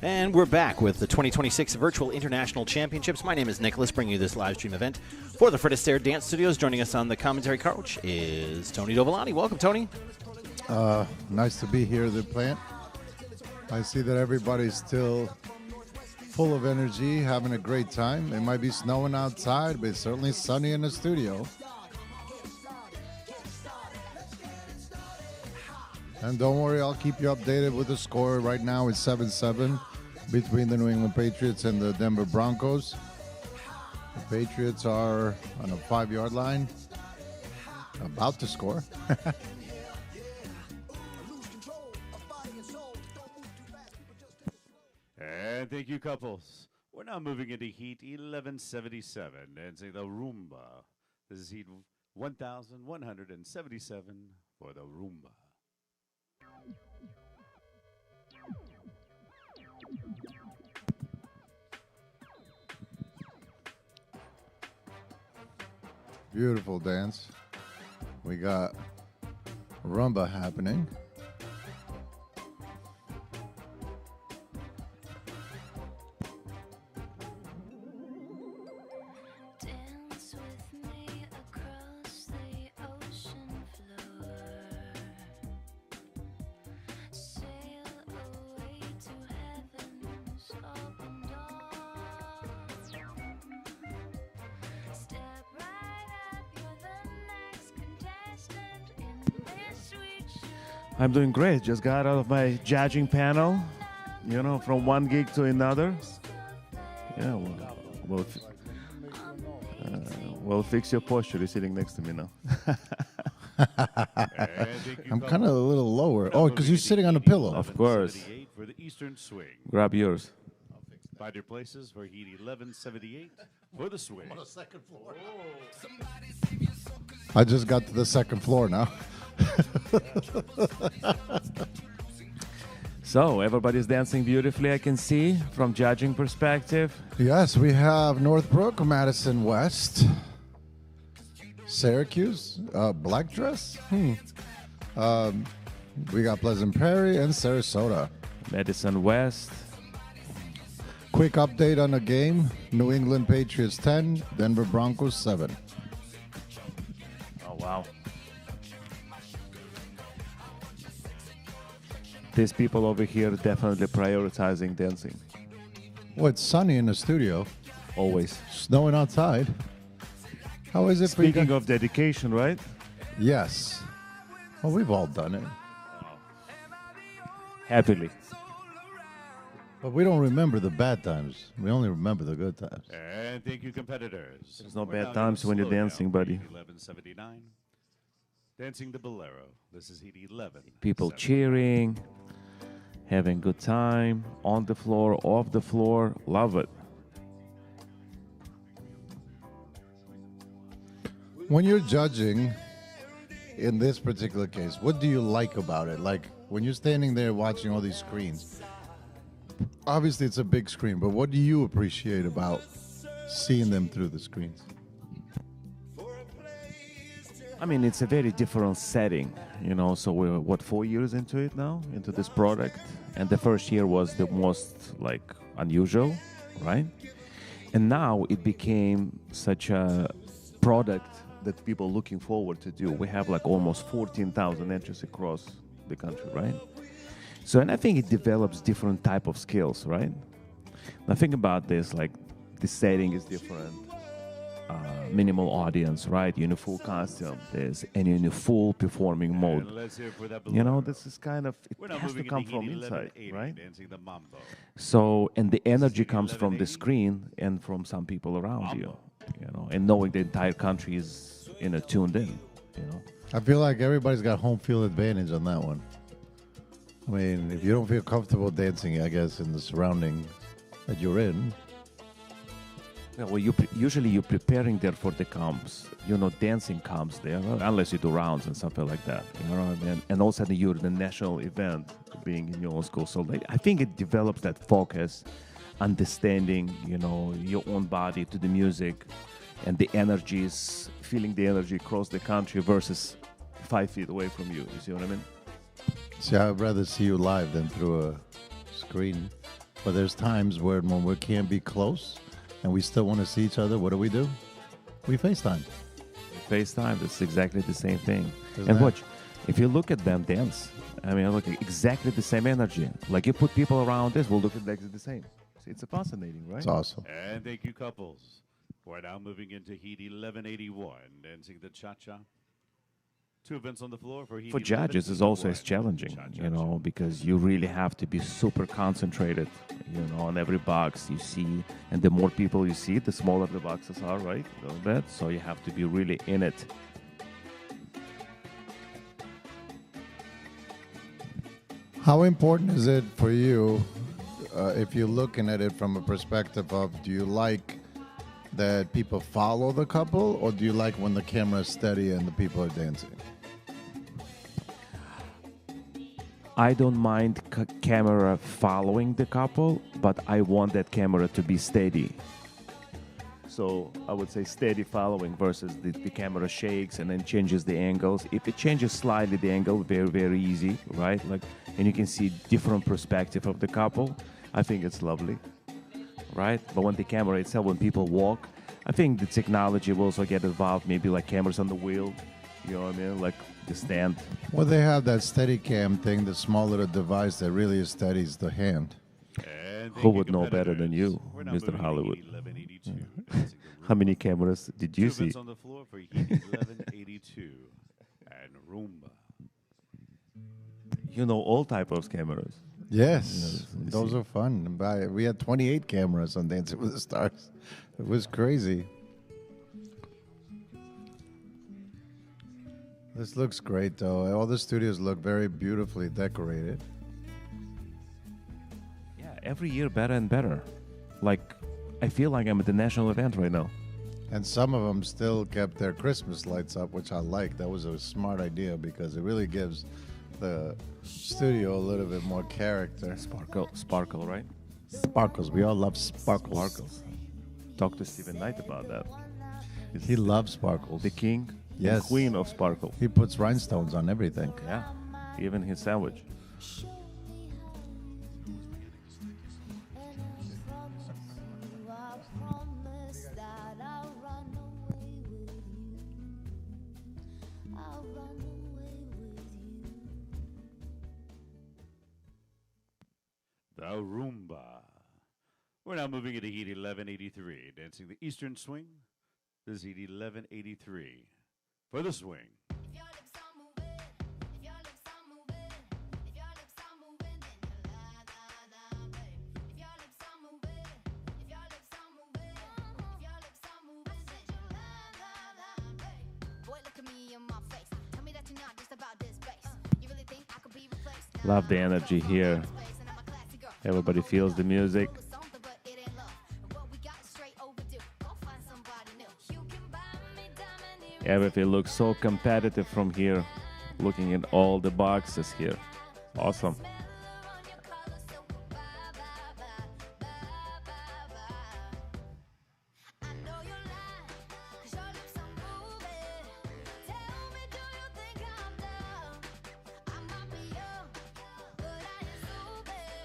And we're back with the 2026 Virtual International Championships. My name is Nicholas, bringing you this live stream event for the Fred Astaire Dance Studios. Joining us on the commentary couch is Tony Doble. Welcome, Tony. Nice to be here at the plant. I see that everybody's still full of energy, having a great time. It might be snowing outside, but it's certainly sunny in the studio. And don't worry, I'll keep you updated with the score. Right now it's 7-7 between the New England Patriots and the Denver Broncos. The Patriots are on a 5-yard line, about to score. And thank you, couples. We're now moving into Heat 1177 and say the Rumba. This is Heat 1177 for the Rumba. Beautiful dance. We got Rumba happening. Dance with me across the ocean floor. Sail away to heaven's open door. Step right up, you're the next contestant in this sweet show. I'm doing great. Just got out of my judging panel, from one gig to another. Yeah, we'll fix your posture. You're sitting next to me now. I'm kind of a little lower. Oh, because you're sitting on a pillow. Of course. For the Eastern Swing. Grab yours. Find your places for Heat 1178 for the swing. On the second floor. I just got to the second floor now. So everybody's dancing beautifully, I can see, from judging perspective. Yes, we have Northbrook, Madison West, Syracuse, Black Dress. We got Pleasant Prairie and Sarasota. Madison West. Quick update on the game. New England Patriots 10, Denver Broncos 7. Oh, wow. These people over here definitely prioritizing dancing. Well, it's sunny in the studio. Always. Snowing outside. How is it for you? Speaking of dedication, right? Yes. Well, we've all done it. Happily. But we don't remember the bad times. We only remember the good times. And thank you, competitors. There's no We're bad now times gonna when you're slow down dancing, for buddy. Heat 1179. Dancing the Bolero. This is Heat 11. People cheering, having good time, on the floor, off the floor. Love it. When you're judging, in this particular case, what do you like about it? Like, when you're standing there watching all these screens, obviously it's a big screen, but what do you appreciate about seeing them through the screens? I mean, it's a very different setting, so we're, 4 years into it now, into this product? And the first year was the most, unusual, right? And now it became such a product that people are looking forward to do. We have, almost 14,000 entries across the country, right? So, and I think it develops different type of skills, right? Now, think about this, the setting is different. Minimal audience, right? You're in a full costume, and you're in a full performing mode. Let's hear it for that Bolero. This is kind of, We're it now has to moving come into from Heat inside, 1180, right? Dancing the Mambo. So, and the energy Heat comes from the 1180. screen and from some people around Mambo. you, and knowing the entire country is, tuned in, I feel like everybody's got home field advantage on that one. I mean, if you don't feel comfortable dancing, I guess, in the surrounding that you're in. Yeah, well, usually you're preparing there for the comps. Dancing comps there, unless you do rounds and something like that. And all of a sudden you're in a national event, being in your own school. So I think it develops that focus, understanding, your own body to the music, and the energies, feeling the energy across the country versus 5 feet away from you. You see what I mean? See, I'd rather see you live than through screen. But there's times where when we can't be close and we still want to see each other, what do? We FaceTime. FaceTime, it's exactly the same thing. Isn't And that- watch, if you look at them dance, I mean, look, exactly the same energy. Like you put people around this, will look at like the same. See, it's fascinating, right? It's awesome. And thank you, couples. We're now moving into Heat 1181, dancing the cha-cha. 2 events on the floor for Heat For judges, it's also as 1181. challenging, Cha-cha-cha. you know, because you really have to be super concentrated, you know, on every box you see. And the more people you see, the smaller the boxes are, right? A little bit. So you have to be really in it. How important is it for you, if you're looking at it from a perspective of, do you like that people follow the couple, or do you like when the camera is steady and the people are dancing? I don't mind camera following the couple, but I want that camera to be steady. So I would say steady following versus the camera shakes and then changes the angles. If it changes slightly the angle, very, very easy, right? Like, and you can see different perspective of the couple. I think it's lovely, right? But when the camera itself, when people walk, I think the technology will also get involved, maybe like cameras on the wheel, you know what I mean? Like the stand. Well, they have that steady cam thing, the small little device that really steadies the hand. And Who thank would know better than competitors. you, We're now Mr. moving to Hollywood? Heat 1182, dancing the How many Rumba. cameras did you 2 see? events on the floor for Heat 1182 and Rumba. You know all type of cameras. Yes, let me those see. are fun. We had 28 cameras on Dancing with the Stars. It was crazy. This looks great, though. All the studios look very beautifully decorated. Yeah, every year better and better. Like, I feel like I'm at the national event right now. And some of them still kept their Christmas lights up, which I like. That was a smart idea because it really gives the studio a little bit more character. Sparkle, right? Sparkles. We all love sparkles. Sparkles. Talk to Stephen Knight about that. He loves sparkles. The king Yes. and queen of sparkle. He puts rhinestones on everything. Yeah, even his sandwich. The Rumba. We're now moving into Heat 1183, dancing the Eastern Swing. This is Heat 1183 for the swing. Love the energy here. Everybody feels the music. Everything looks so competitive from here. Looking at all the boxes here. Awesome.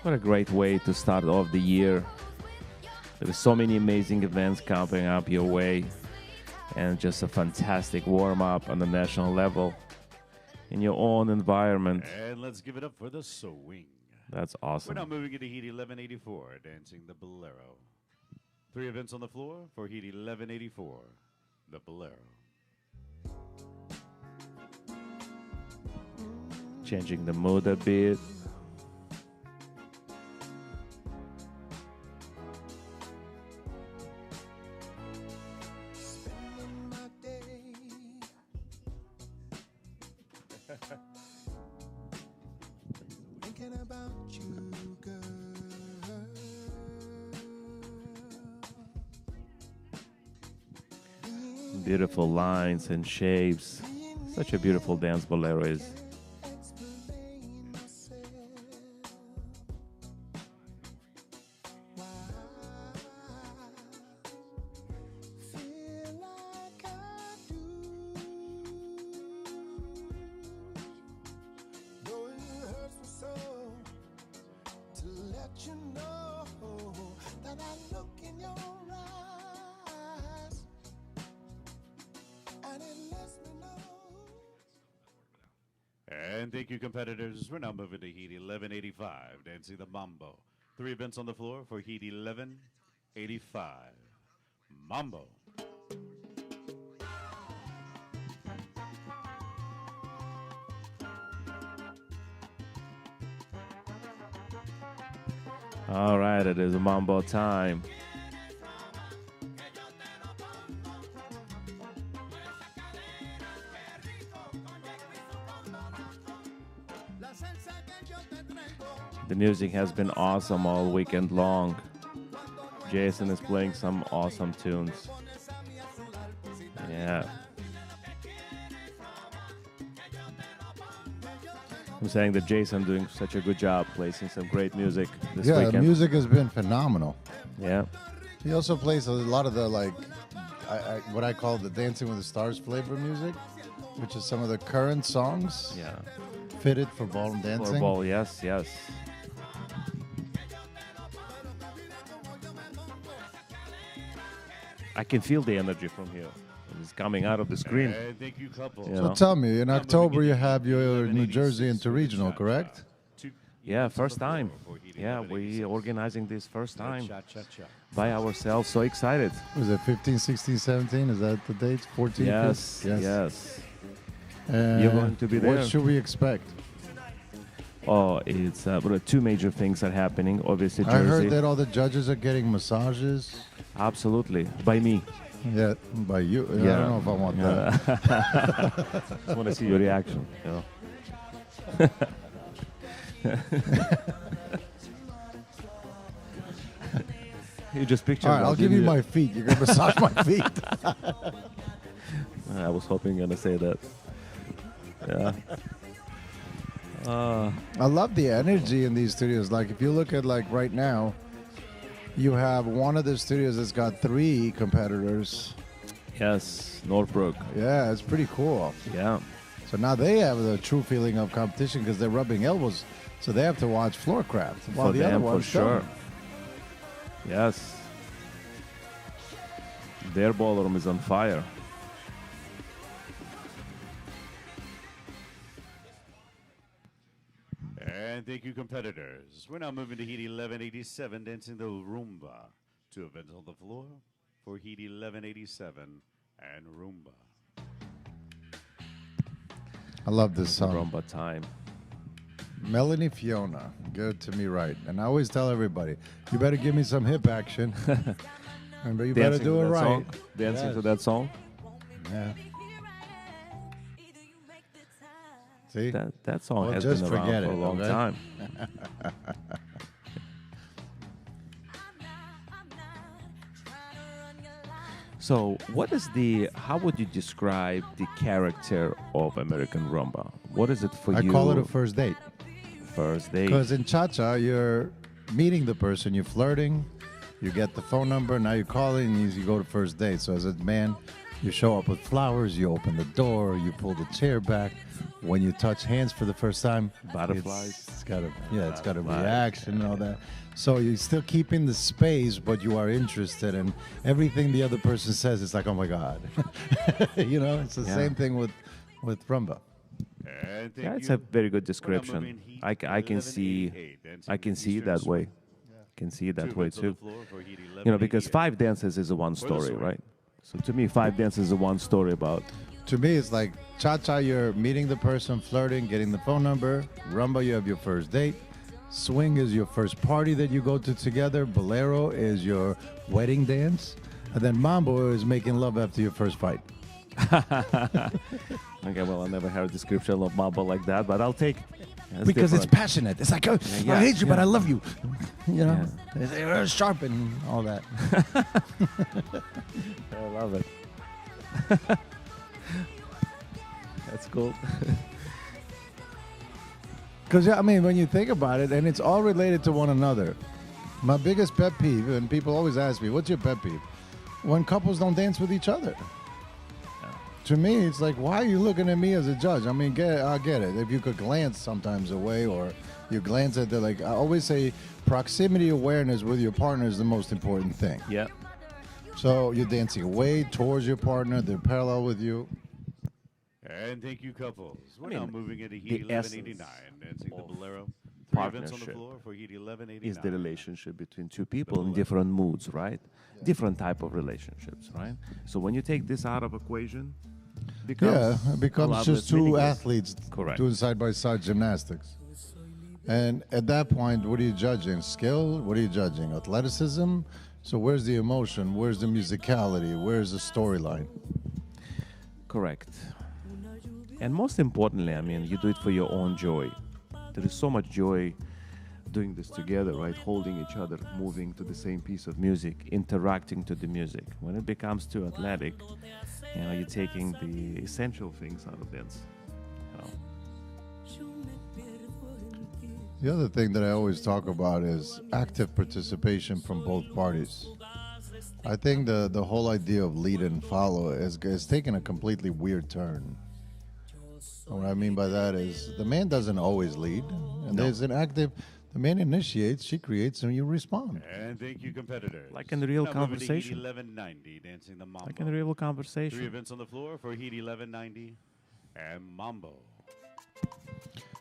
What a great way to start off the year. There are so many amazing events coming up your way, and just a fantastic warm-up on the national level in your own environment. And let's give it up for the swing. That's We're now awesome. moving into Heat 1184, dancing the Bolero. 3 events on the floor for Heat 1184, the Bolero. Changing the mood a bit. Thinking about you, girl. Beautiful lines and shapes. Such a beautiful dance Bolero is. Explain myself. Why feel like I do. Though it hurts me so to let But you know that I look in your eyes, and it lets me know. And thank you, competitors. We're now moving to Heat 1185, dancing the Mambo. 3 events on the floor for Heat 1185. Mambo. All right, it is mambo time. The music has been awesome all weekend long. Jason is playing some awesome tunes. Yeah. I'm saying that Jason doing such a good job placing some great music this Yeah, the weekend. music has been phenomenal. Yeah. He also plays a lot of the what I call the Dancing with the Stars flavor music, which is some of the current songs Yeah. fitted for ballroom dancing. For ball, yes, yes. I can feel the energy from here. It's coming out of the screen. And thank you, couples. Yeah. So know. tell me, in Now October moving you into have Heat your New 1186 Jersey for the Interregional, Cha-Cha. correct? 2 Yeah, events on first the floor time. for Heat Yeah, we 1186. organizing this first time Cha-cha-cha. by ourselves. So excited. Was it 15, 16, 17? Is that the dates? 14? Yes, 15? yes. And You're going to be there. What should we expect? Oh, it's well, 2 major things are happening. Obviously, Jersey. I heard that all the judges are getting massages. Absolutely, by me. Yeah, by you. I Yeah. don't know if I want that. I want to see your reaction. You know? You just picture. All right, I'll give you my feet. You're gonna massage my feet. I was hoping you're gonna say that. Yeah. I love the energy in these studios. Like if you look at like right now, you have one of the studios that's got 3 competitors. Yes, Northbrook. Yeah, it's pretty cool. Yeah. So now they have the true feeling of competition because they're rubbing elbows. So they have to watch floor craft. While For the other them, for ones sure. don't. Yes. Their ballroom is on fire. And thank you, competitors. We're now moving to Heat 1187, dancing the Rumba. 2 events on the floor for Heat 1187 and Rumba. I love this song. Rumba time. Melanie Fiona, good to me right. And I always tell everybody, you better give me some hip action. And you better Dancing do to it that right. song. Dancing Yes. to that song. Yeah. See? That song Well, has just been around forget for a it, long okay? time. So, how would you describe the character of American Rumba? What is it for I you? call it a first date. first date. Because in cha-cha, you're meeting the person, you're flirting, you get the phone number, now you're calling, and you go to first date. So as a man, you show up with flowers, you open the door, you pull the chair back. When you touch hands for the first time, Butterflies. it's got a Butterflies. reaction and all that. So you're still keeping the space, but you are interested, and everything the other person says, it's like, oh my God. You know, it's the Yeah. same thing with rumba. And thank Yeah, it's you. a very good We're now description. moving Heat I can see 1188, dancing I can the see Eastern that way. Swing. Can see it Two that way events on the too. floor for Heat You know, because 1188. 5 dances is a one For the story, swing. right? So to me, 5 dances is a one story about. To me, it's like cha-cha, you're meeting the person, flirting, getting the phone number. Rumba, you have your first date. Swing is your first party that you go to together. Bolero is your wedding dance. And then mambo is making love after your first fight. Okay, well, I never heard a description of mambo like that, but I'll take. That's Because it's different. passionate. It's like, oh, Yeah, I hate you, but yeah. I love you. You know, it's very sharp and all that. I love it. That's cool. Because, I mean, when you think about it, and it's all related to one another. My biggest pet peeve, and people always ask me, what's your pet peeve? When couples don't dance with each other. to me, it's like, why are you looking at me as a judge? I mean, I get it. If you could glance sometimes away, or you glance at the, like, I always say, proximity awareness with your partner is the most important thing. Yeah. So you're dancing away towards your partner, they're parallel with you. And thank you, couples. We're mean, now moving into Heat the 1189, essence dancing the of Bolero. 3 events on the partnership floor for Heat 1189. Is the relationship between two people in different moods, right? Different type of relationships, right? So when you take this out of equation, It becomes just two athletes Correct. doing side-by-side gymnastics. And at that point, what are you judging? Skill? What are you judging? Athleticism? So where's the emotion? Where's the musicality? Where's the storyline? Correct. And most importantly, I mean, you do it for your own joy. There is so much joy doing this together, right? Holding each other, moving to the same piece of music, interacting to the music. When it becomes too athletic, you know, you're taking the essential things out of dance. You know? The other thing that I always talk about is active participation from both parties. I think the whole idea of lead and follow is taking a completely weird turn. And what I mean by that is the man doesn't always lead, and there's an active. The man initiates, she creates, and you respond. And thank you, competitors. Like in the real Now moving to Heat conversation. 1190, dancing the Mambo. Like in a real 3 conversation. events on the floor for Heat 1190 and Mambo.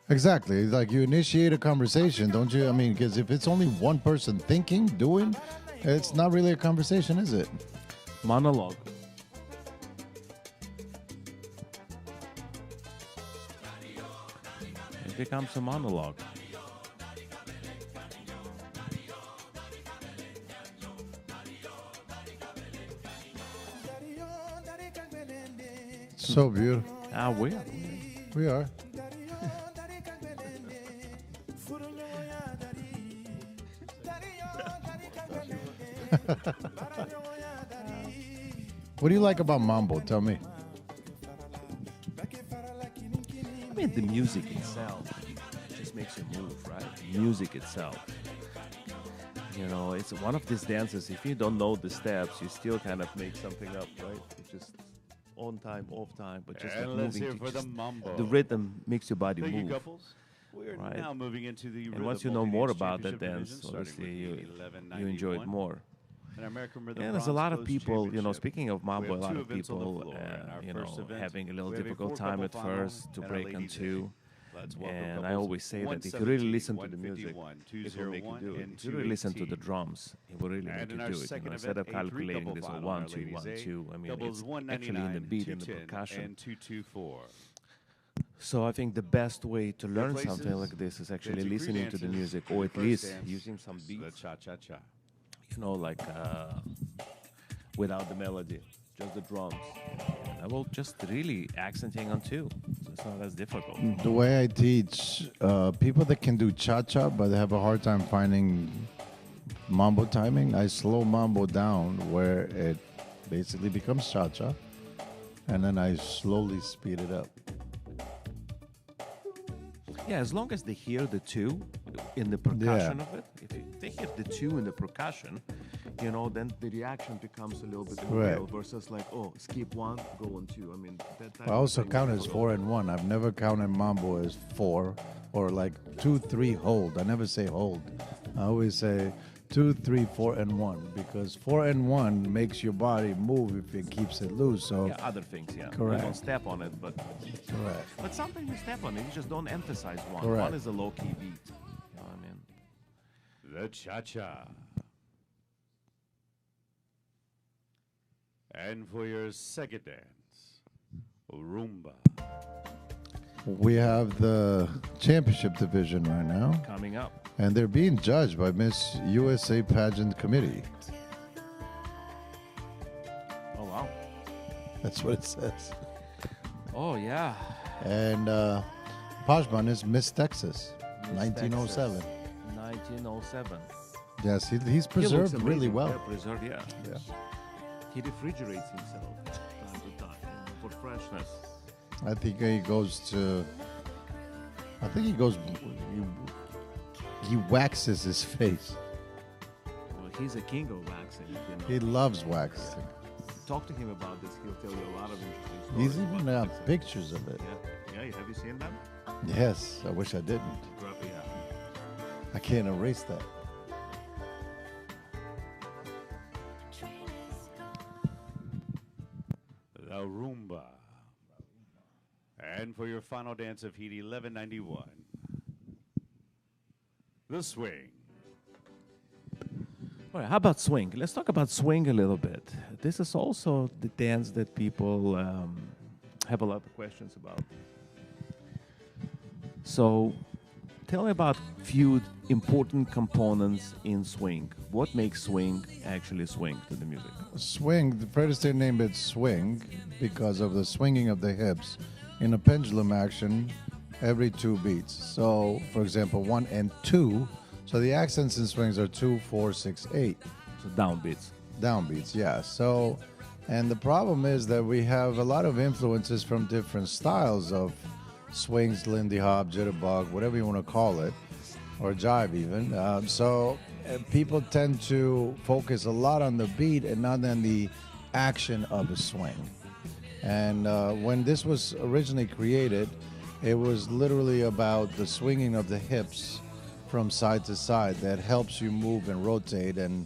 Exactly. Like you initiate a conversation, don't you? I mean, because if it's only one person thinking, doing, it's not really a conversation, is it? Monologue. It becomes a monologue. So beautiful. Ah, we are. We are. What do you like about mambo? Tell me. I mean, the music itself just makes you move, right? Music itself. You know, it's one of these dances. If you don't know the steps, you still kind of make something up, right? It's just on time, off time, but just And like let's moving. hear to for the just- Mambo. the rhythm makes your body Thank you, move. couples. We're Right. now moving into the And once you know more about that dance, obviously you enjoy it more. Yeah, there's a lot of people, you know, speaking of mambo, a lot of people, you know, having a little difficult time at first to break on two. And I always say that if you really listen to the music, it will make you do it. If you really listen to the drums, it will really make you do it. You know, instead of calculating this 1, 2, 1, 2, I mean, it's actually in the beat, in the percussion. And 224. So I think the best way to learn something like this is actually dancing listening to the dances. music, or at First least dance, using some The beats. cha-cha-cha. You know, like without the melody, just the drums. And I will just really accenting on two. So it's not as difficult. The way I teach people that can do cha-cha, but they have a hard time finding mambo timing, I slow mambo down where it basically becomes cha-cha, and then I slowly speed it up. Yeah, as long as they hear the two in the percussion of it, if they hear the two in the percussion, you know, then the reaction becomes a little bit more Right. real versus like, oh, skip one, go on two. I mean, that type I of also thing count is as a 4 and 1. I've never counted mambo as 4 or like 2, 3, hold. I never say hold. I always say 2, 3, 4, and 1 because 4 and 1 makes your body move if it keeps it loose. So yeah, other things, yeah. Correct. You don't step on it, but correct. but sometimes you step on it. You just don't emphasize one. Correct. One is a low key beat. You know what I mean? The cha-cha. And for your second dance, Rumba. We have the championship division right now, Coming up. and they're being judged by Miss USA Pageant Committee. Oh wow. That's what it says. Oh yeah. And Pajman is Miss Texas, Miss 1907. Texas, 1907. Yes, he's He looks preserved really amazing. well. Yeah, preserved, yeah. Yeah. He refrigerates himself time to time, you know, for freshness. I think he goes to. I think he goes. He waxes his face. Well, he's a king of waxing. You know. He loves waxing. talk to him about this. He'll tell you a lot of interesting stories. He's even about got Quickstep. pictures of it. Yeah, have you seen them? Yes, I wish I didn't. Yeah. I can't erase that. The Rumba. And for your final dance of Heat 1191, the swing. All right, how about swing? Let's talk about swing a little bit. This is also the dance that people have a lot of questions about. So, tell me about few important components in swing. What makes swing actually swing to the music? Swing, the Fred Astaire named it swing because of the swinging of the hips in a pendulum action every 2 beats. So, for example, 1 and 2. So the accents in swings are 2, 4, 6, 8. So downbeats. Downbeats, yeah. So, and the problem is that we have a lot of influences from different styles of swings, Lindy Hop, jitterbug, whatever you want to call it, or jive even. People tend to focus a lot on the beat and not on the action of a swing. And when this was originally created, it was literally about the swinging of the hips from side to side that helps you move and rotate, and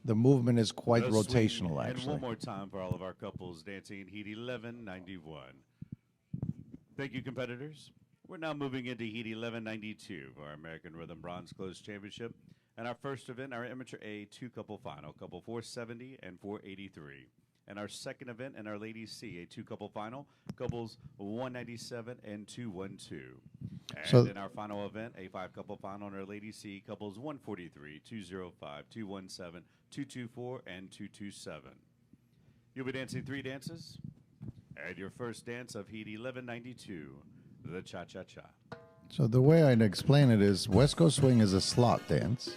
the movement is quite The swing. rotational, And actually. one more time for all of our couples dancing in Heat 1191. Thank you, competitors. We're now moving into Heat 1192 for our American Rhythm Bronze Close Championship. And our first event, our Amateur A 2-couple final, couple 470 and 483. And our second event in our Ladies C, a 2-couple final, couples 197 and 212. And So- in our final event, a 5-couple final in our Ladies C, couples 143, 205, 217, 224, and 227. You'll be dancing 3 dances. And your first dance of Heat 1192, the Cha-Cha-Cha. So the way I'd explain it is West Coast swing is a slot dance.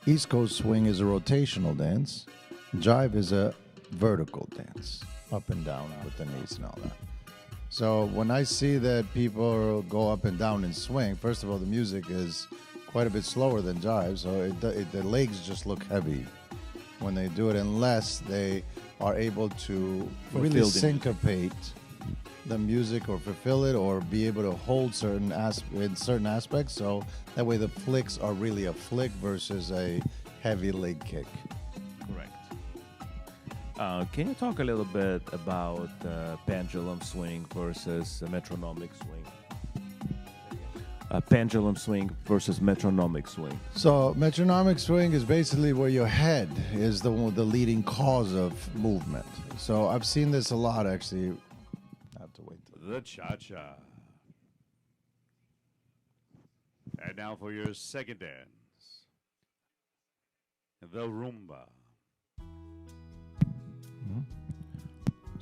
East Coast swing is a rotational dance. Jive is a vertical dance, up and down with the knees and all that. So when I see that people go up and down in swing, first of all, the music is quite a bit slower than jive, so the legs just look heavy when they do it, unless they are able to really Fulfill the- syncopate the music or fulfill it or be able to hold in certain aspects, so that way the flicks are really a flick versus a heavy leg kick. Correct. Can you talk a little bit about pendulum swing versus metronomic swing? Pendulum swing versus metronomic swing. So metronomic swing is basically where your head is the leading cause of movement. So I've seen this a lot, actually. I have to wait. The Cha-Cha. And now for your second dance, the Rumba.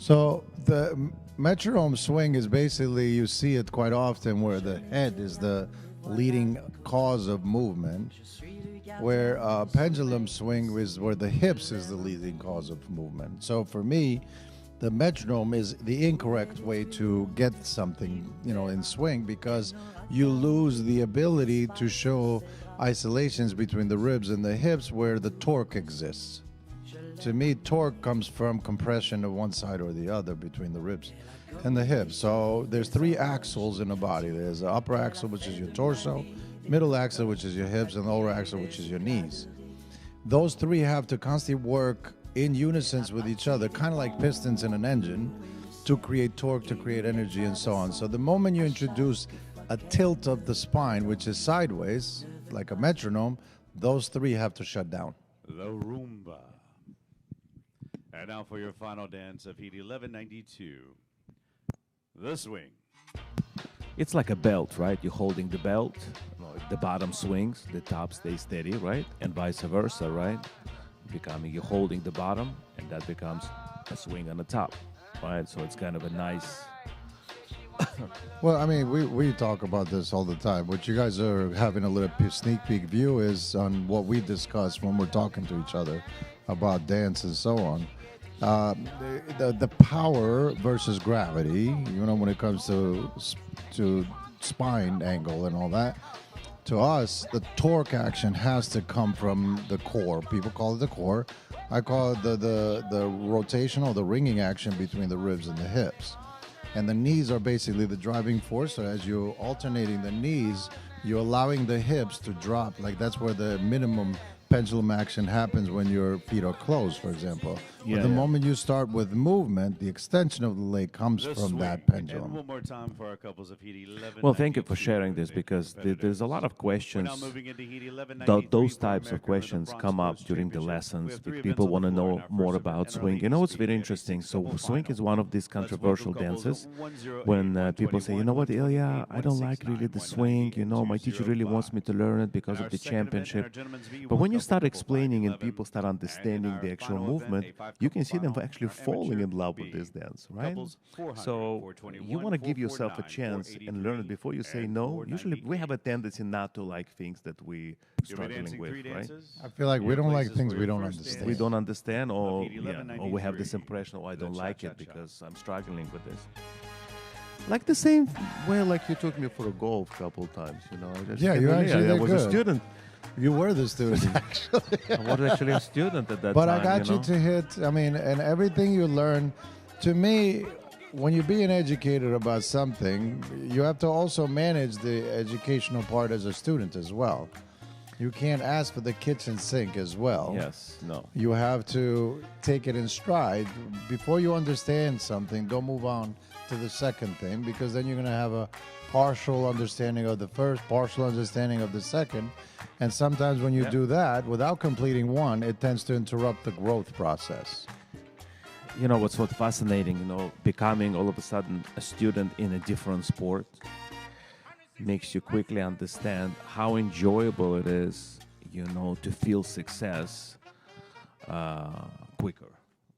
So the metronome swing is basically, you see it quite often where the head is the leading cause of movement, where pendulum swing is where the hips is the leading cause of movement. So for me, the metronome is the incorrect way to get something, in swing, because you lose the ability to show isolations between the ribs and the hips where the torque exists. To me, torque comes from compression of one side or the other between the ribs and the hips. So there's 3 axles in the body. There's the upper axle, which is your torso, middle axle, which is your hips, and the lower axle, which is your knees. Those 3 have to constantly work in unison with each other, kind of like pistons in an engine, to create torque, to create energy, and so on. So the moment you introduce a tilt of the spine, which is sideways, like a metronome, those 3 have to shut down. The Rumba. And now for your final dance of Heat 1192, the Swing. It's like a belt, right? You're holding the belt. If the bottom swings, the top stays steady, right? And vice versa, right? You're holding the bottom, and that becomes a swing on the top, right? So it's kind of a nice. Well, I mean, we talk about this all the time. What you guys are having a little sneak peek view is on what we discuss when we're talking to each other about dance and so on. The power versus gravity, when it comes to spine angle and all that. To us, the torque action has to come from the core. People call it the core. I call it the rotational, the ringing action between the ribs and the hips. And the knees are basically the driving force. So as you're alternating the knees, you're allowing the hips to drop. Like that's where the minimum pendulum action happens when your feet are closed, for example. Yeah, but the yeah. moment you start with movement, the extension of the leg comes The from swing. that And pendulum. one more time for our couples of Heat 11. Well, thank you for sharing this because there's a lot of questions. Those types of questions come up during the lessons. People want to know more about swing. You know, it's very interesting. So swing is one of these controversial dances. When people say, you know what, Ilya, I don't like really the swing. You know, my teacher really wants me to learn it because of the championship. But when you start explaining and people start understanding the actual movement, you can see them actually falling in love with this dance, right? So you want to give yourself a chance and learn it before you say no. Usually we have a tendency not to like things that we struggling with, right? I feel like we don't like things we don't understand. We don't understand, or or we have this impression, oh, I don't like it because I'm struggling with this. Like the same way, like you took me for a golf a couple times, you know. I just Yeah, you actually I did was good. a student. You were the student, actually. I was actually a student at that But time. I got you know? to hit, I mean, and everything you learn, to me, when you're being educated about something, you have to also manage the educational part as a student as well. You can't ask for the kitchen sink as well. Yes, no. You have to take it in stride. Before you understand something, don't move on to the second thing, because then you're going to have a partial understanding of the first, partial understanding of the second. And sometimes when you do that, without completing one, it tends to interrupt the growth process. You know what's fascinating, you know, becoming all of a sudden a student in a different sport makes you quickly understand how enjoyable it is, you know, to feel success quicker,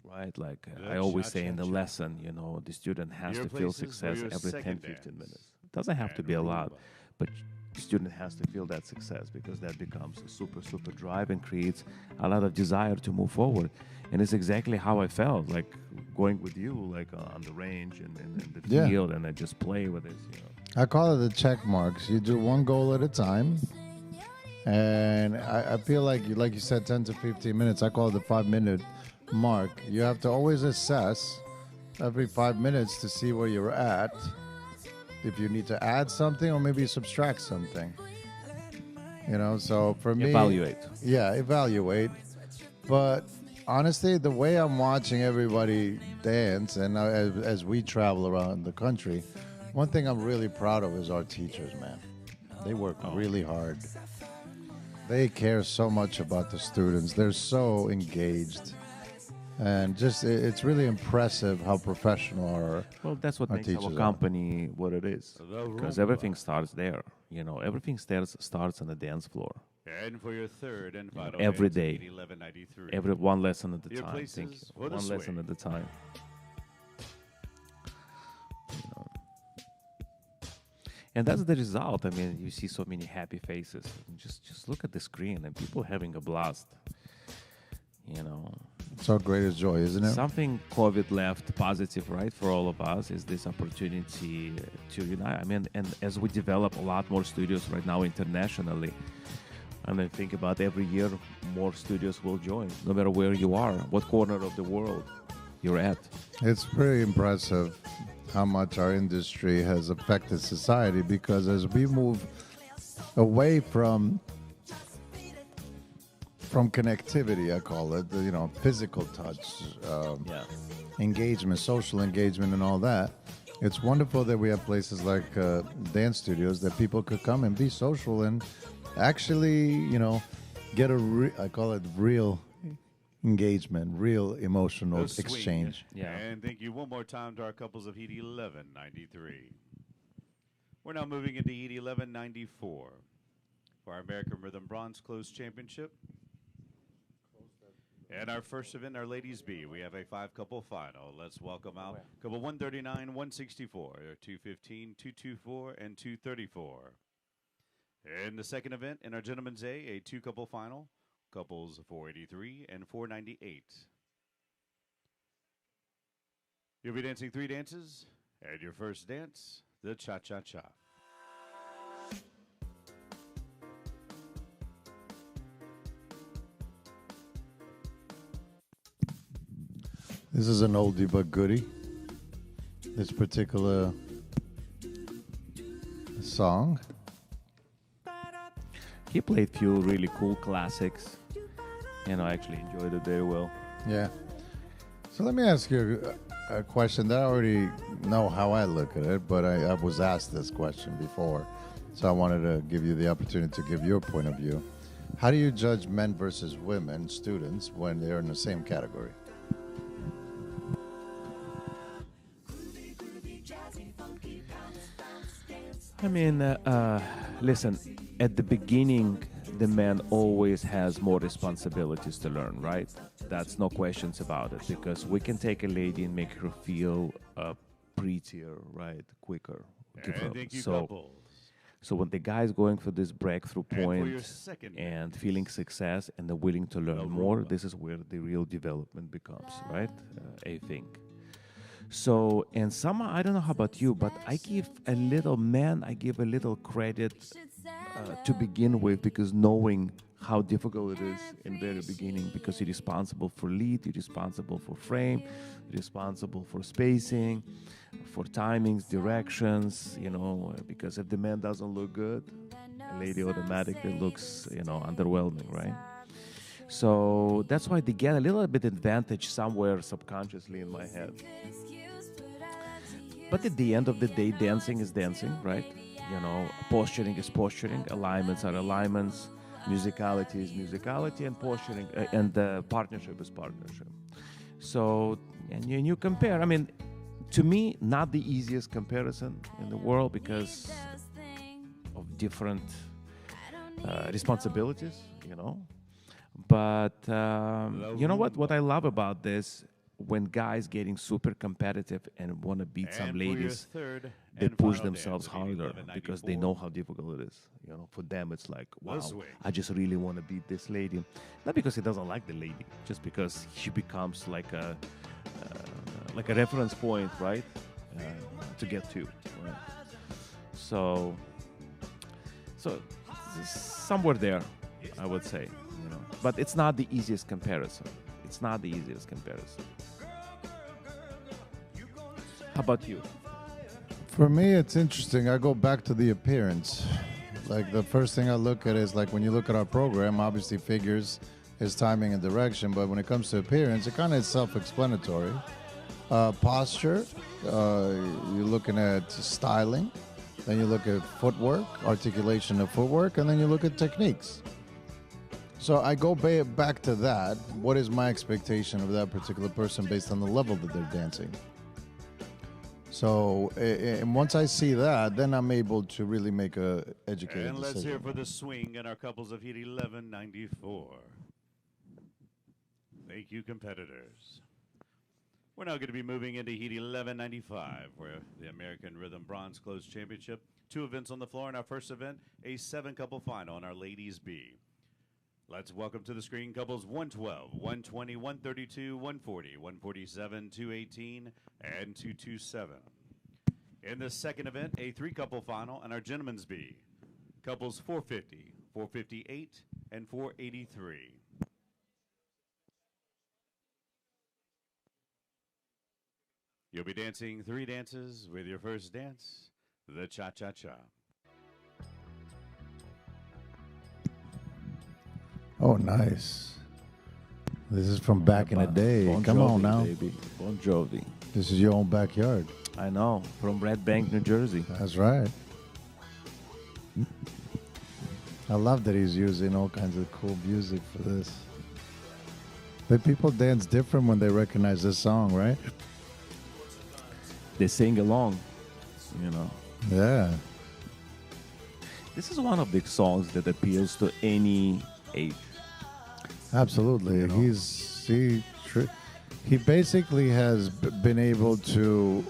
right? Like I always say in the lesson, you know, the student has to feel success every 10, 15 minutes. It doesn't have to be a lot, but the student has to feel that success, because that becomes a super, super drive and creates a lot of desire to move forward. And it's exactly how I felt, like going with you, like on the range and the Yeah. field, and I just play with it, you know. I call it the check marks. You do one goal at a time. And I feel like you said, 10 to 15 minutes. I call it the 5-minute mark. You have to always assess every 5 minutes to see where you're at, if you need to add something or maybe subtract something. You know, so for me... Evaluate. Yeah, evaluate. But honestly, the way I'm watching everybody dance, and as we travel around the country, one thing I'm really proud of is our teachers, man. They work really hard. They care so much about the students. They're so engaged. And just, it's really impressive how professional Well, that's what our makes our teachers are. company what it is, The because Rumba. everything starts there. You know, everything starts on the dance floor. And for your third and final every dance, day. Heat 1193. Every one lesson at a Your time. Thank you. places for the One lesson swing. at a time. You know. And that's the result. I mean, you see so many happy faces. Just look at the screen and people having a blast. You know, It's our greatest joy, isn't it? something COVID left positive, right, for all of us is this opportunity to unite. I mean, and as we develop a lot more studios right now internationally, and I think about every year more studios will join, no matter where you are, what corner of the world you're at. It's pretty impressive how much our industry has affected society, because as we move away from connectivity, I call it, you know, physical touch, Yeah. engagement, social engagement, and all that. It's wonderful that we have places like dance studios that people could come and be social and actually, you know, get I call it real engagement, real emotional The swing. exchange. Yeah. And thank you one more time to our couples of Heat 1193. We're now moving into Heat 1194 for our American Rhythm Bronze Close Championship. And our first event, our Ladies B, we have a 5-couple final. Let's welcome out couple 139, 164, 215, 224, and 234. In the second event, in our Gentlemen's A, a 2-couple final, couples 483 and 498. You'll be dancing 3 dances, and your first dance, the Cha-Cha-Cha. This is an oldie but goodie. This particular song. He played few really cool classics, and I actually enjoyed it very well. Yeah. So let me ask you a question that I already know how I look at it, but I was asked this question before. So I wanted to give you the opportunity to give your point of view. How do you judge men versus women students when they're in the same category? I mean, listen, at the beginning, the man always has more responsibilities to learn, right? That's no questions about it, because we can take a lady and make her feel prettier, right? Quicker. Give her- And thank you, so, couples. so when the guy is going for this breakthrough And for your point second and dance, feeling success and they're willing to the learn more, Rumba. this is where the real development becomes, right? I think. So, and some, I don't know how about you, but I give a little credit to begin with, because knowing how difficult it is in very beginning, because you're responsible for lead, you're responsible for frame, you're responsible for spacing, for timings, directions, because if the man doesn't look good, a lady automatically looks, underwhelming, right? So that's why they get a little bit advantage somewhere subconsciously in my head. But at the end of the day, dancing is dancing, right? Posturing is posturing, alignments are alignments, musicality is musicality, and posturing and partnership is partnership. So, and you compare. I mean, to me, not the easiest comparison in the world because of different responsibilities, But you know what? What I love about this, when guys getting super competitive and want to beat some And for your ladies, third they and push final themselves dance of harder 1194. because they know how difficult it is. For them, it's like, wow, swing. I just really want to beat this lady. Not because he doesn't like the lady, just because she becomes like a reference point, right? To get to. Right? So somewhere there, I would say. But it's not the easiest comparison. It's not the easiest comparison. How about you? For me, it's interesting. I go back to the appearance. Like the first thing I look at is like when you look at our program, obviously figures is timing and direction, but when it comes to appearance, it kind of is self-explanatory. Posture, you're looking at styling, then you look at footwork, articulation of footwork, and then you look at techniques. So I go back to that. What is my expectation of that particular person based on the level that they're dancing? So, and once I see that, then I'm able to really make a educated And let's decision. hear for the swing and our couples of Heat 1194. Thank you, competitors. We're now going to be moving into Heat 1195, where the American Rhythm Bronze Close Championship. 2 events on the floor. In our first event, a 7-couple final in our Ladies B. Let's welcome to the screen couples 112, 120, 132, 140, 147, 218, and 227. In the second event, a 3-couple final in our Gentlemen's B. Couples 450, 458, and 483. You'll be dancing 3 dances with your first dance, the Cha-Cha-Cha. Oh, nice. This is from back in the day. Bon Come Jovi, on now. baby. Bon Jovi. This is your own backyard. I know, from Red Bank, New Jersey. That's right. I love that he's using all kinds of cool music for this. But people dance different when they recognize this song, right? They sing along, Yeah. This is one of the songs that appeals to any age. Absolutely. He basically has been able to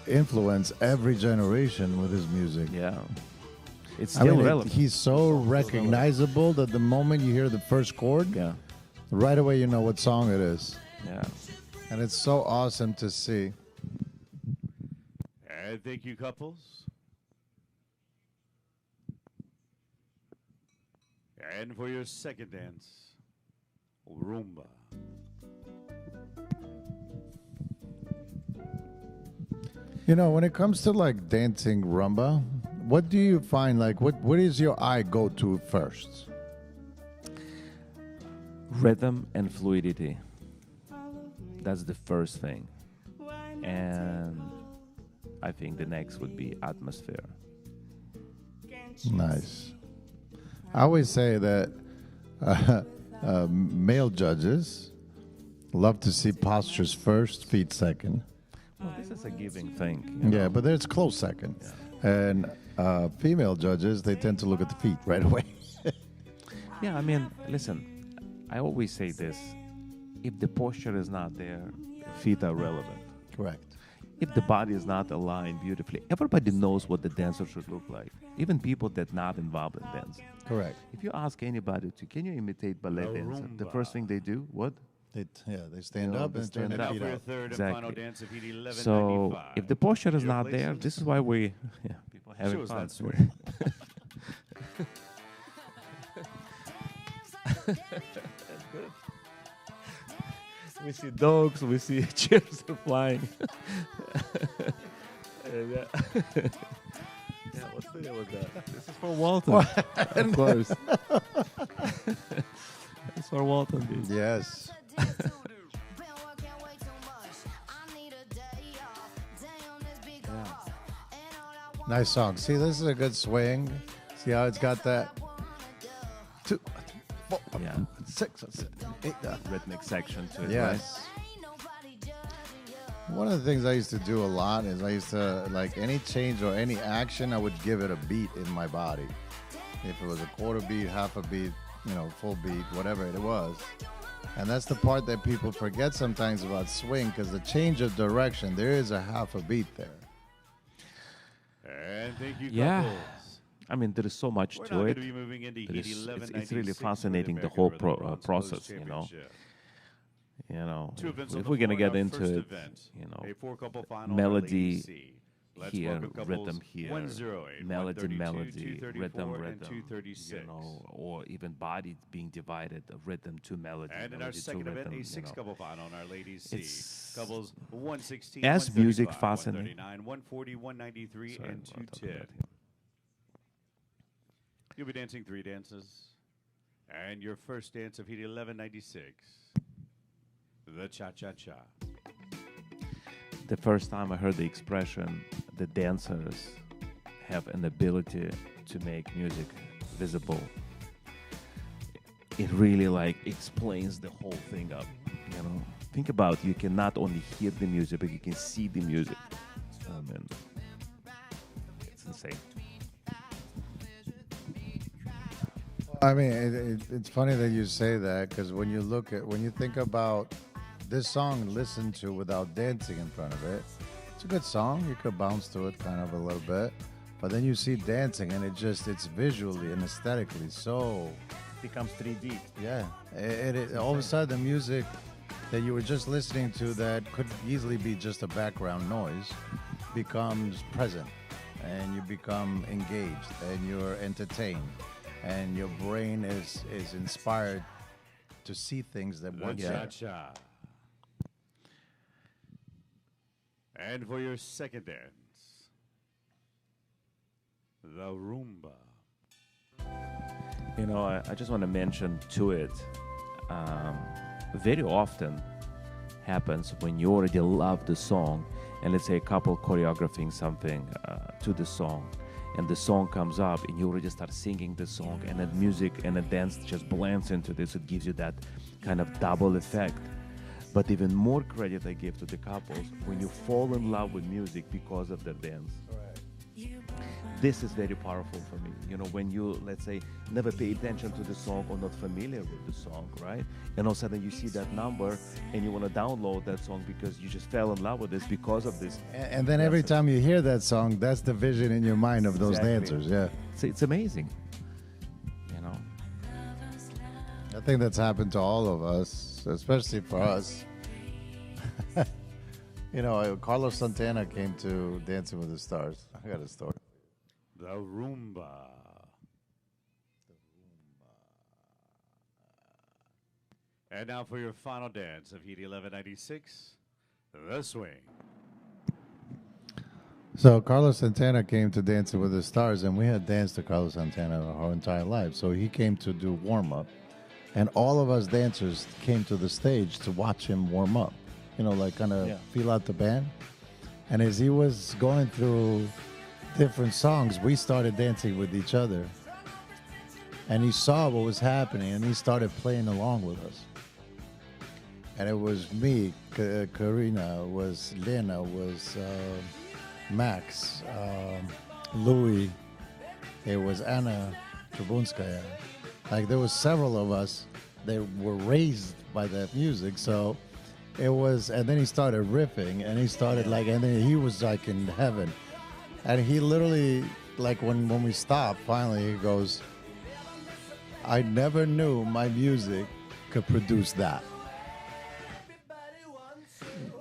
influence every generation with his music. Yeah. It's I still mean, relevant. he's so recognizable that the moment you hear the first chord, Yeah. right away you know what song it is. Yeah. And it's so awesome to see. And thank you, couples. And for your second dance, Rumba. You know, when it comes to like dancing rumba, what do you find like what is your eye go to first? Rhythm and fluidity. That's the first thing. And I think the next would be atmosphere. Nice. I always say that male judges love to see postures first, feet second. Well, this is a giving thing. Yeah, but there's close second. And female judges, they tend to look at the feet right away. Yeah, I mean, listen, I always say this. If the posture is not there, feet are relevant. Correct. If the body is not aligned beautifully, everybody knows what the dancer should look like. Even people that not involved in dance. Correct. If you ask anybody to, can you imitate ballet The dancer? The Rumba. first thing they do, what? They stand You know, up they and turn stand their up. Now feet for your up. third Exactly. and final dance of Heat 1195. So if the posture is Your not there, places? this is why we, people Show having us fun. that swing. We see dogs, we see chairs are flying. And, yeah, what's the deal with that? This is for Walton, of course. It's for Walton, dude. Yes. Nice song. See, this is a good swing. See how it's got that 2, 4, Yeah. 6, 8. Rhythmic section to it, Yes. One of the things I used to do a lot is I used to, like, any change or any action, I would give it a beat in my body. If it was a quarter beat, half a beat, you know, full beat, whatever it was. And that's the part that people forget sometimes about swing, because the change of direction, there is a half a beat there. And thank you, Yeah. couples. I mean, there is so much We're now to going it. to be moving into It Heat is- 1196 it's really for the fascinating, the American whole Rhythm Bronze process, Close you know. Championship. You know, Two events on if the we're gonna floor get in our into first it, event, you know, a four-couple final melody Ladies C. Let's here, welcome couples rhythm here, 108, melody, 132, melody, 234, rhythm, and 236. you know, or even body being divided, of rhythm to melody, And in our melody to second event, rhythm, a you know. six-couple final on our Ladies C. It's- Couples 116, As music 135, fascinating. 139, 140, 193, Sorry, and I'm talking 210. about him. You'll be dancing 3 dances. And your first dance of Heat 1196, the Cha-Cha-Cha. The first time I heard the expression, the dancers have an ability to make music visible, it really like explains the whole thing up. You know, think about, you can not only hear the music, but you can see the music. I mean, it's insane. I mean, it's funny that you say that, because when you think about this song listened to without dancing in front of it, it's a good song. You could bounce to it kind of a little bit, but then you see dancing and it's visually and aesthetically so, Becomes 3D. yeah. All of a sudden the music that you were just listening to that could easily be just a background noise becomes present, and you become engaged and you're entertained. And your brain is inspired to see things that The once Cha-Cha. And for your second dance, the Rumba. You know, I just want to mention to it, very often happens when you already love the song, and let's say a couple choreographing something to the song, and the song comes up and you already start singing the song, and the music and the dance just blends into this. It gives you that kind of double effect. But even more credit I give to the couples when you fall in love with music because of their dance. This is very powerful for me. You know, when you, let's say, never pay attention to the song or not familiar with the song, right? And all of a sudden you see that number and you want to download that song because you just fell in love with this because of this. and then every time you hear that song, that's the vision in your mind of those Exactly. dancers. Yeah, It's amazing. You know, I think that's happened to all of us, especially for us. You know, Carlos Santana came to Dancing with the Stars. I got a story. The Rumba. And now for your final dance of Heat 1196, the Swing. So Carlos Santana came to Dancing with the Stars, and we had danced to Carlos Santana our entire life. So he came to do warm up, and all of us dancers came to the stage to watch him warm up. You know, like kind of Yeah. feel out the band. And as he was going through different songs, we started dancing with each other. And he saw what was happening, and he started playing along with us. And it was me, Karina, was Lena, was Max, Louis. It was Anna Trubunskaya. Like there was several of us that were raised by that music. So it was, and then he started riffing, and he started like, and then he was like in heaven. And he literally, like when we stopped, finally he goes, I never knew my music could produce that.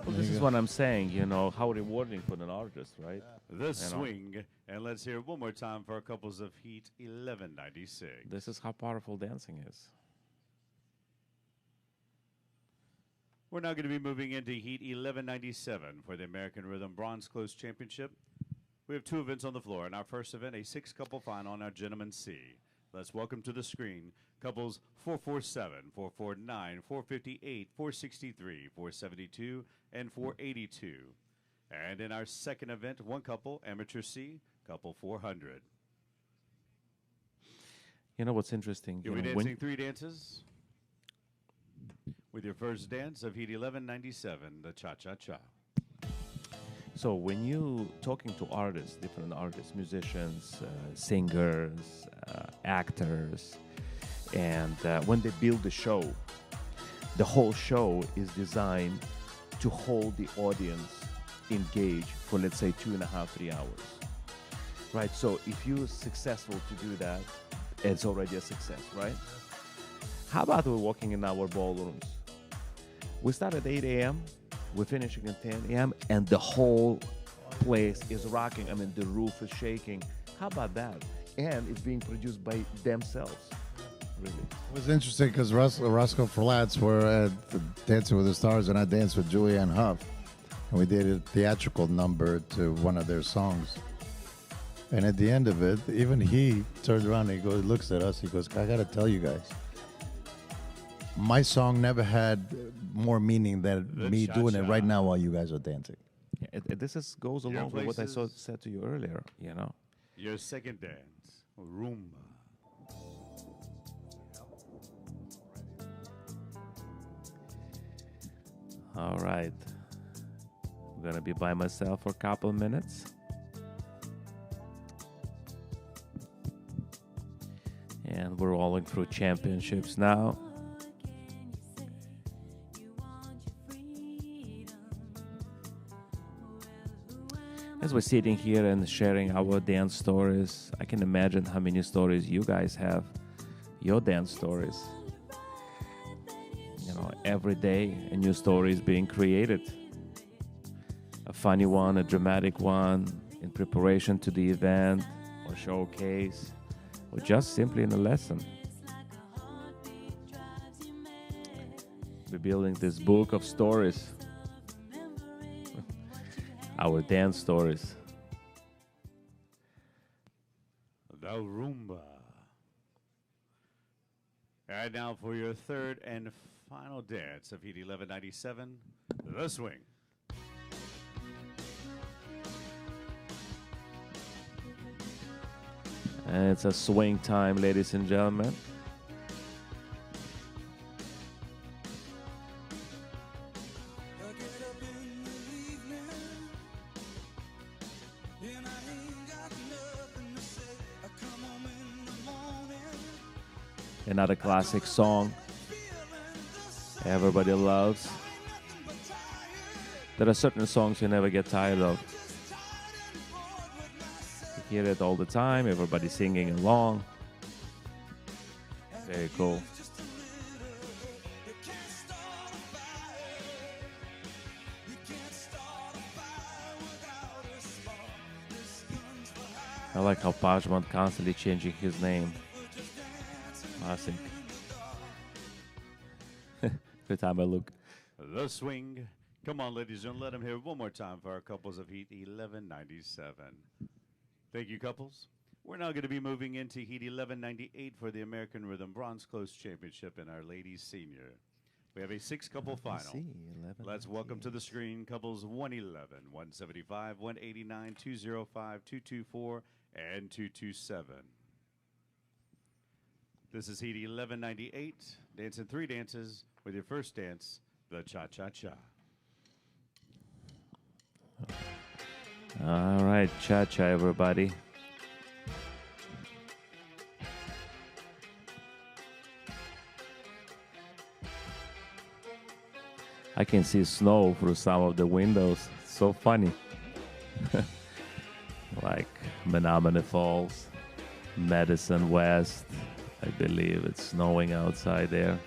Well, this is what I'm saying, you know, how rewarding for an artist, right? The swing. And let's hear it one more time for our couples of Heat 1196. This is how powerful dancing is. We're now going to be moving into Heat 1197 for the American Rhythm Bronze Close Championship. We have two events on the floor. In our first event, a six-couple final on our Gentleman C. Let's welcome to the screen couples 447, 449, 458, 463, 472, and 482. And in our second event, one couple, Amateur C, couple 400. You know what's interesting? You'll You be know, dancing three dances with your first dance of Heat 1197, the Cha-Cha-Cha. so when you talking to artists, different artists, musicians, singers, actors, and when they build the show, the whole show is designed to hold the audience engaged for, let's say, 2.5, 3 hours. Right? So if you're successful to do that, it's already a success, right? How about we're walking in our ballrooms? We start at 8 a.m., we're finishing at 10 a.m., and the whole place is rocking. I mean, the roof is shaking. How about that? And it's being produced by themselves, really. It was interesting because Roscoe Flats were at the Dancing with the Stars, and I danced with Julianne Hough, and we did a theatrical number to one of their songs. And at the end of it, even he turns around and he goes, looks at us, he goes, I gotta tell you guys, my song never had more meaning than The me doing it cha-cha. right now while you guys are dancing. This goes Your along with what I places- said to you earlier, you know. Your second dance, Rumba. All right. I'm going to be by myself for a couple minutes. And we're rolling through championships now. As we're sitting here and sharing our dance stories, I can imagine how many stories you guys have, your dance stories. You know, every day a new story is being created. A funny one, a dramatic one, in preparation to the event or showcase, or just simply in a lesson. We're building this book of stories. Our dance stories. The Rumba. And now for your third and final dance of Heat 1197, the Swing. And it's a swing time, ladies and gentlemen. I get up in the evening, and I ain't got nothing to say. I come home in the morning, Another classic song everybody loves. There are certain songs you never get tired of. You hear it all the time, everybody singing along. Very cool. I like how Pajman constantly changing his name. Classic. Every time I look. The Swing, Come on, ladies and let them hear it one more time for our couples of Heat 1197. Thank you, couples. We're now going to be moving into Heat 1198 for the American Rhythm Bronze Close Championship in our ladies senior. We have a six-couple final. Let's welcome to the screen couples 111, 175, 189, 205, 224, and 227. This is Heat 1198, dancing three dances with your first dance, the Cha-Cha-Cha. All right, cha-cha, everybody. I can see snow through some of the windows. It's so funny. Like Menominee Falls, Medicine West. I believe it's snowing outside there.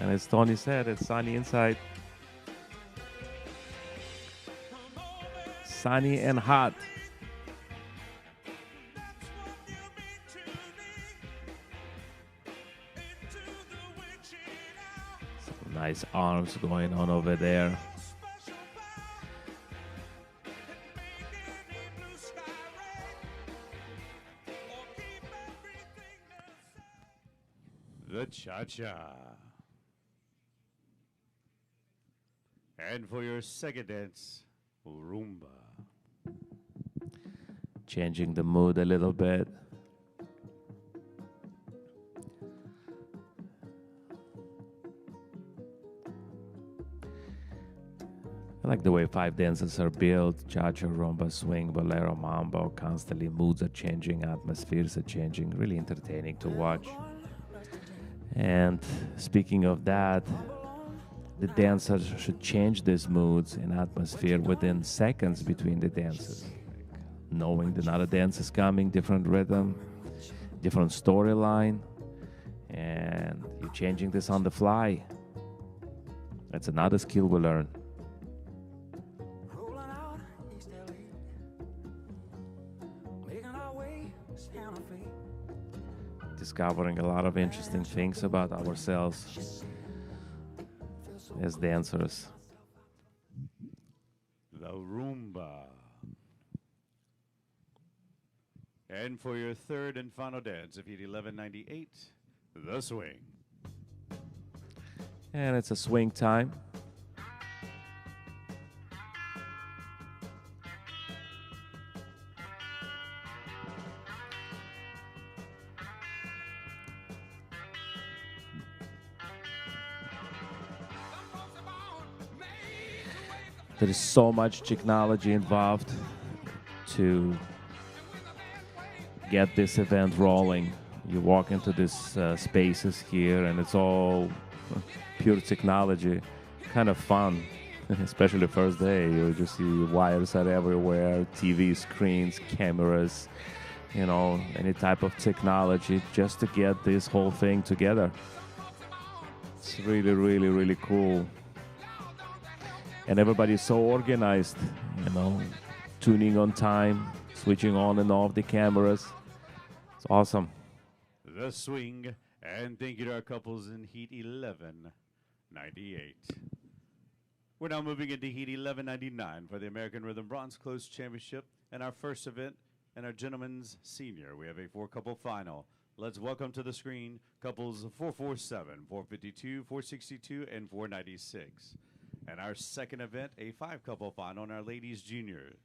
And as Tony said, it's sunny inside. Sunny and hot. Some nice arms going on over there. The Cha-Cha. And for your second dance, Rumba. Changing the mood a little bit. I like the way five dances are built. Cha-cha, rumba, swing, bolero, mambo. Constantly moods are changing, atmospheres are changing. Really entertaining to watch. And speaking of that, the dancers should change these moods and atmosphere within seconds between the dances. Knowing that another dance is coming, different rhythm, different storyline, and you're changing this on the fly. That's another skill we learn. Discovering a lot of interesting things about ourselves as dancers. The Rumba. And for your third and final dance of Heat 1198, the Swing. And it's a swing time. There is so much technology involved to get this event rolling. You walk into these spaces here and it's all pure technology. Kind of fun, especially the first day. You just see wires are everywhere, TV screens, cameras, you know, any type of technology just to get this whole thing together. It's really, really, really cool. And everybody's so organized, you know, tuning on time, switching on and off the cameras. It's awesome. The Swing. And thank you to our couples in Heat 1198. We're now moving into Heat 1199 for the American Rhythm Bronze Close Championship and our first event and our Gentlemen's Senior. We have a four-couple final. Let's welcome to the screen couples 447, 452, 462, and 496. And our second event, a five-couple final in our Ladies Junior.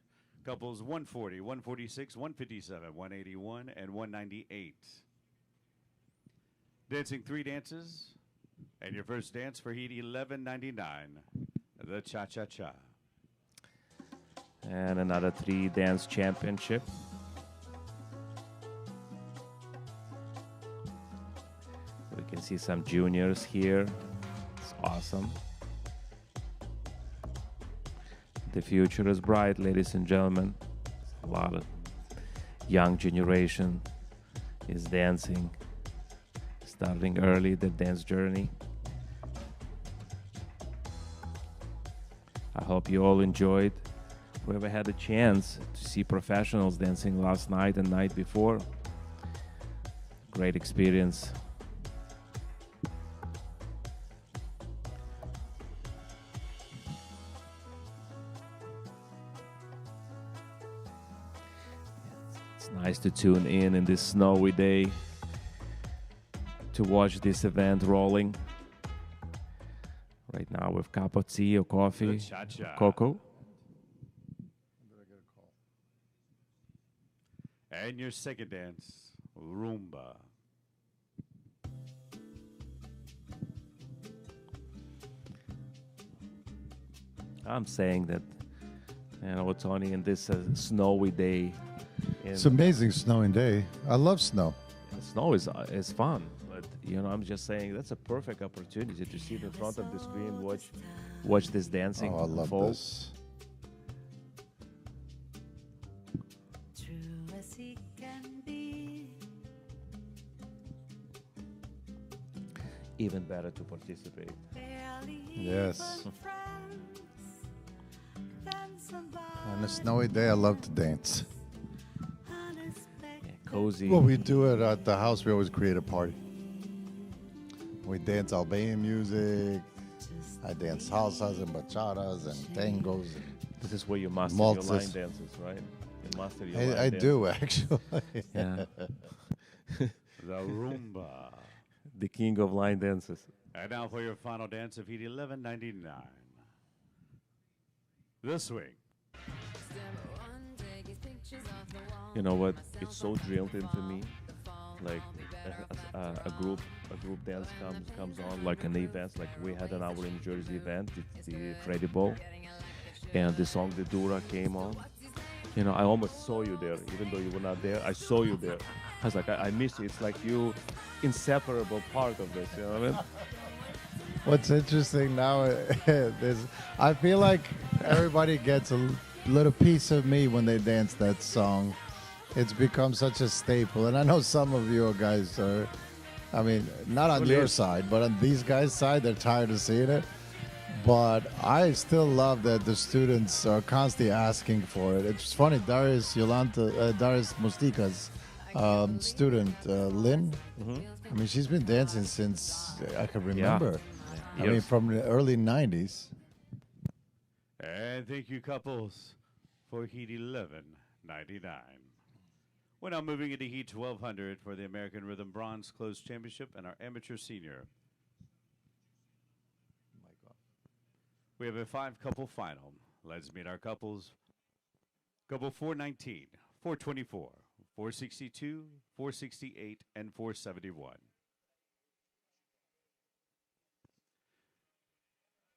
Couples 140, 146, 157, 181, and 198. Dancing three dances. And your first dance for Heat 1199, the Cha-Cha-Cha. And another three dance championship. We can see some juniors here. It's awesome. The future is bright, ladies and gentlemen. A lot of young generation is dancing, starting early the dance journey. I hope you all enjoyed. Whoever had a chance to see professionals dancing last night and night before, great experience. It's nice to tune in this snowy day to watch this event rolling. Right now with cup of tea or coffee, cha-cha. cocoa. And your second dance, Rumba. I'm saying that, Tony, in this snowy day, It's amazing snowing day. I love snow. snow is fun. But I'm just saying that's a perfect opportunity to sit in front of the screen, watch this dancing. Oh, I love unfold. this. True as he can be. Even better to participate. Barely Yes. even friends. Then somebody On a snowy day, I love to dance. unexpected. Yeah, cozy. Well, we do it at the house. We always create a party. We dance Albanian music. I dance salsas and bachatas and tangos. This is where you master Waltzes. your line dances, right? You master your line I dances. do actually. Yeah. The Rumba. The king of line dances. And now for your final dance of Heat 1199. The swing. You know what? It's so drilled into me. Like a group dance comes on, like an event. Like we had an hour in Jersey event, it's the Incredible, and the song The Dura came on. I almost saw you there, even though you were not there. I saw you there. I was like, I miss you. It's like you inseparable part of this. You know what I mean? What's interesting now is I feel like everybody gets a little piece of me when they dance that song. It's become such a staple, and I know some of you guys are, I mean, not on your side, but on these guys' side, they're tired of seeing it. But I still love that the students are constantly asking for it. It's funny, Darius Mustika's student, Lynn, I mean, she's been dancing since I can remember. I mean, Years. from the early 90s. And thank you, couples, for Heat 1199. We're now moving into Heat 1200 for the American Rhythm Bronze Close Championship and our amateur senior. We have a 5-couple final. Let's meet our couples. Couple 419, 424, 462, 468, and 471.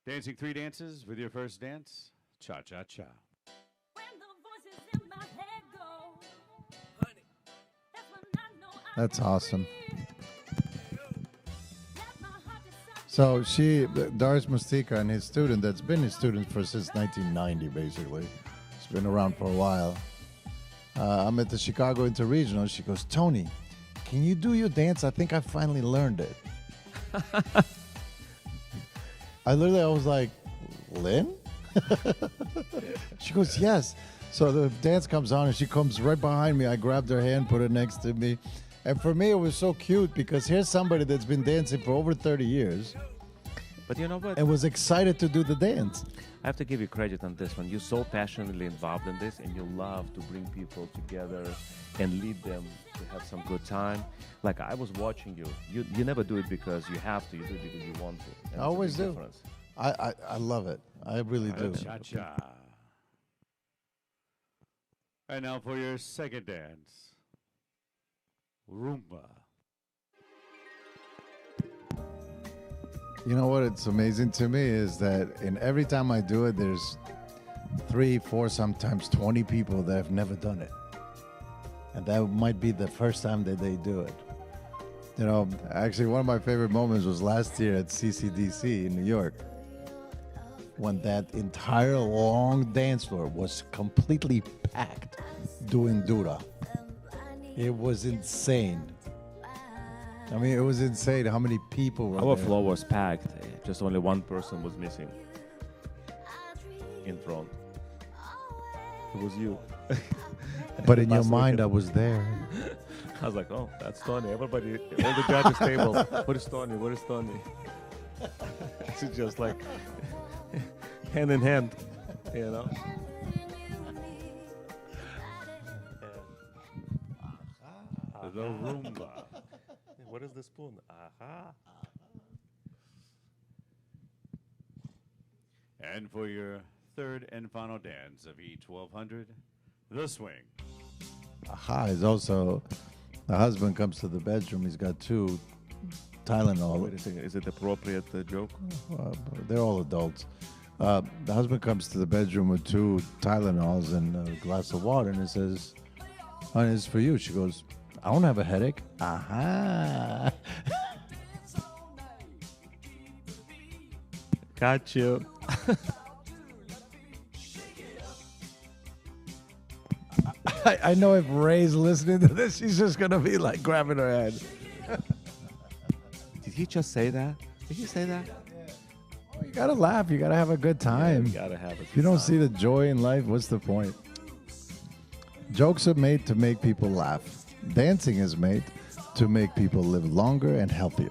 Dancing 3 dances with your first dance, cha-cha-cha. When the voices in my head go, that's when I know I That's awesome. let my heart decide. So Darius Mustika and his student, that's been his student since 1990, basically. He's been around for a while. I'm at the Chicago Interregional. She goes, Tony, can you do your dance? I think I finally learned it. I was like, Lynn? She goes, yes. So the dance comes on and she comes right behind me. I grabbed her hand, put it next to me. And for me, it was so cute because here's somebody that's been dancing for over 30 years But you know what? and was excited to do the dance. I have to give you credit on this one. You're so passionately involved in this, and you love to bring people together and lead them to have some good time. Like I was watching you. You never do it because you have to. You do it because you want to. And I it's a always big do. difference. I love it. I really do. Cha-cha. And now for your second dance, Rumba. You know what? It's amazing to me is that in every time I do it, there's 3, 4, sometimes 20 people that have never done it. And that might be the first time that they do it. You know, actually, one of my favorite moments was last year at CCDC in New York when that entire long dance floor was completely packed doing Dura. It was insane. I mean, it was insane how many people were Our there. floor was packed. Just only one person was missing in front. It was you. But in your Last mind, weekend. I was there. I was like, oh, that's Tony. Everybody, all the judges table. Where is Tony? Where is Tony? It's just like hand in hand, you know. the Rumba. What is the spoon? Aha. And for your third and final dance of E1200, the swing. Aha is also, the husband comes to the bedroom, he's got two Tylenol. Wait a second. Is it appropriate joke? They're all adults. The husband comes to the bedroom with two Tylenols and a glass of water, and he says, "Honey, it's for you." She goes, "I don't have a headache." Aha. Got you. I know if Ray's listening to this, she's just going to be like grabbing her head. Did he just say that? Did he say that? You got to laugh. You got to have a good time. You gotta have it. If you don't see the joy in life, what's the point? Jokes are made to make people laugh. Dancing is made to make people live longer and healthier.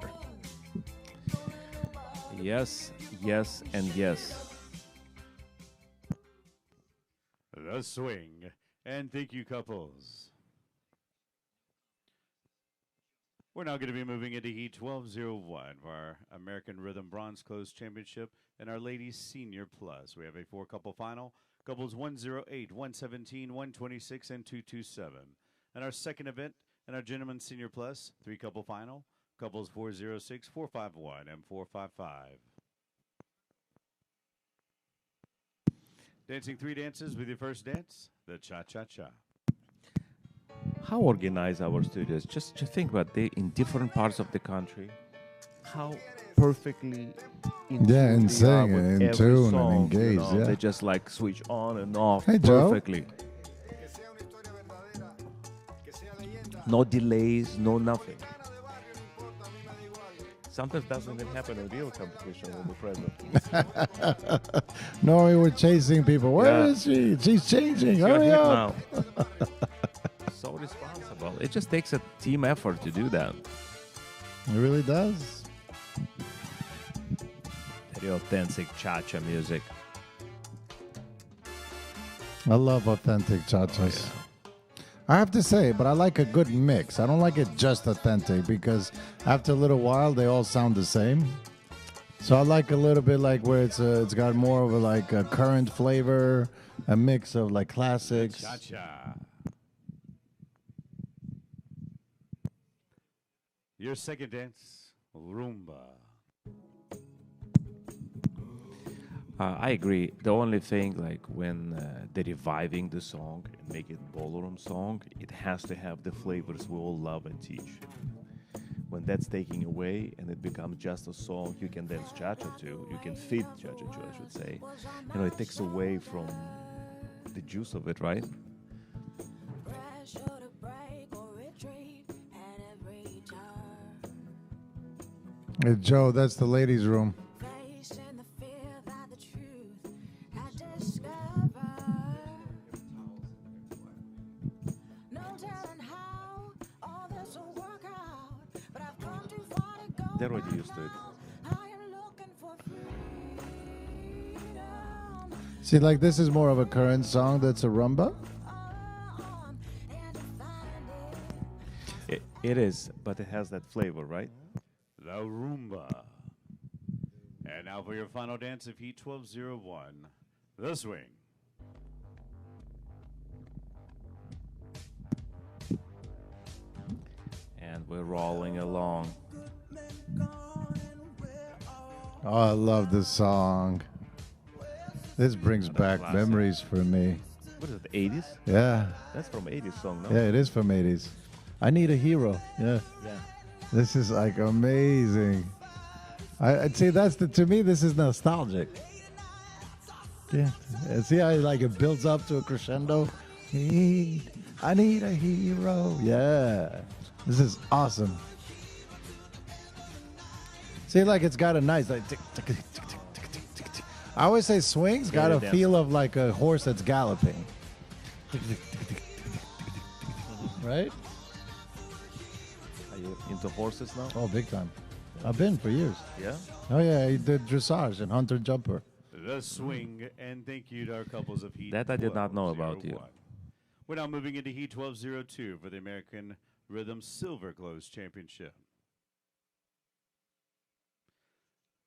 Yes, yes, and yes. The swing. And thank you, couples. We're now going to be moving into Heat 1201 for our American Rhythm Bronze Close Championship and our Ladies Senior Plus. We have a four-couple final, couples 108, 117, 126, and 227. And our second event and our Gentlemen Senior Plus, three-couple final, couples 406, 451, and 455. Dancing three dances with your first dance, the cha-cha-cha. How organized our studios? Just to think about they in different parts of the country. How perfectly in Yeah, tune in they sync are and with in every tune and song, engaged, yeah. They just like switch on and off Hey, Joe. perfectly. No delays, no nothing. Sometimes doesn't even happen in real competition when we're present. Normally we're chasing people. Where Yeah. is she? She's changing. You're Hurry here up. now. So responsible. It just takes a team effort to do that. It really does. Very authentic cha-cha music. I love authentic cha-chas. I have to say, but I like a good mix. I don't like it just authentic because after a little while they all sound the same. So I like a little bit like where it's got more of a like a current flavor, a mix of like classics. Cha-cha. Your second dance, Rumba. I agree. The only thing, like when they're reviving the song and make it ballroom song, it has to have the flavors we all love and teach. When that's taken away and it becomes just a song you can dance cha-cha to, you can fit cha-cha to, I should say. You know, it takes away from the juice of it, right? Crash or to break or retreat at every turn. Hey, Joe, that's the ladies' room. Facing the fear that the truth I discovered. No telling how all this will work out, but I've come too far to go. They're already used to it. I am looking for freedom. See, like this is more of a current song that's a rumba. On and to find it. It is, but it has that flavor, right? The Rumba. And now for your final dance of Heat 1201, the swing. And we're rolling along. Oh, I love this song. This brings back classic. memories for me. What is it, the 80s? Yeah, That's from 80s song, no? yeah, it is from 80s. I Need a Hero. Yeah, Yeah. this is like amazing. I'd say that's to me, this is nostalgic. Yeah, and see how like it builds up to a crescendo. I need a hero. Yeah, this is awesome. See, like it's got a nice like. Tick, tick, tick, tick, tick, tick, tick, tick. I always say swings got a dance. feel of like a horse that's galloping. Right? Are you into horses now? Oh, big time. I've been for years. Yeah? Oh yeah, he did dressage and hunter jumper. The swing, and thank you to our couples of Heat That I did not know about you. 1201. We're now moving into Heat 1202 for the American Rhythm Silver Close Championship.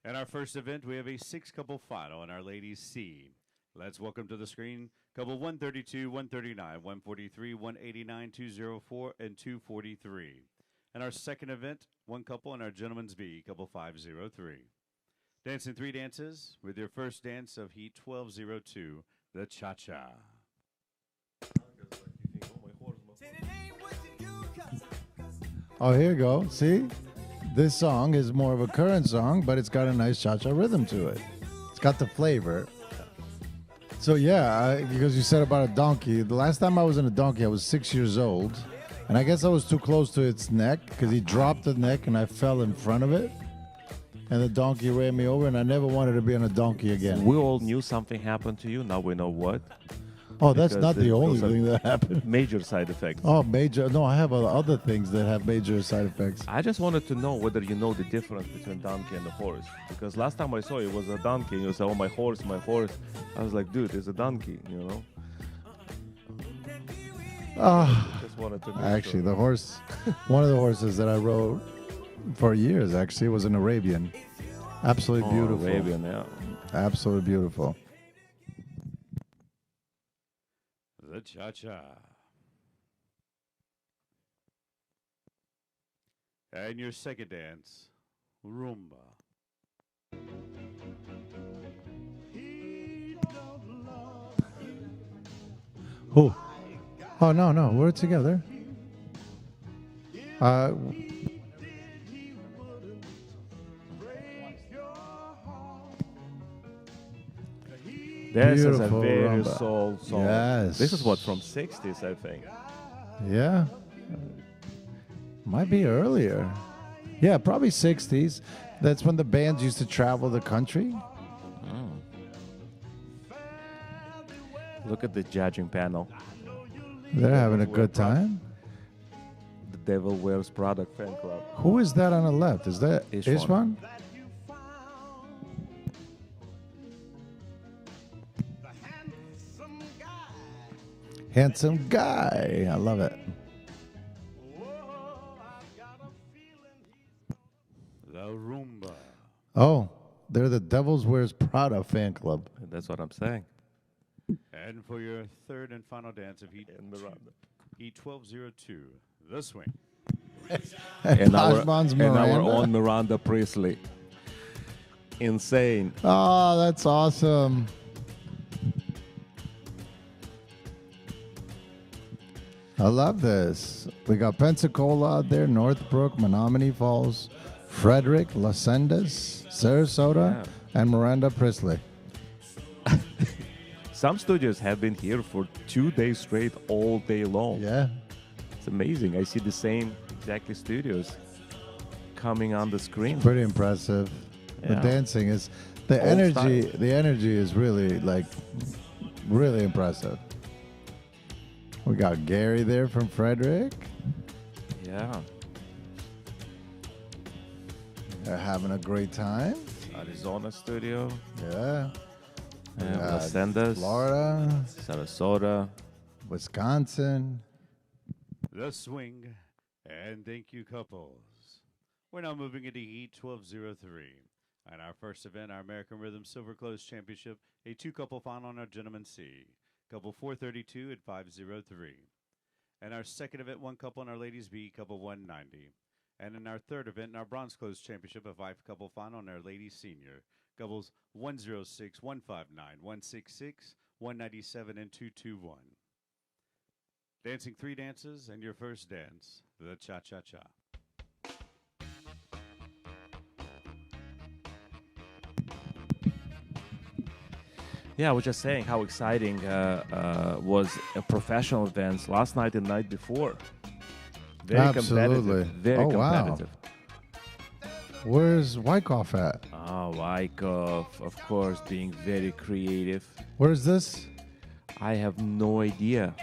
In our first event, we have a 6-couple final in our ladies C. Let's welcome to the screen couple 132, 139, 143, 189, 204, and 243. And our second event, 1 couple in our gentlemen's B, couple 503. Dancing 3 dances with your first dance of Heat 1202, the Cha-Cha. Oh, here you go. See? This song is more of a current song, but it's got a nice cha-cha rhythm to it. It's got the flavor. So yeah, because you said about a donkey. The last time I was in a donkey, I was 6 years old. And I guess I was too close to its neck because he dropped the neck and I fell in front of it. And the donkey ran me over and I never wanted to be on a donkey again. We all knew something happened to you. Now we know what. Oh, that's Because not the only those are thing that happened. Major side effects. Oh, major. No, I have other things that have major side effects. I just wanted to know whether you know the difference between donkey and a horse. Because last time I saw you, it was a donkey. And you said, oh, my horse, my horse. I was like, dude, it's a donkey, you know? Just wanted to make Actually, sure. the horse, one of the horses that I rode for years, actually, was an Arabian. Absolutely beautiful. Arabian, yeah. Absolutely beautiful. The Cha-Cha. And your second dance, Rumba. Who? Oh, no, we're together. This is a Beautiful very rumba. soul song. Yes. This is what, from 60s, I think. Yeah. Might be earlier. Yeah, probably 60s. That's when the bands used to travel the country. Look at the judging panel. They're having a good time. The Devil Wears Prada fan club. Who is that on the left? Is that Ishwan. Ishwan? Handsome guy. I love it. The Rumba. Oh, they're the Devils Wears Prada fan club. That's what I'm saying. And for your third and final dance of Heat, Heat 1202, the Swing. And Osmon's and our Miranda. own Miranda Priestley. Insane. Oh, that's awesome. I love this. We got Pensacola out there, Northbrook, Menominee Falls, Frederick, Las Sendas, Sarasota, and Miranda Priestley. Some studios have been here for 2 days straight, all day long. Yeah. It's amazing. I see the same exactly studios coming on the screen. Pretty impressive. The Yeah. dancing is the Old energy. style. The energy is really really impressive. We got Gary there from Frederick. Yeah. They're having a great time. Arizona studio. Yeah. Las Sendas. Florida, Sarasota. Wisconsin. The Swing. And thank you, couples. We're now moving into Heat 1203. And our first event, our American Rhythm Silver Close Championship, a 2-couple final on our Gentlemen C. Couple 432 and 503. And our second event, 1 couple in our Ladies B, couple 190. And in our third event, in our Bronze Close Championship, a 5-couple final on our Ladies Senior, couples 106, 159, 166, 197, and 221. Dancing 3 dances, and your first dance, the Cha-Cha-Cha. Yeah, I was just saying how exciting was a professional events last night and night before. Very Absolutely. competitive. Very Oh, wow. competitive. Where's Wyckoff at? Oh, Wyckoff, of course, being very creative. Where's this? I have no idea.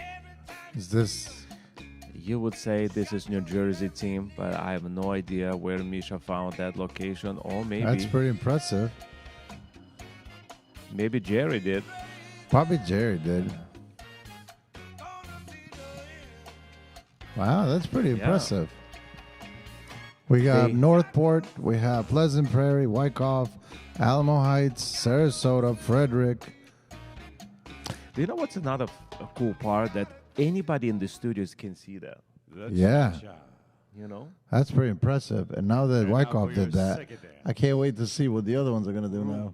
Is this? You would say this is New Jersey team, but I have no idea where Misha found that location, or That's maybe pretty impressive. maybe Jerry did. Probably Jerry did. Wow, that's pretty Yeah. impressive. We got They- Northport, we have Pleasant Prairie, Wyckoff, Alamo Heights, Sarasota, Frederick. Do you know what's another cool part? That anybody in the studios can see that. The Yeah. cha-cha. You know? That's pretty impressive. And now that And now Wyckoff for your did that, second dance. I can't wait to see what the other ones are going to do now.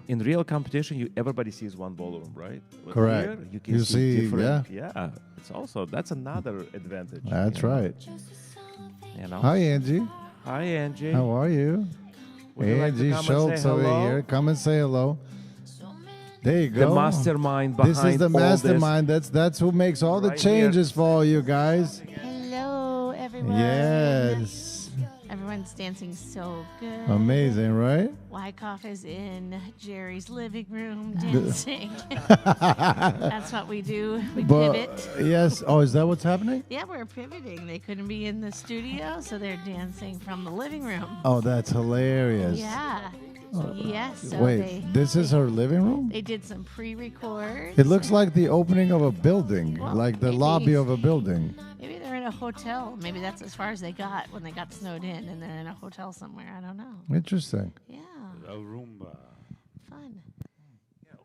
In real competition, everybody sees one ballroom, right? But Correct. here, you can You see, see, different. Yeah. It's also that's another advantage. That's you know? right. You know? Hi, Angie. Hi, Angie. How are you? Would you like to Angie come and Schultz say over hello? here. Come and say hello. There you The go. mastermind behind This is the all mastermind. That's who makes all the Right here. changes for all you guys. Hello, everyone. Yes. Everyone's dancing so good. Amazing, right? Wyckoff is in Jerry's living room dancing. That's what we do. We pivot. Yes. Oh, is that what's happening? Yeah, we're pivoting. They couldn't be in the studio, so they're dancing from the living room. Oh, that's hilarious. Yeah. Yes. So Wait, this is her living room? they did some pre-records. It looks like the opening of a building, Well, like the maybe. lobby of a building. Maybe they're in a hotel. Maybe that's as far as they got when they got snowed in, and they're in a hotel somewhere. I don't know. Interesting. Yeah. The Rumba. Fun.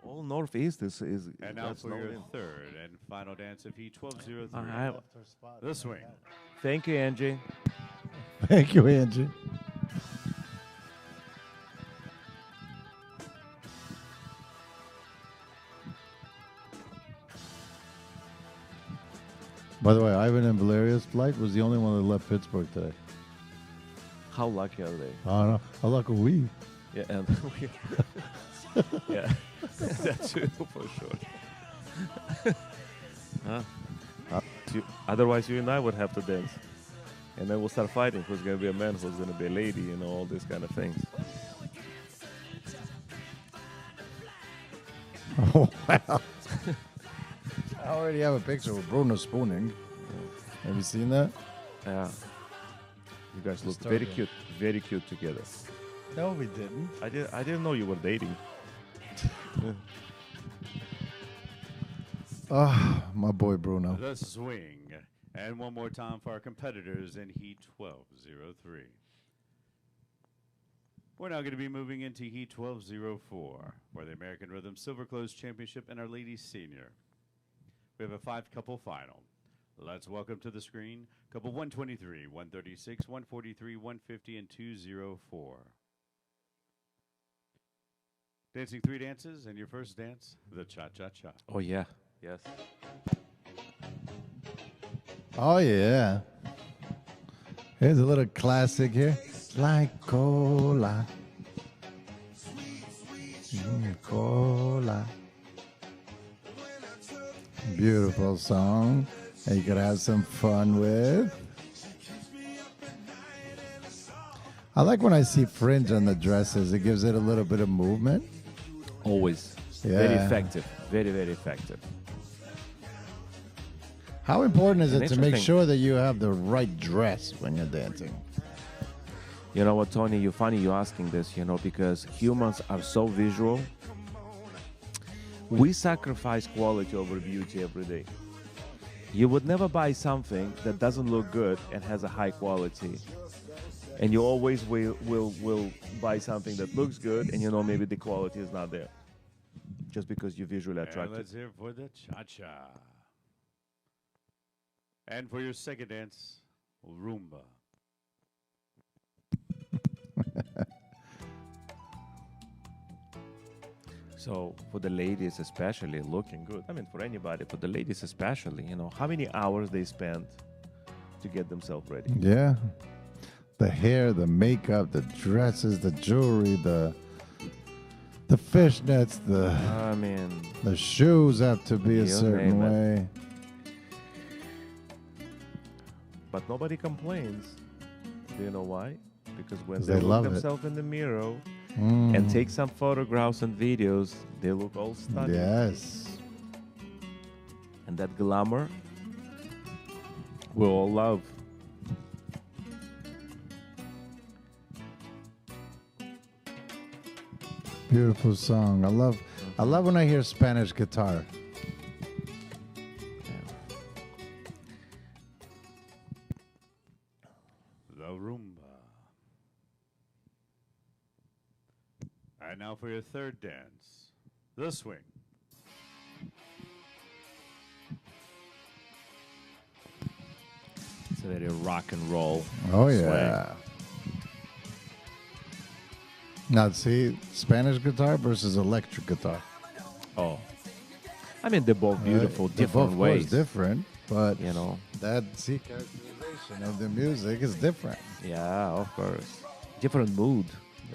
All Northeast is And now that's for your known. third and final dance of Heat 1203. I- The swing. Thank you, Angie. Thank you, Angie. By the way, Ivan and Valeria's flight was the only one that left Pittsburgh today. How lucky are they? I don't know. How lucky we? Yeah, and yeah, that's true for sure. Huh? Otherwise, you and I would have to dance, and then we'll start fighting. Who's gonna be a man? Who's gonna be a lady? You know, all these kind of things. Oh, wow. I already have a picture with Bruno spooning. Have you seen that? Yeah, you guys look Started. very cute together. No, we didn't. I didn't know you were dating. Ah, my boy Bruno. The swing. And one more time for our competitors in Heat 1203. We're now going to be moving into Heat 1204 for the American Rhythm Silver Close Championship and our Ladies Senior. We have a 5-couple final. Let's welcome to the screen couple 123, 136, 143, 150, and 204. Dancing 3 dances, and your first dance, the cha-cha-cha. Oh yeah, yes. Oh, yeah. Here's a little classic here. Like cola. Cola. Beautiful song that you could have some fun with. I like when I see fringe on the dresses. It gives it a little bit of movement. Always very Yeah. effective. Very effective. How important is And it to make interesting. sure that you have the right dress when you're dancing? You know what, Tony? You're funny you asking this, you know, because humans are so visual. We sacrifice quality over beauty every day. You would never buy something that doesn't look good and has a high quality. And you always will buy something that looks good and you know maybe the quality is not there. Just because you're visually And attracted. let's hear for the cha-cha. And for your second dance, Rumba. So for the ladies especially, looking good. I mean, for anybody, for the ladies especially, you know, how many hours they spend to get themselves ready. Yeah. The hair, the makeup, the dresses, the jewelry, the fishnets, I mean, the shoes have to be a You certain name it. way. but nobody complains. Do you know why? Because when 'Cause they, they look love it. themselves in the mirror Mm. and take some photographs and videos, they look all stunning. Yes. And that glamour we all love. Beautiful song. I love when I hear Spanish guitar. Rumba. And now for your third dance, the swing. It's a very rock and roll. Oh swing. yeah. Now see, Spanish guitar versus electric guitar. Oh, I mean they're both beautiful, They're different both, of ways. course, different, but You know. that characterization of the music is different. Yeah, of course. Different mood.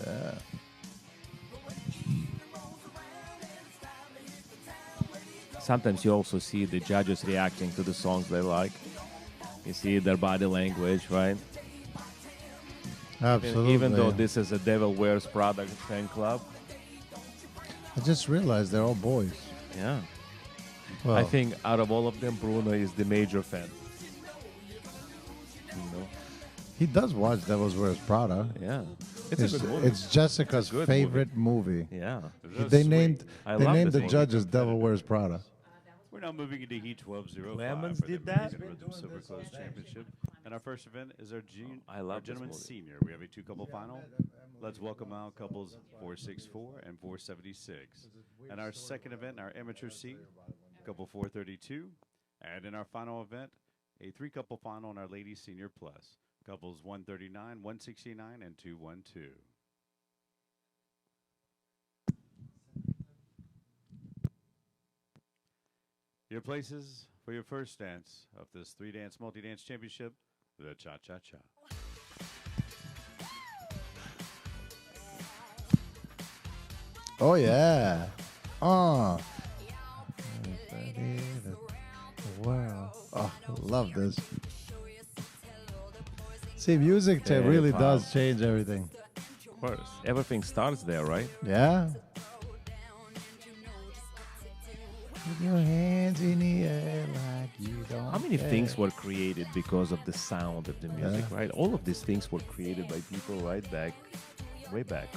Yeah. Sometimes you also see the judges reacting to the songs they like. You see their body language, right? Absolutely. Even though this is a Devil Wears Prada fan club. I just realized they're all boys. Yeah. Well, I think out of all of them, Bruno is the major fan. You know? he does watch Devil's Wears Prada. Yeah. It's a good movie. It's Jessica's It's a good favorite movie. Yeah. They named I they love named this the movie. judges Devil Wears Prada. We're now moving into Heat 1205 Lemons for the did that? American Rhythm Silver Close Championship. And our first event is our, I love our this gentleman movie. senior. We have a two-couple final. Let's welcome out couples 464 and 476. And our second event, our amateur C, couple 432. And in our final event, a three-couple final in our ladies senior plus, couples 139, 169, and 212. Your places for your first dance of this three-dance multi-dance championship, the Cha-Cha-Cha. Oh yeah. Oh. Wow. Oh, love this. See, music Very really pop. does change everything. Of course. Everything starts there, right? Yeah. With your hands in the air like you don't How many care. things were created because of the sound of the music, Yeah. right? All of these things were created by people way back,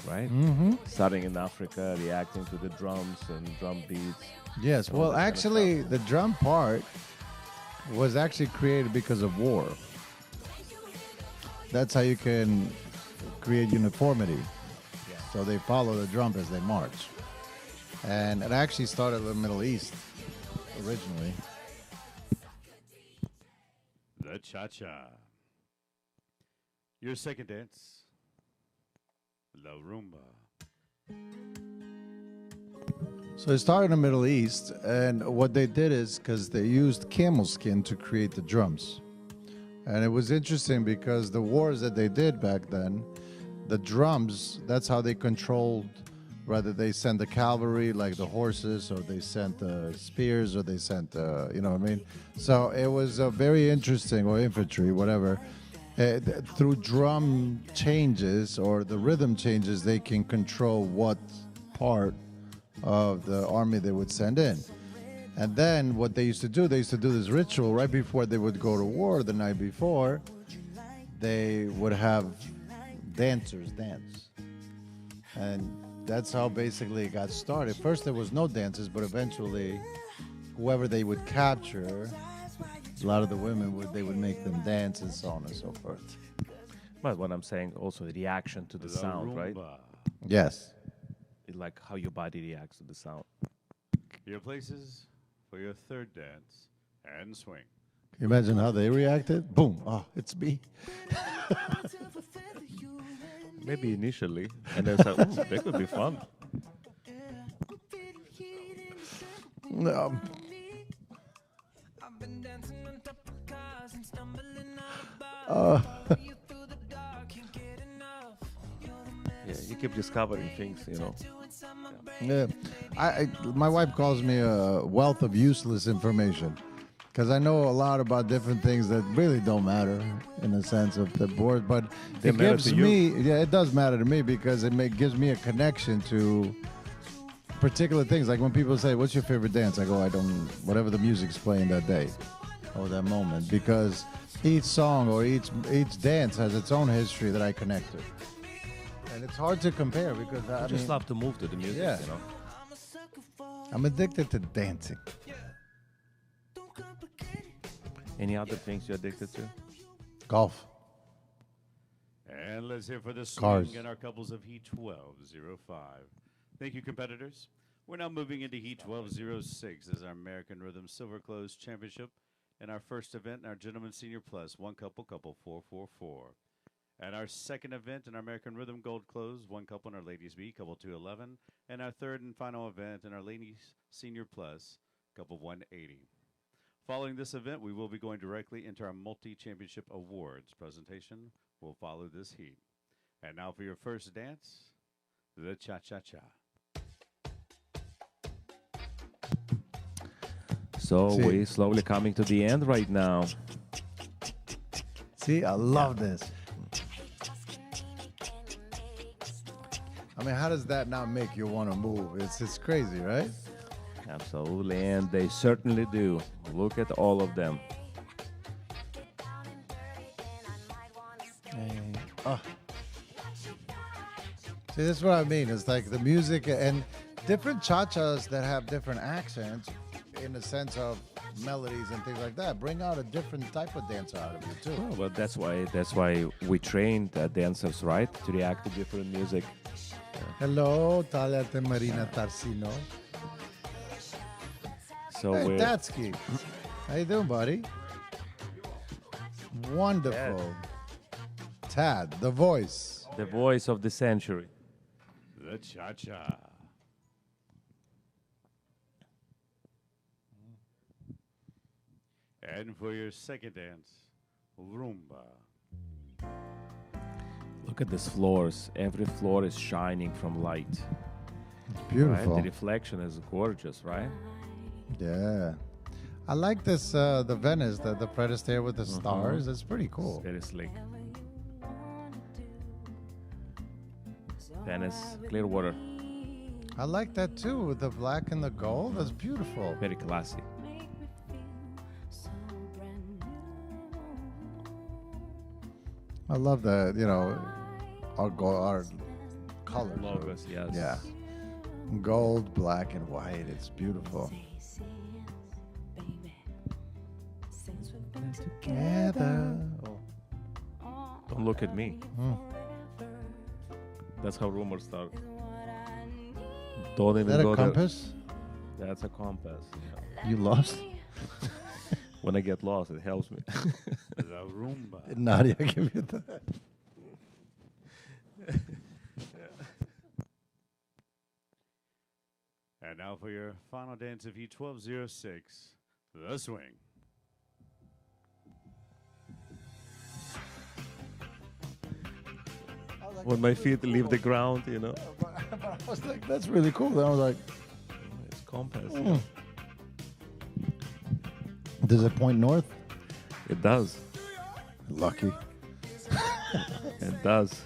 right? Mm-hmm. Starting in Africa, reacting to the drums and drum beats. Yes. All Well, that kind of actually, stuff. the drum part was actually created because of war. That's how you can create uniformity. So they follow the drum as they march. And it actually started in the Middle East originally. The Cha-Cha. Your second dance, La Rumba. So it started in the Middle East, and what they did is because they used camel skin to create the drums. And it was interesting because the wars that they did back then, the drums, that's how they controlled, whether they sent the cavalry, like the horses, or they sent the spears, or they sent, you know what I mean? So it was very interesting, or infantry, whatever. Through drum changes or the rhythm changes, they can control what part of the army they would send in. And then what they used to do this ritual right before they would go to war the night before. They would have dancers dance. And that's how basically it got started. First there was no dances, but eventually whoever they would capture, a lot of the women they would make them dance and so on and so forth. But what I'm saying, also the reaction to the La sound, right? Rumba. Yes. It's like how your body reacts to the sound. Your places for your third dance and swing. Can you imagine how they reacted? Boom. Oh, it's me. Maybe initially, and then say, "Ooh, that could be fun." No. Yeah, you keep discovering things, you know. Yeah. My wife calls me a wealth of useless information because I know a lot about different things that really don't matter in the sense of the board, but They it matter gives to you. me, yeah, it does matter to me because gives me a connection to particular things. Like when people say, "What's your favorite dance?" I go, "I don't, whatever the music's playing that day or that moment," because each song or each dance has its own history that I connect to. And it's hard to compare because I I just mean, love to move to the music, Yeah. you know. I'm addicted to dancing. Any other things you're addicted to? Golf. gentlemen, let's hear for the Cars. swing and our couples of Heat 1205. Thank you, competitors. We're now moving into Heat 1206 as our American Rhythm Silver Close Championship and our first event in our Gentlemen Senior Plus, one couple, couple 444. And our second event in our American Rhythm Gold Close, one couple in our Ladies B, couple 211. And our third and final event in our Ladies Senior Plus, couple 180. Following this event, we will be going directly into our multi-championship awards presentation. Will follow this heat. And now for your first dance, the cha-cha-cha. So See. we're slowly coming to the end right now. See, I love this. I mean, how does that not make you want to move? It's crazy, right? Absolutely, and they certainly do. Look at all of them. Oh. See, that's what I mean. It's like the music and different cha-chas that have different accents in the sense of melodies and things like that bring out a different type of dancer out of you too. Oh, but that's why we train dancers, right, to react to different music. Hello, Talia Marina Tarsino. So Hey, we're Tatsky. How you doing, buddy? Wonderful. Tad, the voice. the voice of the century. The cha-cha. And for your second dance, Rumba. Look at these floors. Every floor is shining from light. It's Right? beautiful. The reflection is gorgeous, right? Yeah. I like this, the Venice, the Fred Astaire with the stars. It's pretty cool. Very slick. Venice, Clearwater, I like that too, with the black and the gold. That's beautiful. very classy. I love the, our our colors. Logos, yes. Yeah. Gold, black, and white. It's beautiful. Together. Don't look at me. Hmm. That's how rumors start. Don't Is even that a go compass? there. That's a compass. Yeah. You lost? When I get lost, it helps me. The Rumba. Did Nadia give you that? And now for your final dance of Heat 1206, the swing. When my feet leave the ground, But I was like, that's really cool. Then I was like, it's compass. hmm. Does it point north? It does. Lucky. It does.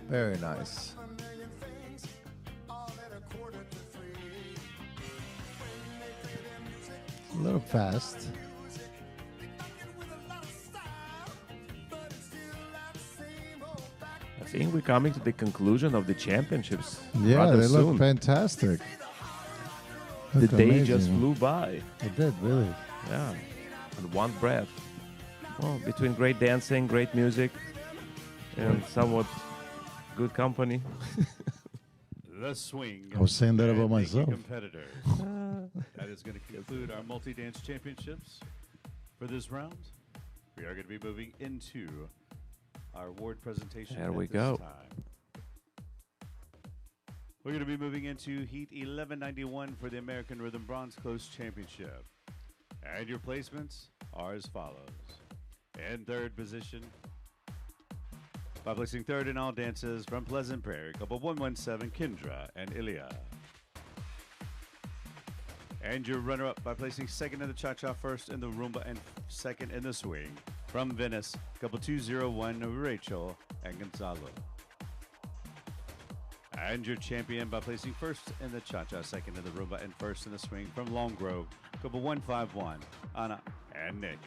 Very nice. A little fast. I think we're coming to the conclusion of the championships. Yeah, rather they look soon. fantastic. The Look day just amazing. flew by. It did, really. Yeah, in one breath. Well, between great dancing, great music, and somewhat good company. The swing. I was saying that about And thank you, myself. competitors. That is going to conclude our multi-dance championships for this round. We are going to be moving into our award presentation. There at we this go. time. We're going to be moving into Heat 1191 for the American Rhythm Bronze Close Championship. And your placements are as follows. In third position, by placing third in all dances from Pleasant Prairie, couple 117, Kendra and Ilya. And your runner-up by placing second in the cha-cha, first in the rumba, and second in the swing from Venice, couple 201, Rachel and Gonzalo. And your champion by placing first in the cha-cha, second in the rumba, and first in the swing from Long Grove, couple 151, Anna and Nick.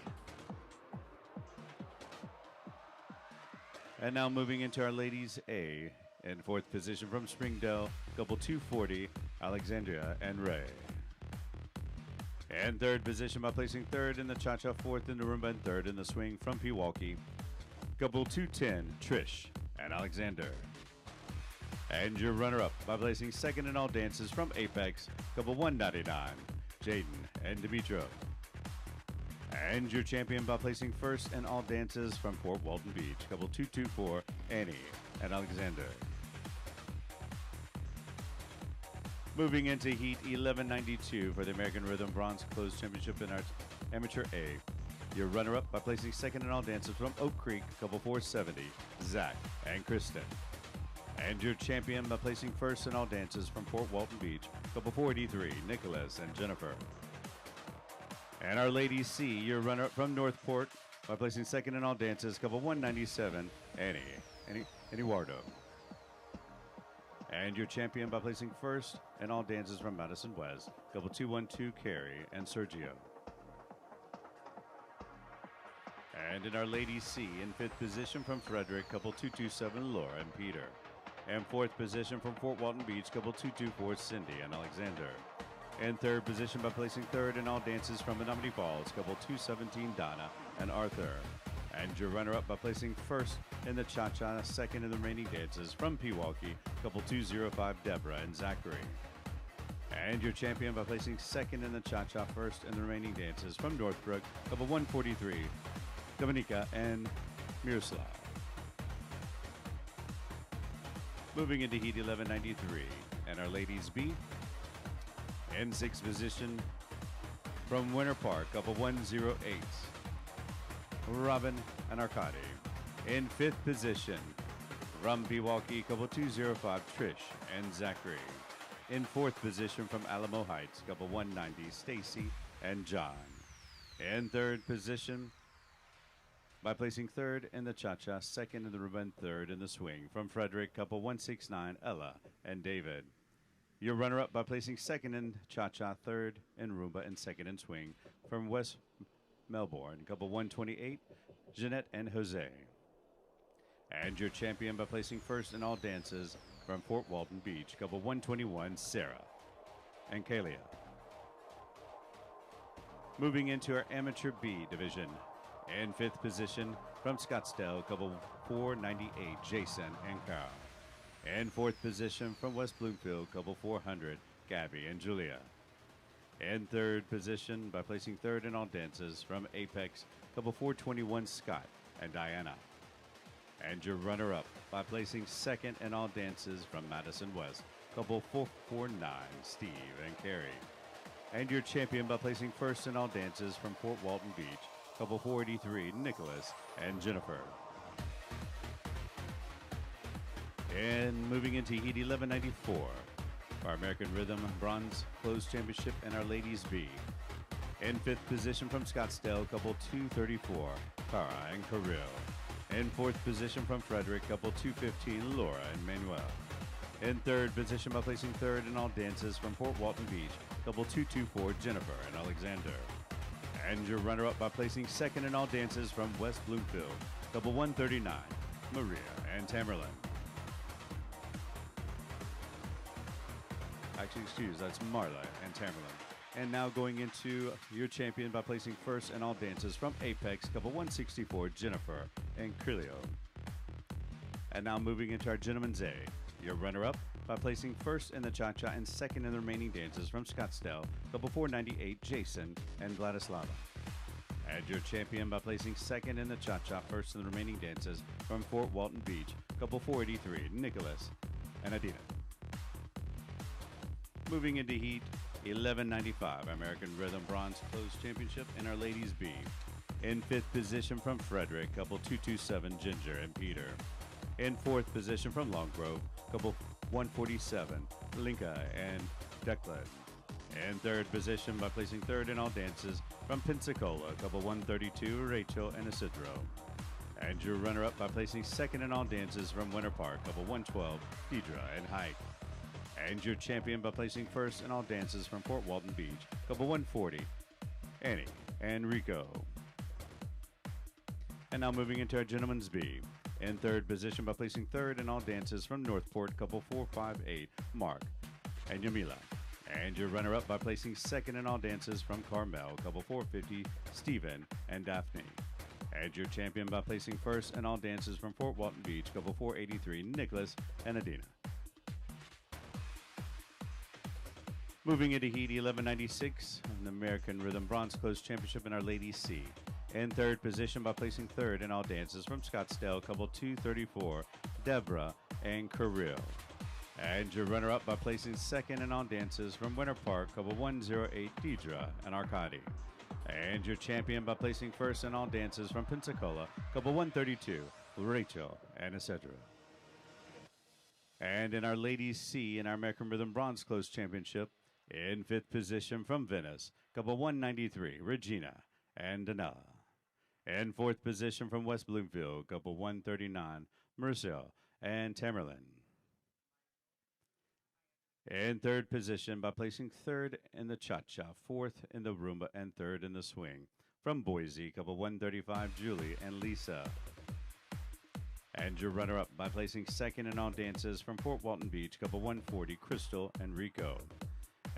And now moving into our ladies A in fourth position from Springdale, couple 240, Alexandria and Ray. And third position by placing third in the cha-cha, fourth in the rumba, and third in the swing from Pewaukee. Couple 210, Trish and Alexander. And your runner-up by placing second in all dances from Apex, couple 199, Jaden and Dimitro. And your champion by placing first in all dances from Fort Walton Beach, couple 224, Annie and Alexander. Moving into Heat 1192 for the American Rhythm Bronze Closed Championship in our Amateur A. Your runner-up by placing second in all dances from Oak Creek, couple 470, Zach and Kristen. And your champion by placing first in all dances from Fort Walton Beach, couple 483, Nicholas and Jennifer. And our Ladies C, your runner-up from Northport by placing second in all dances, couple 197, Annie Wardo. And your champion by placing first in all dances from Madison West, couple 212, Carrie and Sergio. And in our Ladies C, in fifth position from Frederick, couple 227, Laura and Peter. And fourth position from Fort Walton Beach, couple 224, Cindy and Alexander. And third position by placing third in all dances from Menominee Falls, couple 217, Donna and Arthur. And your runner-up by placing first in the cha-cha, second in the remaining dances from Pewaukee, couple 205, Deborah and Zachary. And your champion by placing second in the cha-cha, first in the remaining dances from Northbrook, couple 143, Dominica and Miroslav. Moving into Heat 1193, and our Ladies B. In sixth position from Winter Park, couple 108, Robin and Arkady. In fifth position from Pewaukee, couple 205, Trish and Zachary. In fourth position from Alamo Heights, couple 190, Stacy and John. In third position by placing third in the cha-cha, second in the rumba, and third in the swing from Frederick, couple 169, Ella and David. Your runner-up by placing second in cha-cha, third in rumba, and second in swing from West Melbourne, couple 128, Jeanette and Jose. And your champion by placing first in all dances from Fort Walton Beach, couple 121, Sarah and Kalia. Moving into our Amateur B division. In fifth position from Scottsdale, couple 498, Jason and Carl. In fourth position from West Bloomfield, couple 400, Gabby and Julia. In third position by placing third in all dances from Apex, couple 421, Scott and Diana. And your runner-up by placing second in all dances from Madison West, couple 449, Steve and Carrie. And your champion by placing first in all dances from Fort Walton Beach, couple 483, Nicholas and Jennifer. And moving into Heat 1194, our American Rhythm Bronze Closed Championship and our Ladies B. In fifth position from Scottsdale, couple 234, Cara and Kirill. In fourth position from Frederick, couple 215, Laura and Manuel. In third position by placing third in all dances from Fort Walton Beach, couple 224, Jennifer and Alexander. And your runner-up by placing second in all dances from West Bloomfield, couple 139, Maria and Tamerlan. Actually, that's Marla and Tamerlan. And now going into your champion by placing first in all dances from Apex, couple 164, Jennifer and Krilio. And now moving into our Gentleman's A, your runner-up by placing first in the cha-cha and second in the remaining dances from Scottsdale, couple 498, Jason and Vladislava. And your champion by placing second in the cha-cha, first in the remaining dances from Fort Walton Beach, couple 483, Nicholas and Adina. Moving into Heat 1195, American Rhythm Bronze Closed Championship in our Ladies B. In fifth position from Frederick, couple 227, Ginger and Peter. In fourth position from Long Grove, couple 147, Linka and Declan. In third position by placing third in all dances from Pensacola, couple 132, Rachel and Isidro. And your runner-up by placing second in all dances from Winter Park, couple 112, Deidre and Hike. And your champion by placing first in all dances from Fort Walton Beach, couple 140, Annie and Rico. And now moving into our Gentleman's B. In third position by placing third in all dances from Northport, couple 458, Mark and Yamila. And your runner-up by placing second in all dances from Carmel, couple 450, Stephen and Daphne. And your champion by placing first in all dances from Fort Walton Beach, couple 483, Nicholas and Adina. Moving into Heat 1196, an American Rhythm Bronze Close Championship in our Ladies C. In third position by placing third in all dances from Scottsdale, couple 234, Deborah and Kirill. And your runner-up by placing second in all dances from Winter Park, couple 108, Deidre and Arcady. And your champion by placing first in all dances from Pensacola, couple 132, Rachel and etc. And in our Ladies C in our American Rhythm Bronze Close Championship, in fifth position from Venice, couple 193, Regina and Danella. In fourth position from West Bloomfield, couple 139, Marcel and Tamerlane. In third position by placing third in the cha-cha, fourth in the rumba, and third in the swing. From Boise, couple 135, Julie and Lisa. And your runner-up by placing second in all dances from Fort Walton Beach, couple 140, Crystal and Rico.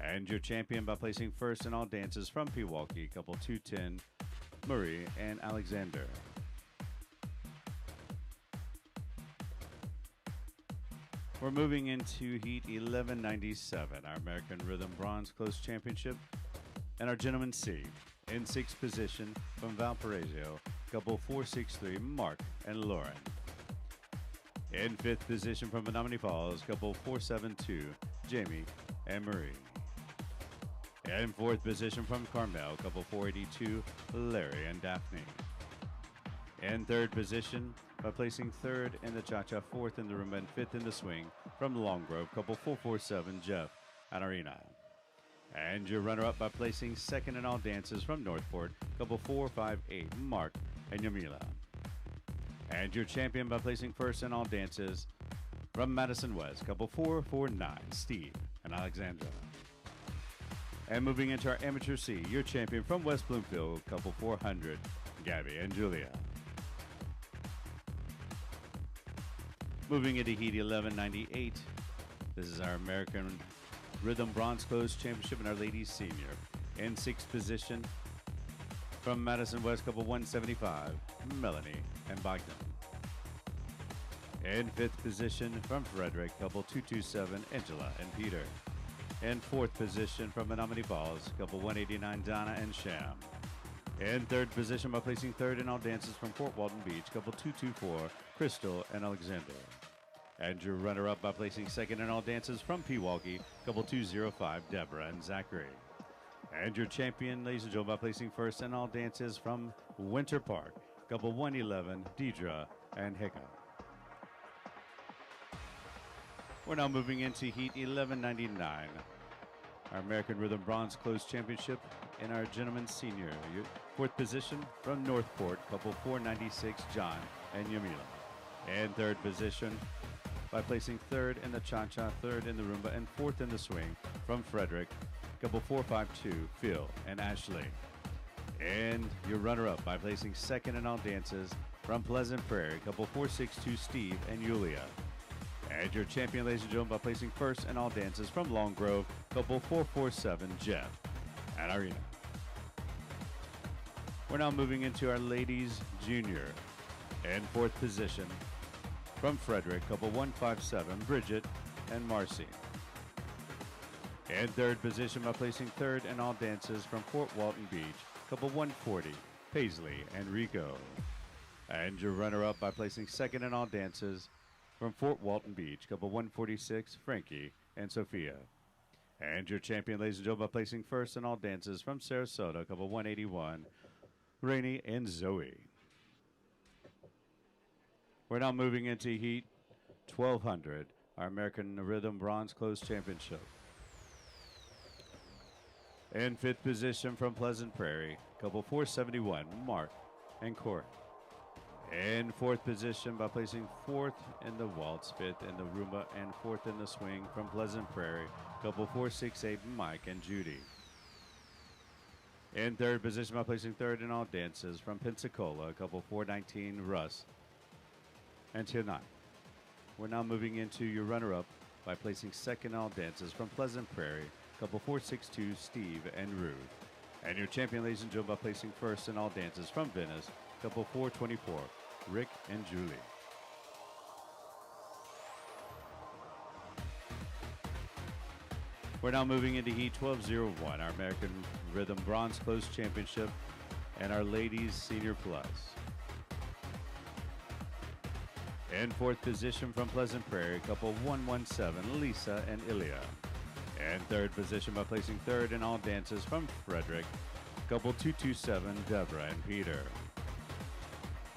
And your champion by placing first in all dances from Pewaukee, couple 210, Marie and Alexander. We're moving into Heat 1197, our American Rhythm Bronze Close Championship, and our Gentleman C. In sixth position from Valparaiso, couple 463, Mark and Lauren. In fifth position from Menominee Falls, couple 472, Jamie and Marie. In fourth position from Carmel, couple 482, Larry and Daphne. In third position by placing third in the cha-cha, fourth in the rumba, and fifth in the swing from Long Grove, couple 447, Jeff and Arena. And your runner-up by placing second in all dances from Northport, couple 458, Mark and Yamila. And your champion by placing first in all dances from Madison West, couple 449, Steve and Alexandra. And moving into our Amateur C, your champion from West Bloomfield, couple 400, Gabby and Julia. Moving into Heat 1198, this is our American Rhythm Bronze Close Championship in our Ladies Senior. In sixth position from Madison West, couple 175, Melanie and Bogdan. In fifth position from Frederick, couple 227, Angela and Peter. In fourth position from Menominee Falls, couple 189, Donna and Sham. In third position by placing third in all dances from Fort Walton Beach, couple 224, Crystal and Alexander. And your runner-up by placing second in all dances from Pewaukee, couple 205, Deborah and Zachary. And your champion, ladies and gentlemen, by placing first in all dances from Winter Park, couple 111, Deidre and Hiccup. We're now moving into Heat 1199, our American Rhythm Bronze Close Championship in our Gentlemen Senior. Fourth position from Northport, couple 496, John and Yamila. And third position by placing third in the cha-cha, third in the rumba, and fourth in the swing from Frederick, couple 452, Phil and Ashley. And your runner-up by placing second in all dances from Pleasant Prairie, couple 462, Steve and Yulia. And your champion, ladies and gentlemen, by placing first in all dances from Long Grove, couple 447, Jeff and Irina. We're now moving into our Ladies Junior. In fourth position from Frederick, couple 157, Bridget and Marcy. In third position by placing third in all dances from Fort Walton Beach, couple 140, Paisley and Rico. And your runner-up by placing second in all dances from Fort Walton Beach, couple 146, Frankie and Sophia. And your champion, ladies and gentlemen, by placing first in all dances from Sarasota, couple 181, Rainey and Zoe. We're now moving into Heat 1200, our American Rhythm Bronze Close Championship. In fifth position from Pleasant Prairie, couple 471, Mark and Court. In fourth position by placing fourth in the waltz, fifth in the rumba, and fourth in the swing from Pleasant Prairie, couple 468, Mike and Judy. In third position by placing third in all dances from Pensacola, couple 419, Russ and tonight. We're now moving into your runner-up by placing second in all dances from Pleasant Prairie, couple 462, Steve and Ruth. And your champion, ladies and gentlemen, by placing first in all dances from Viennese, couple 424, Rick and Julie. We're now moving into Heat 1201, our American Rhythm Bronze Close Championship, and our Ladies Senior Plus. In fourth position from Pleasant Prairie, couple 117, Lisa and Ilya. In third position by placing third in all dances from Frederick, couple 227, Deborah and Peter.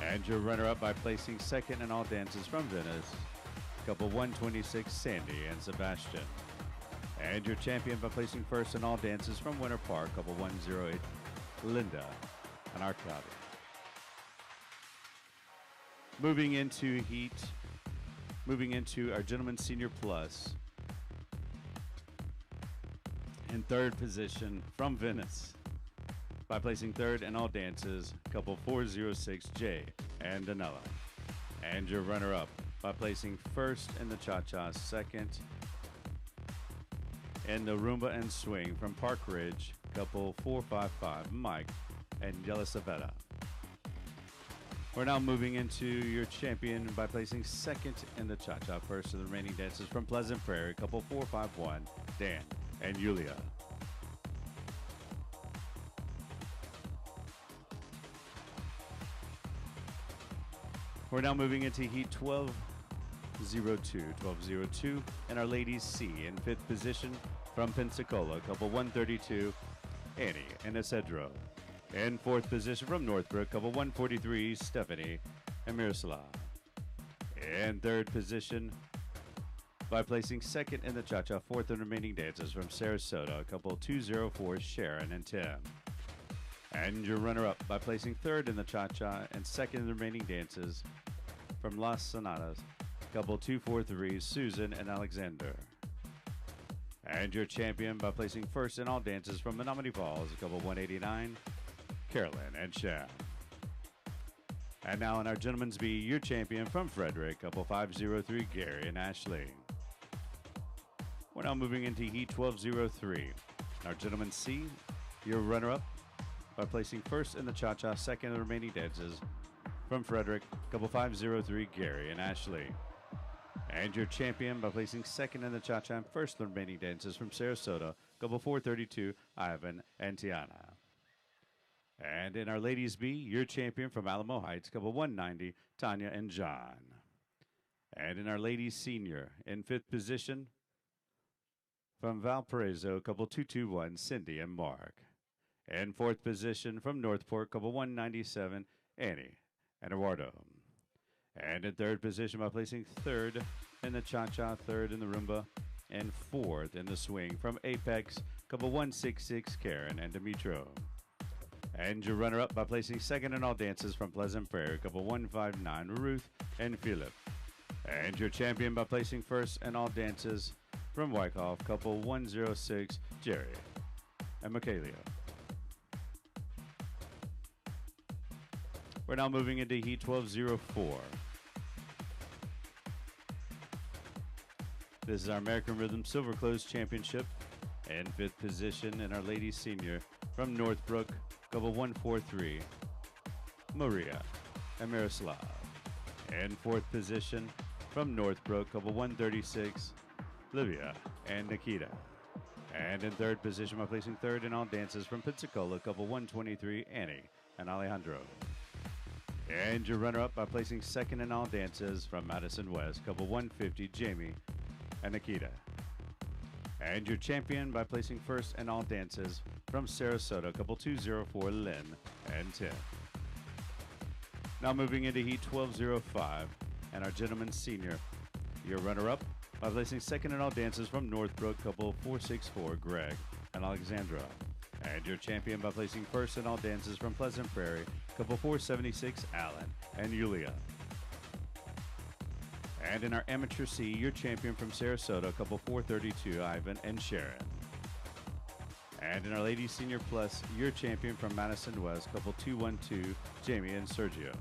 And your runner-up by placing second in all dances from Venice, couple 126, Sandy and Sebastian. And your champion by placing first in all dances from Winter Park, couple 108, Linda and Arcady. Moving into our Gentlemen's Senior Plus. In third position from Venice, by placing third in all dances, couple 406, Jay and Danella. And your runner-up by placing first in the cha-cha, second in the Rumba and Swing from Park Ridge, couple 455, Mike and Yelisaveta. We're now moving into your champion by placing second in the cha-cha, first of the remaining dances from Pleasant Prairie, couple 451, Dan and Yulia. We're now moving into Heat 1202, and our Ladies C in fifth position from Pensacola, couple 132, Annie and Acedro. In fourth position from Northbrook, couple 143, Stephanie and Miroslav. In third position by placing second in the cha-cha, fourth and remaining dances from Sarasota, couple 204, Sharon and Tim. And your runner-up by placing third in the cha-cha and second in the remaining dances from Las Sonatas, couple 243, Susan and Alexander. And your champion by placing first in all dances from Menominee Falls, couple 189, Carolyn and Sham. And now in our Gentlemen's B, your champion from Frederick, couple 503, Gary and Ashley. We're now moving into Heat 1203. Our Gentlemen's C, your runner-up by placing first in the cha-cha, second in the remaining dances from Frederick, couple 503, Gary and Ashley. And your champion by placing second in the cha-cha and first in the remaining dances from Sarasota, couple 432, Ivan and Tiana. And in our Ladies B, your champion from Alamo Heights, couple 190, Tanya and John. And in our Ladies Senior, in fifth position from Valparaiso, couple 221, Cindy and Mark. In fourth position from Northport, couple 197, Annie and Eduardo. And in third position by placing third in the cha-cha, third in the Rumba, and fourth in the swing from Apex, couple 166, Karen and Dimitro. And your runner-up by placing second in all dances from Pleasant Prairie, couple 159, Ruth and Philip. And your champion by placing first in all dances from Wyckoff, couple 106, Jerry and Michaelia. We're now moving into Heat 1204. This is our American Rhythm Silver Close Championship. In fifth position in our Ladies Senior from Northbrook, couple 143, Maria and Miroslav. In fourth position from Northbrook, couple 136, Livia and Nikita. And in third position by placing third in all dances from Pensacola, couple 123, Annie and Alejandro. And your runner-up by placing second in all dances from Madison West, couple 150, Jamie and Nikita. And your champion by placing first in all dances from Sarasota, couple 204, Lynn and Tim. Now moving into Heat 1205 and our Gentlemen's Senior. Your runner-up by placing second in all dances from Northbrook, couple 464, Greg and Alexandra. And your champion by placing first in all dances from Pleasant Prairie, couple 476, Alan and Yulia. And in our Amateur C, your champion from Sarasota, couple 432, Ivan and Sharon. And in our Ladies Senior Plus, your champion from Madison West, couple 212, Jamie and Sergio.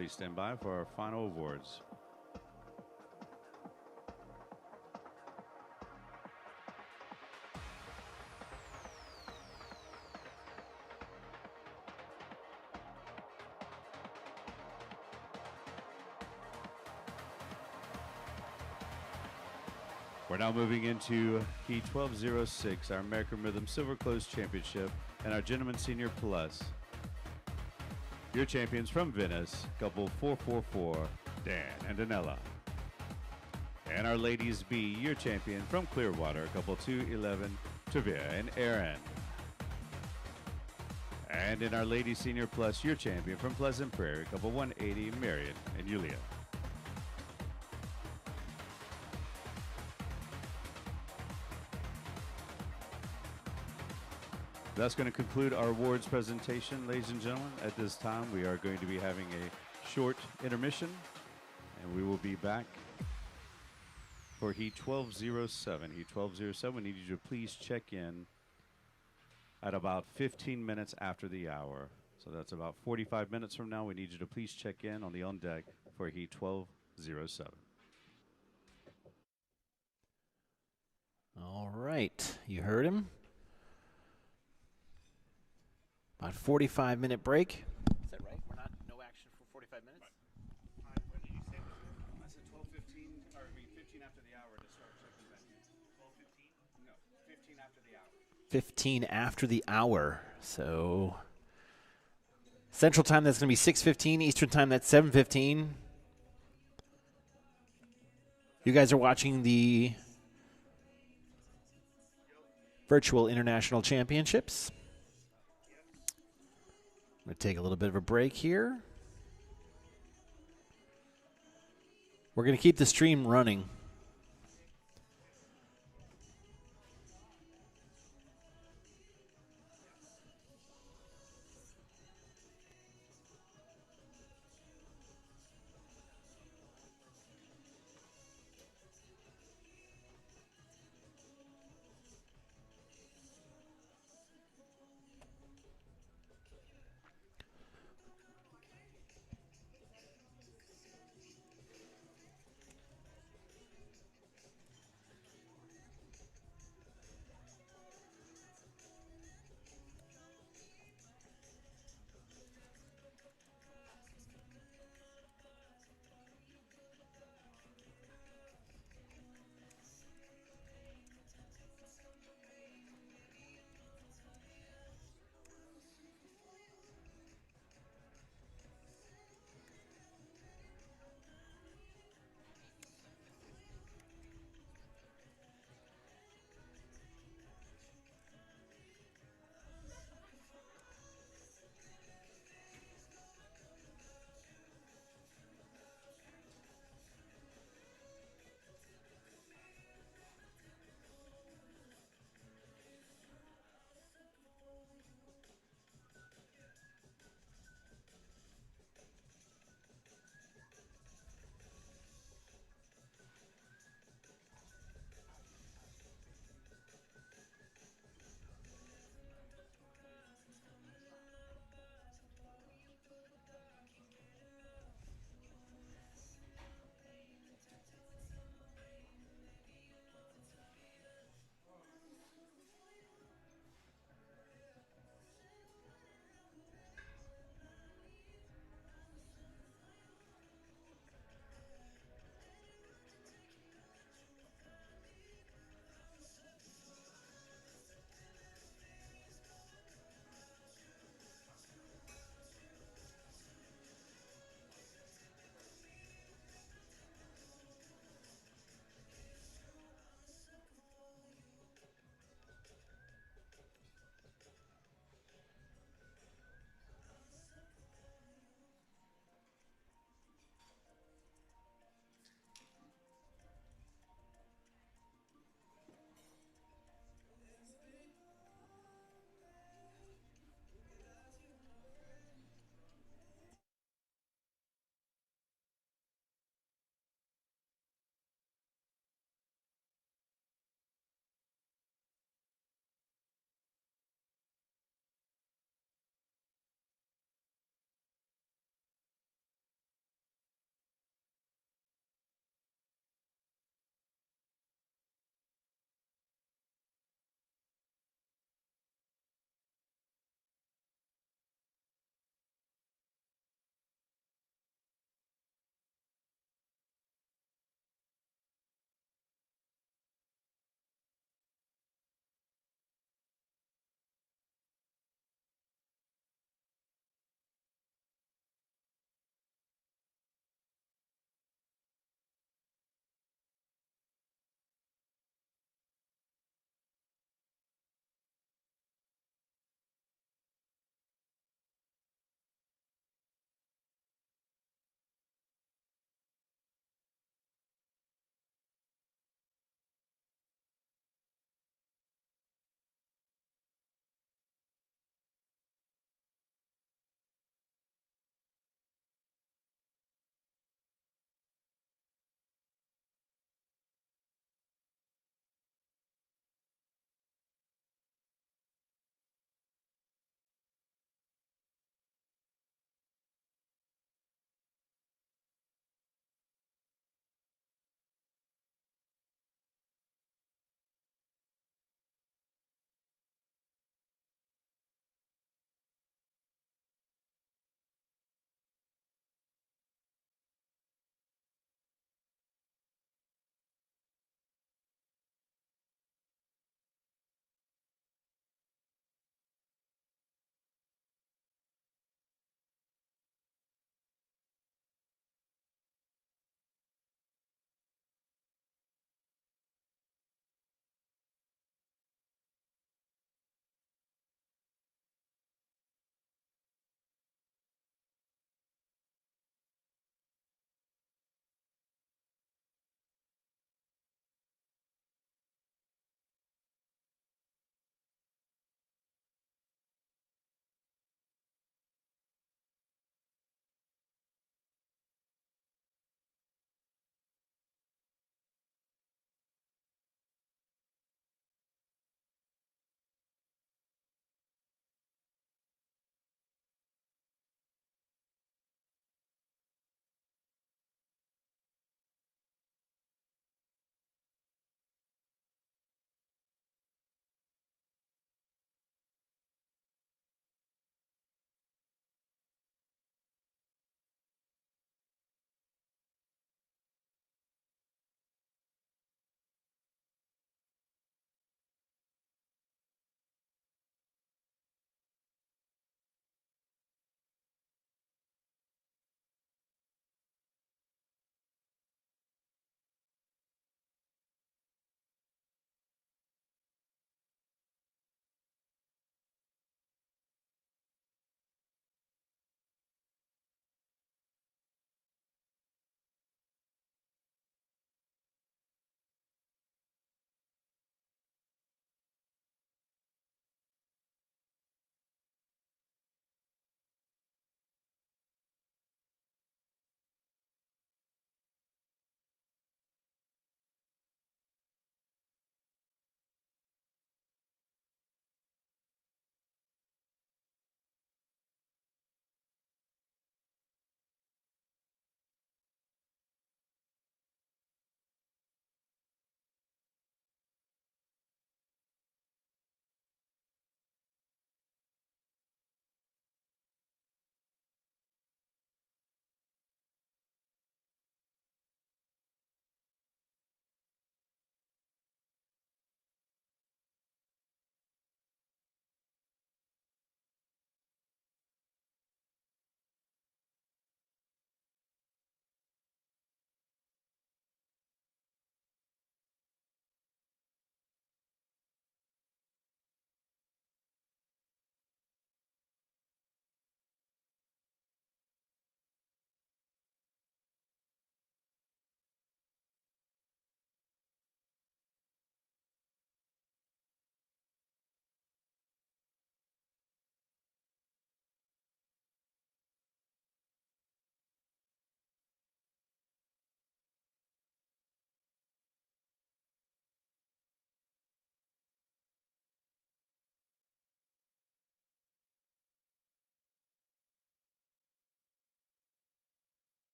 Please stand by for our final awards. We're now moving into Heat 1206, our American Rhythm Silver Close Championship, and our Gentlemen Senior Plus. Your champions from Viennese, couple 444, Dan and Danella. And our Ladies B, your champion from Clearwater, couple 211, Tavia and Aaron. And in our Ladies Senior Plus, your champion from Pleasant Prairie, couple 180, Marion and Yulia. That's going to conclude our awards presentation, ladies and gentlemen. At this time, we are going to be having a short intermission, and we will be back for Heat 1207. Heat 1207, we need you to please check in at about 15 minutes after the hour. So that's about 45 minutes from now. We need you to please check in on the on deck for Heat 1207. All right. You heard him. About 45-minute break. Is that right? We're not no action for 45 minutes? What did you say? I said 12:15, or 15 after the hour to start checking back in. 12:15? No, 15 after the hour. 15 after the hour. So Central Time, that's going to be 6:15. Eastern Time, that's 7:15. You guys are watching the Virtual International Championships. I'm going to take a little bit of a break here. We're going to keep the stream running.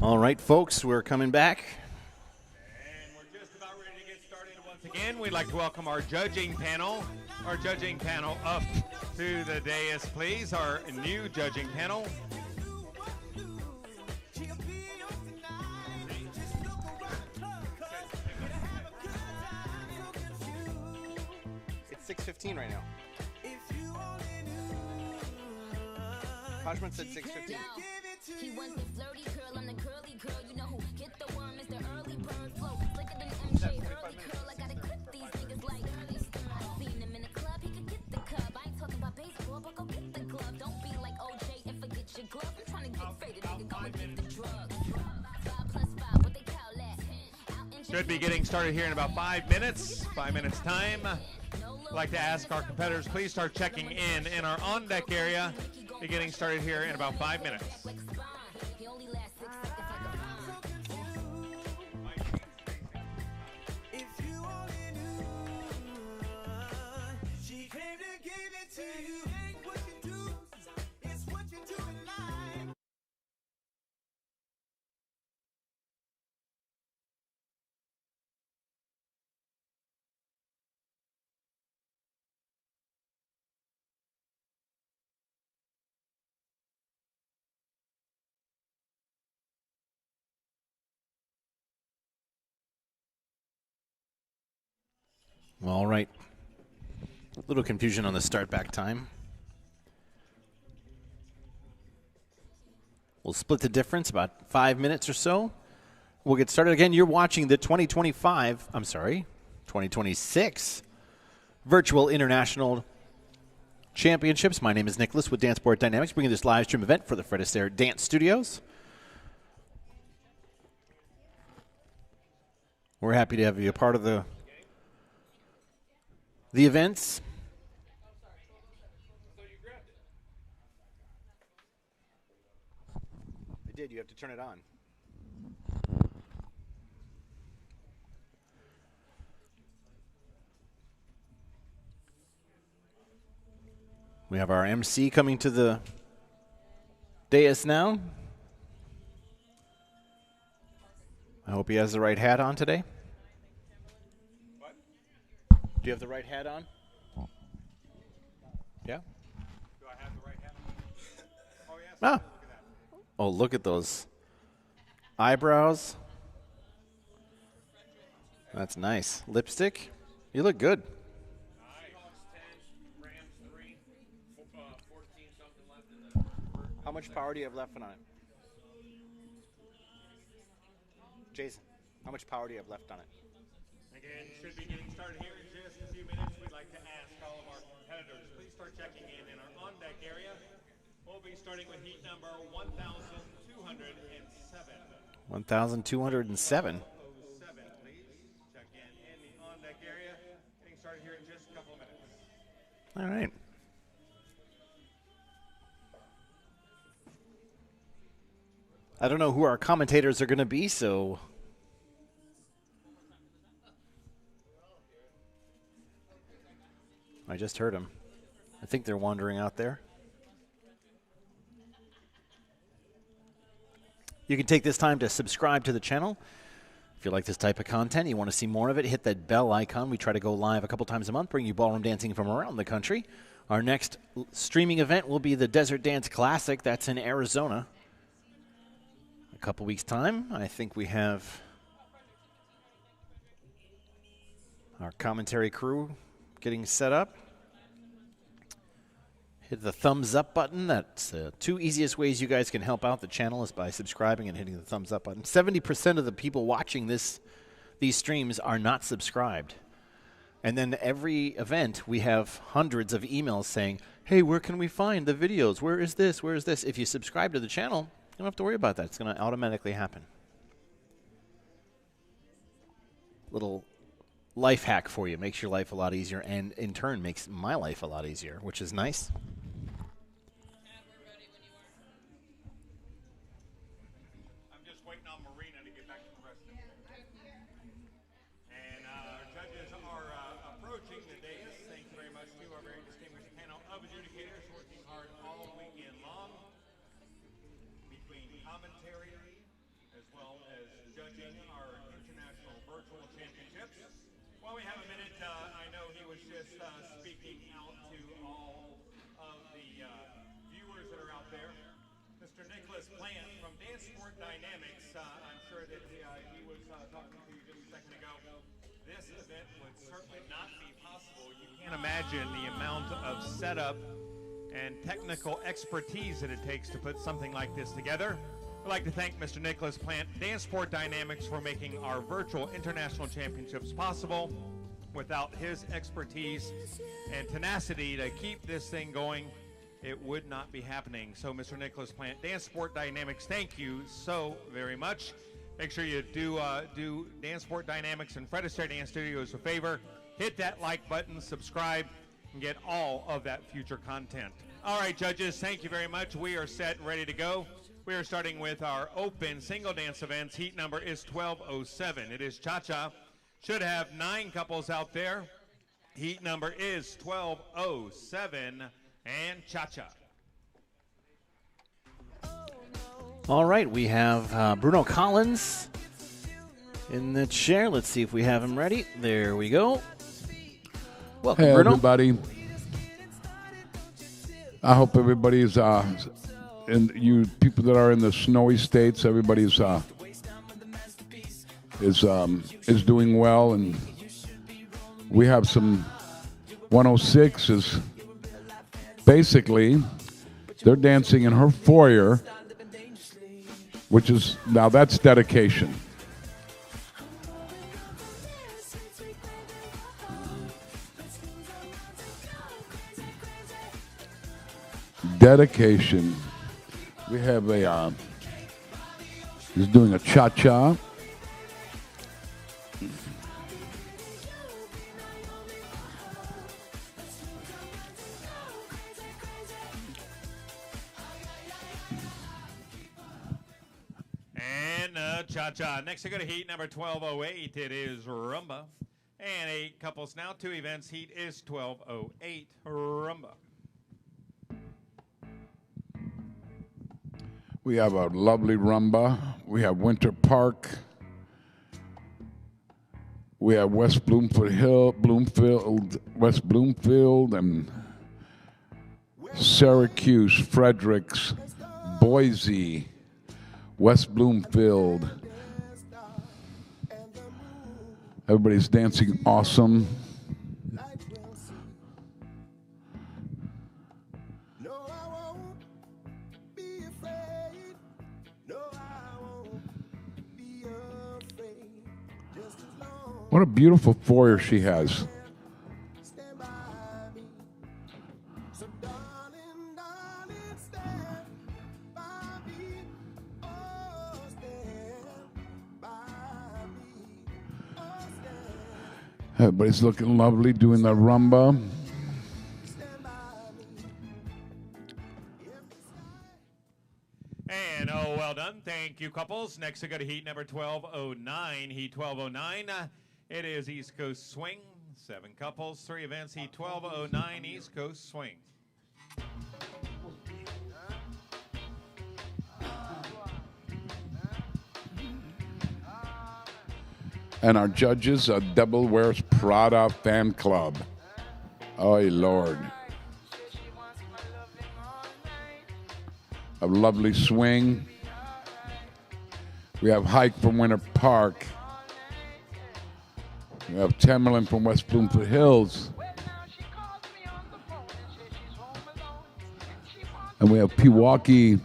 All right, folks, we're coming back. And we're just about ready to get started once again. We'd like to welcome our judging panel. Our judging panel up to the dais, please. Our new judging panel. It's 6:15 right now. Hashman said 6:15. He wants the flirty curl, I'm the curly girl. You know who get the worm is the early bird flow. Slicker than MJ, early curl. I gotta clip these niggas like early skirt. I seen him in the club, he could get the cub. I ain't talking about baseball, but go get the glove. Don't be like OJ and forget your glove. I'm trying to get faded, nigga. Go and get the drug. 5 plus 5, what they call that? Should be getting started here in about 5 minutes. 5 minutes time. I'd like to ask our competitors, please start checking in our on-deck area. Be getting started here in about 5 minutes. All right. A little confusion on the start back time. We'll split the difference, about 5 minutes or so. We'll get started again. You're watching the 2026 Virtual International Championships. My name is Nicholas with Dance Sport Dynamics, bringing this live stream event for the Fred Astaire Dance Studios. We're happy to have you a part of the events. I did. You have to turn it on. We have our MC coming to the dais now. I hope he has the right hat on today. Do you have the right hat on? Yeah? Do I have the right hat? Oh, yes. Ah. Look at that. Oh, look at those eyebrows. That's nice. Lipstick. You look good. How much power do you have left on it? Jason, how much power do you have left on it? Again, should be getting started here in just a few minutes. We'd like to ask all of our competitors, please start checking in our on-deck area. We'll be starting with heat number 1,207. 1,207. 07, please. Check in the on-deck area. Getting started here in just a couple of minutes. All right. I don't know who our commentators are going to be, so I just heard them. I think they're wandering out there. You can take this time to subscribe to the channel. If you like this type of content, you want to see more of it, hit that bell icon. We try to go live a couple times a month, bring you ballroom dancing from around the country. Our next streaming event will be the Desert Dance Classic. That's in Arizona. A couple weeks' time. I think we have our commentary crew getting set up. Hit the thumbs up button. That's the two easiest ways you guys can help out the channel is by subscribing and hitting the thumbs up button. 70% of the people watching these streams are not subscribed. And then every event, we have hundreds of emails saying, hey, where can we find the videos? Where is this? Where is this? If you subscribe to the channel, you don't have to worry about that. It's going to automatically happen. Little life hack for you. Makes your life a lot easier and, in turn, makes my life a lot easier, which is nice. I'm just waiting on Marina to get back to the restroom. And our judges are approaching the dais. Thank you very much to our very distinguished panel of adjudicators working hard all weekend long between commentary as well as judging our international virtual championships. While we have a minute, I know he was just speaking out to all of the viewers that are out there. Mr. Nicholas Plant from Dance Sport Dynamics, I'm sure that he was talking to you just a second ago. This event would certainly not be possible. You can't imagine the amount of setup and technical expertise that it takes to put something like this together. I'd like to thank Mr. Nicholas Plant, Dance Sport Dynamics, for making our virtual international championships possible. Without his expertise and tenacity to keep this thing going, it would not be happening. So, Mr. Nicholas Plant, Dance Sport Dynamics, thank you so very much. Make sure you do Dance Sport Dynamics and Fred Astaire Dance Studios a favor. Hit that like button, subscribe, and get all of that future content. All right, judges, thank you very much. We are set and ready to go. We are starting with our open single dance events. Heat number is 1207. It is cha-cha. Should have 9 couples out there. Heat number is 1207 and cha-cha. All right, we have Bruno Collins in the chair. Let's see if we have him ready. There we go. Welcome, Hey, Bruno. everybody. I hope everybody's, and you people that are in the snowy states, everybody's is doing well, and we have some 106 is basically they're dancing in her foyer, which is now that's dedication. Dedication. We have a he's doing a cha-cha. And cha-cha. Next we go to heat number 1208. It is Rumba. And 8 couples now. 2 events. Heat is 1208. Rumba. We have a lovely rumba. We have Winter Park. We have West Bloomfield, West Bloomfield, and Syracuse, Fredericks, Boise, West Bloomfield. Everybody's dancing awesome. What a beautiful foyer she has. Everybody's looking lovely doing the rumba. And oh, well done. Thank you, couples. Next we go to heat number 1209. Heat 1209. It is East Coast Swing. 7 couples, 3 events. Heat 1209 East Coast Swing. And our judges, a Devil Wears Prada fan club. Oh, Lord. A lovely swing. We have Hike from Winter Park. We have Tamerlan from West Bloomfield Hills. And we have Pewaukee.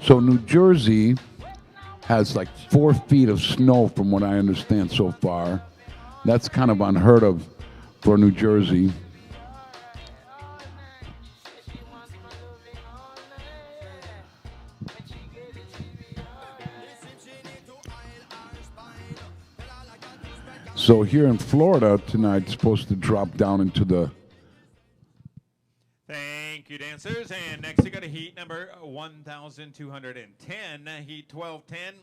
So New Jersey has like 4 feet of snow from what I understand so far. That's kind of unheard of for New Jersey. So here in Florida tonight, it's supposed to drop down into the... Thank you, dancers. And next we go to heat number 1210. Heat 1210.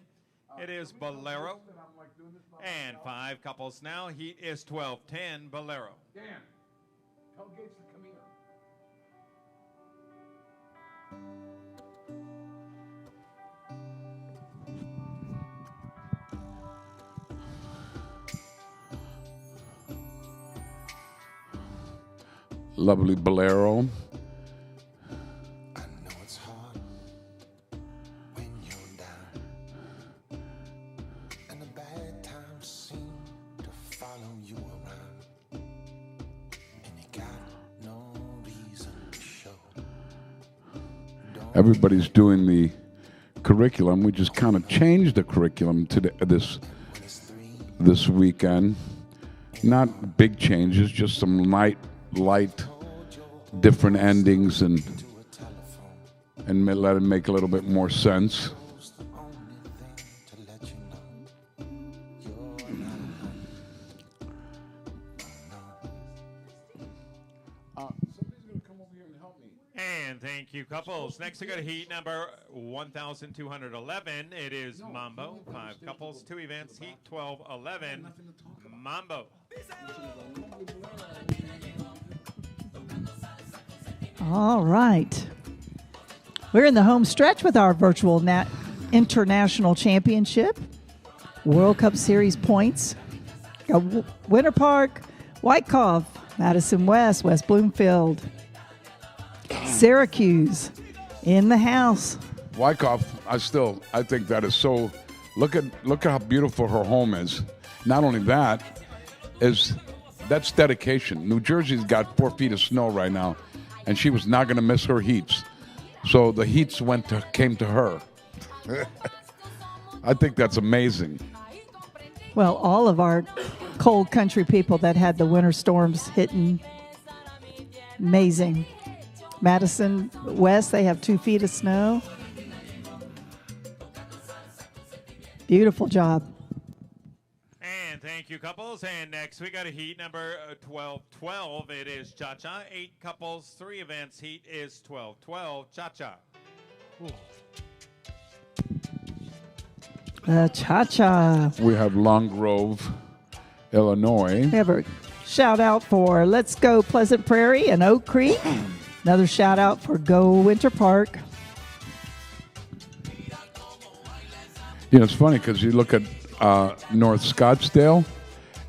It is Bolero. And 5 couples now. Heat is 1210 Bolero. Dan, tell Gates to come lovely Bolero. I know it's hard when you're down, and the bad times seem to follow you around, and you got no reason to show. Everybody's doing the curriculum. We just kind of changed the curriculum to this weekend. Not big changes, just some light, different endings, and let it make a little bit more sense. And thank you, couples. Next, we go to heat number 1,211. It is Mambo. 5 couples, 2 events, heat 1211. Mambo. All right. We're in the home stretch with our virtual international championship. World Cup Series points. Winter Park, Wyckoff, Madison West, West Bloomfield, Syracuse, in the house. Wyckoff, I think that is so. Look at how beautiful her home is. Not only that, that's dedication. New Jersey's got 4 feet of snow right now, and she was not going to miss her heats. So the heats came to her. I think that's amazing. Well, all of our cold country people that had the winter storms hitting, amazing. Madison West, they have 2 feet of snow. Beautiful job. And thank you, couples. And next, we got a heat number 1212. It is Cha-Cha. 8 couples, 3 events. Heat is 1212. Cha-Cha. Cha-Cha. We have Long Grove, Illinois. We have a shout out for Let's Go Pleasant Prairie and Oak Creek. Another shout out for Go Winter Park. You know, it's funny because you look at North Scottsdale,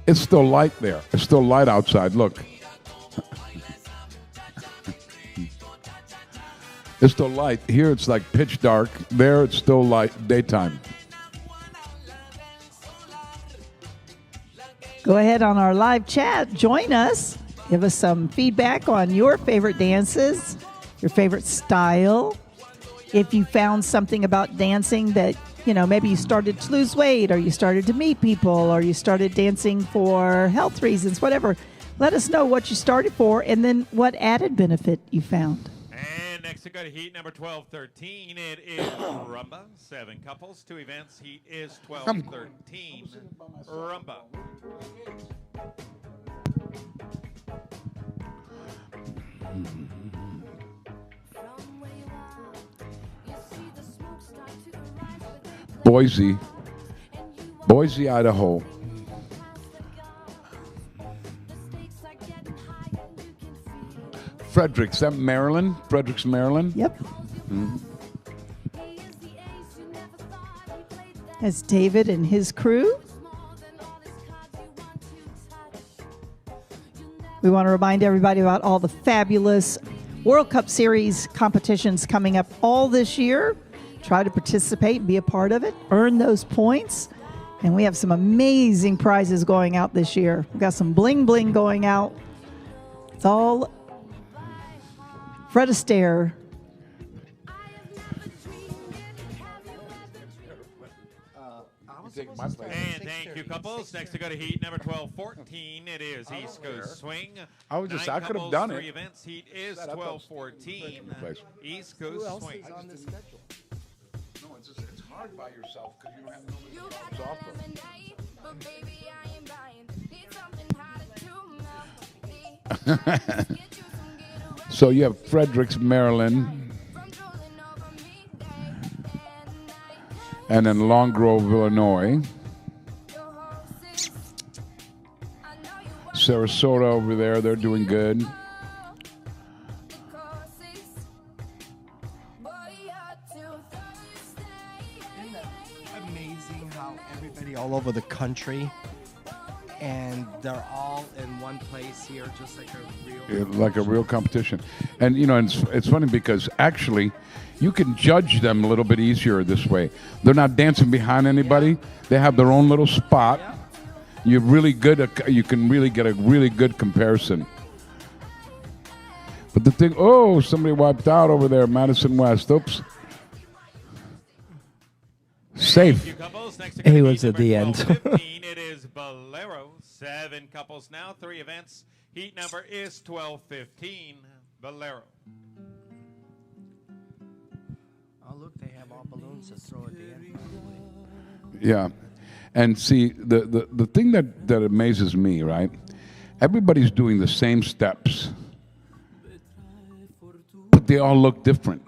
it's still light there. It's still light outside. Look. It's still light. Here it's like pitch dark. There it's still light daytime. Go ahead on our live chat. Join us. Give us some feedback on your favorite dances, your favorite style. If you found something about dancing that, you know, maybe you started to lose weight or you started to meet people or you started dancing for health reasons, whatever. Let us know what you started for and then what added benefit you found. And next, we got a heat number 1213. It is Rumba. 7 couples, 2 events. Heat is 1213. Rumba. Boise, Idaho. Fredericks, Maryland? Fredericks, Maryland? Yep. That's David and his crew. We want to remind everybody about all the fabulous World Cup Series competitions coming up all this year. Try to participate and be a part of it. Earn those points. And we have some amazing prizes going out this year. We've got some bling bling going out. It's all Fred Astaire. And thank you, couples. Next, we go to heat number 1214. It is East Coast Swing. I could have 9 done couples, it. 3 events. Heat is 1214. East Coast Swing. No, it's hard by yourself because you don't have nobody to offer. So you have Fredericks, Maryland, and then Long Grove, Illinois. Sarasota over there, they're doing good. Amazing how everybody all over the country and they're all in one place here, just like a real. Like a real competition. And you know, it's funny because actually you can judge them a little bit easier this way. They're not dancing behind anybody. They have their own little spot. You're really good you can really get a really good comparison. But the thing, somebody wiped out over there, Madison West. Oops. Safe. He was at the end. 15, it is Bolero. 7 couples now, 3 events. Heat number is 12-15, Bolero. Oh, look, they have all balloons to throw at the end. Yeah. And see, the thing that amazes me, right? Everybody's doing the same steps, but they all look different.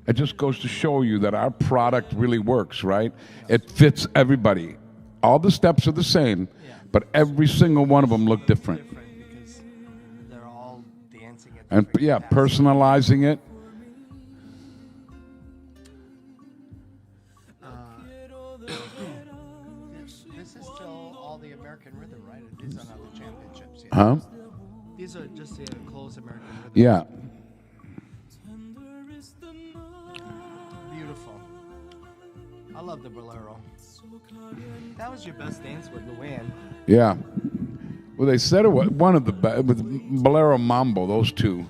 It just goes to show you that our product really works, right? It fits everybody. All the steps are the same, but every single one of them look different. Because they're all dancing at And personalizing it. This is still all the American rhythm, right? These are not the championships yet. Huh? These are just the closed American rhythm. Yeah. Beautiful. I love the Bolero. That was your best dance with Luann. Yeah. Well, they said it was one of the best, with Bolero Mambo, those two.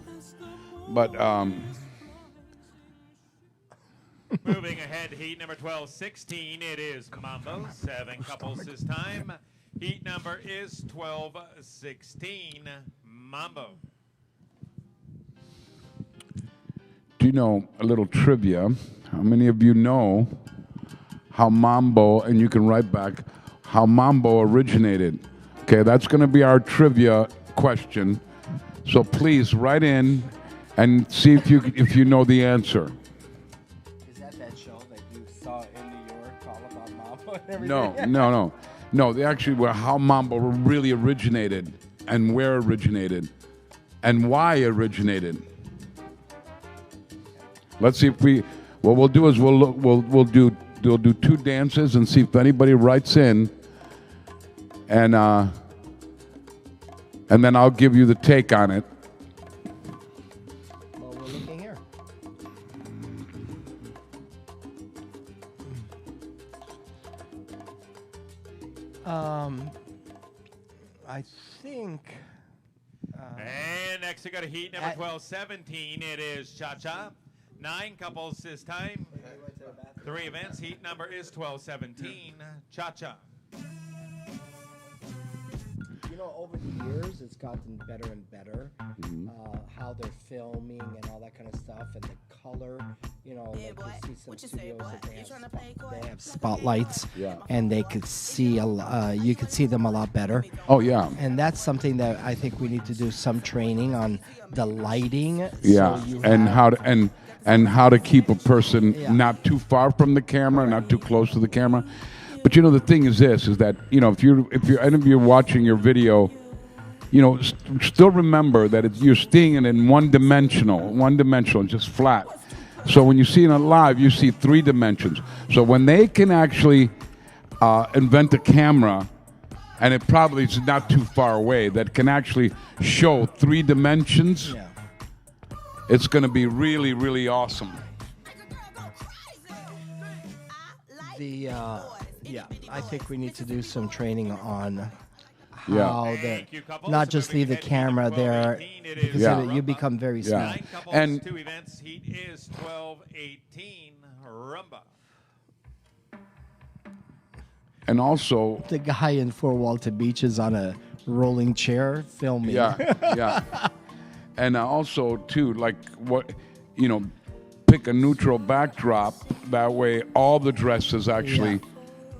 But Moving ahead, heat number 12-16, it is Mambo. 7 couples this time. Heat number is 12-16, Mambo. do you know a little trivia? How many of you know how Mambo, and you can write back, how Mambo originated? Okay, that's going to be our trivia question. So please write in and see if you know the answer. Is that show that you saw in New York all about Mambo and everything? No. They actually were how Mambo really originated and where originated and why originated. Let's see if what we'll do is we'll do 2 dances and see if anybody writes in, and then I'll give you the take on it. Well, we're looking here. I think. And next we got a heat number 12-17. It is Cha-Cha. 9 couples this time. 3 events. Heat number is 12-17. Cha-Cha. You know, over the years, it's gotten better and better. How they're filming and all that kind of stuff, and the color. You know, like you see some studios that they have spotlights, and they could see you could see them a lot better. Oh yeah. And that's something that I think we need to do some training on the lighting. Yeah, So and how to keep a person not too far from the camera, not too close to the camera. But you know, the thing is this: is that if you're watching your video, still remember that you're seeing it in one dimensional, just flat. So when you see it live, you see 3 dimensions. So when they can actually invent a camera, and it probably is not too far away, that can actually show 3 dimensions, it's going to be really, really awesome. I think we need to do some training on how not just leave the camera there, because you become very small. 9 couples, And 2 events. Heat is 12-18. Rumba. And also, The guy in Fort Walton Beach is on a rolling chair filming. yeah. And also, too, pick a neutral backdrop. That way, all the dresses actually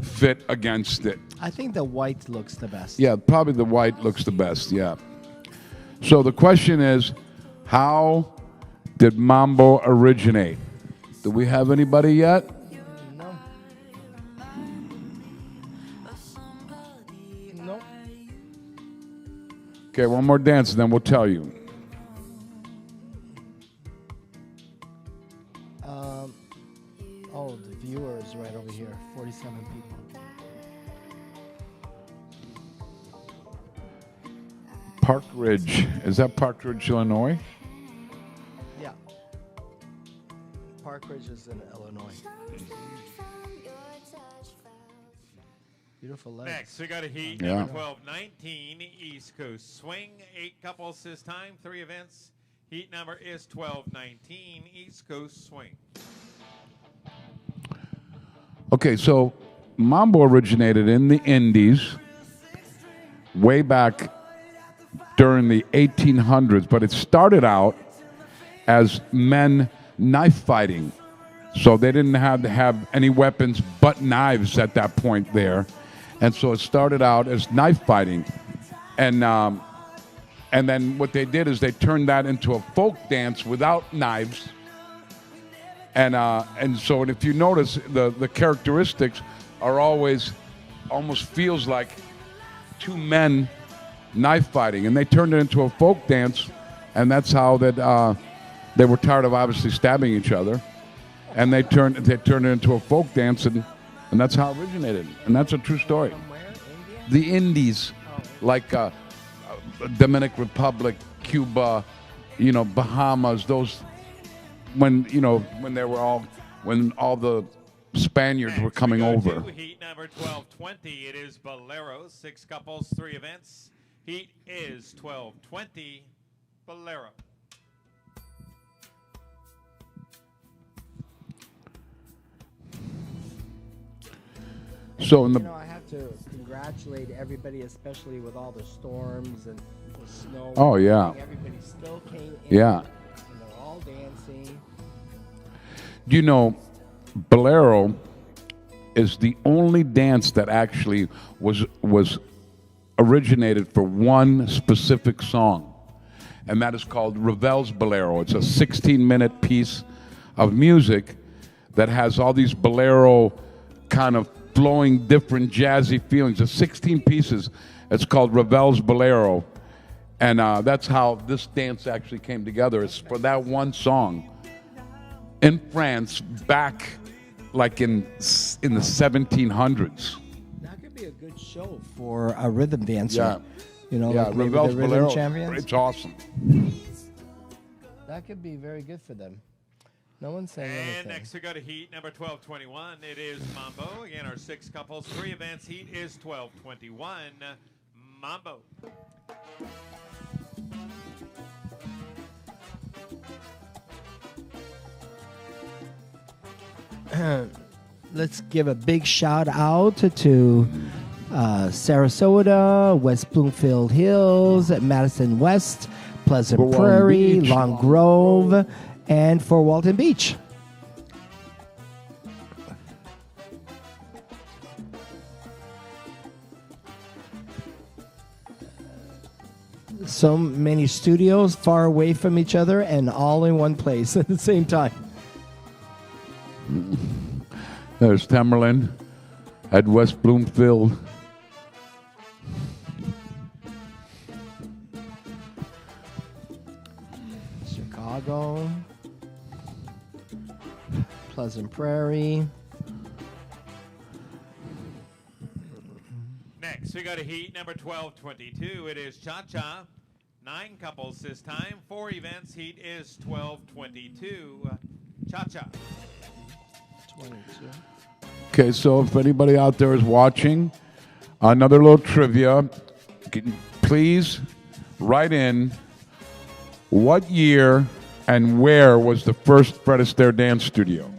fit against it. I think the white looks the best. Yeah, probably the white looks the best, yeah. So the question is, how did Mambo originate? Do we have anybody yet? No. Okay, one more dance, and then we'll tell you. The viewer is right over here, 47 people. Park Ridge. Is that Park Ridge, Illinois? Yeah. Park Ridge is in Illinois. Beautiful legs. Next, we got a heat, Yeah. number 1219, East Coast Swing. 8 couples this time, 3 events. Heat number is 1219, East Coast Swing. Okay, so Mambo originated in the Indies way back during the 1800s, but it started out as men knife fighting. So they didn't have to have any weapons but knives at that point there. And so it started out as knife fighting. And then what they did is they turned that into a folk dance without knives. And so if you notice, the characteristics are always almost feels like two men knife fighting, and they turned it into a folk dance, and that's how that they were tired of obviously stabbing each other, and they turned it into a folk dance, and that's how it originated, and that's a true story. The Indies, like Dominican Republic, Cuba, Bahamas, those when all the Spaniards were coming over. Heat number 1220, it is Bolero. 6 couples, 3 events. Heat is 1220, Bolero. So in the I have to congratulate everybody, especially with all the storms and the snow. Oh, yeah. Everybody still came in. Yeah. All dancing. Bolero is the only dance that actually was originated for one specific song, and that is called Ravel's Bolero. It's a 16-minute piece of music that has all these bolero kind of flowing different jazzy feelings. It's 16 pieces. It's called Ravel's Bolero, and that's how this dance actually came together. It's for that one song in France back like in the 1700s. That could be a good show for a rhythm dancer. Yeah. Like maybe Ravel's the rhythm Bolero, champions. it's awesome. That could be very good for them. No one's saying And anything. next we go to heat number 1221. It is Mambo. Again, our 6 couples, 3 events. Heat is 1221, Mambo. Let's give a big shout out to Sarasota, West Bloomfield Hills, Madison West, Pleasant Fort Walton Prairie, Beach. Long Grove, and Fort Walton Beach. So many studios far away from each other and all in one place at the same time. There's Tamerlan at West Bloomfield. Chicago, Pleasant Prairie. Next, we go to heat number 1222. It is Cha-Cha. 9 couples this time. 4 events. Heat is 1222. Cha-Cha. 22. Okay, so if anybody out there is watching, another little trivia. Please write in what year and where was the first Fred Astaire Dance Studio?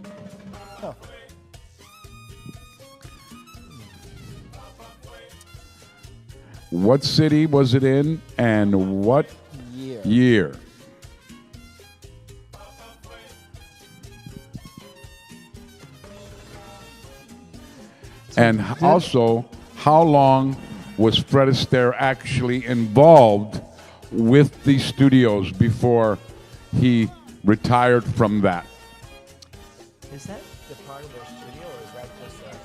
What city was it in and what year? And also, how long was Fred Astaire actually involved with these studios before he retired from that? Is that the part of their studio, or is that just a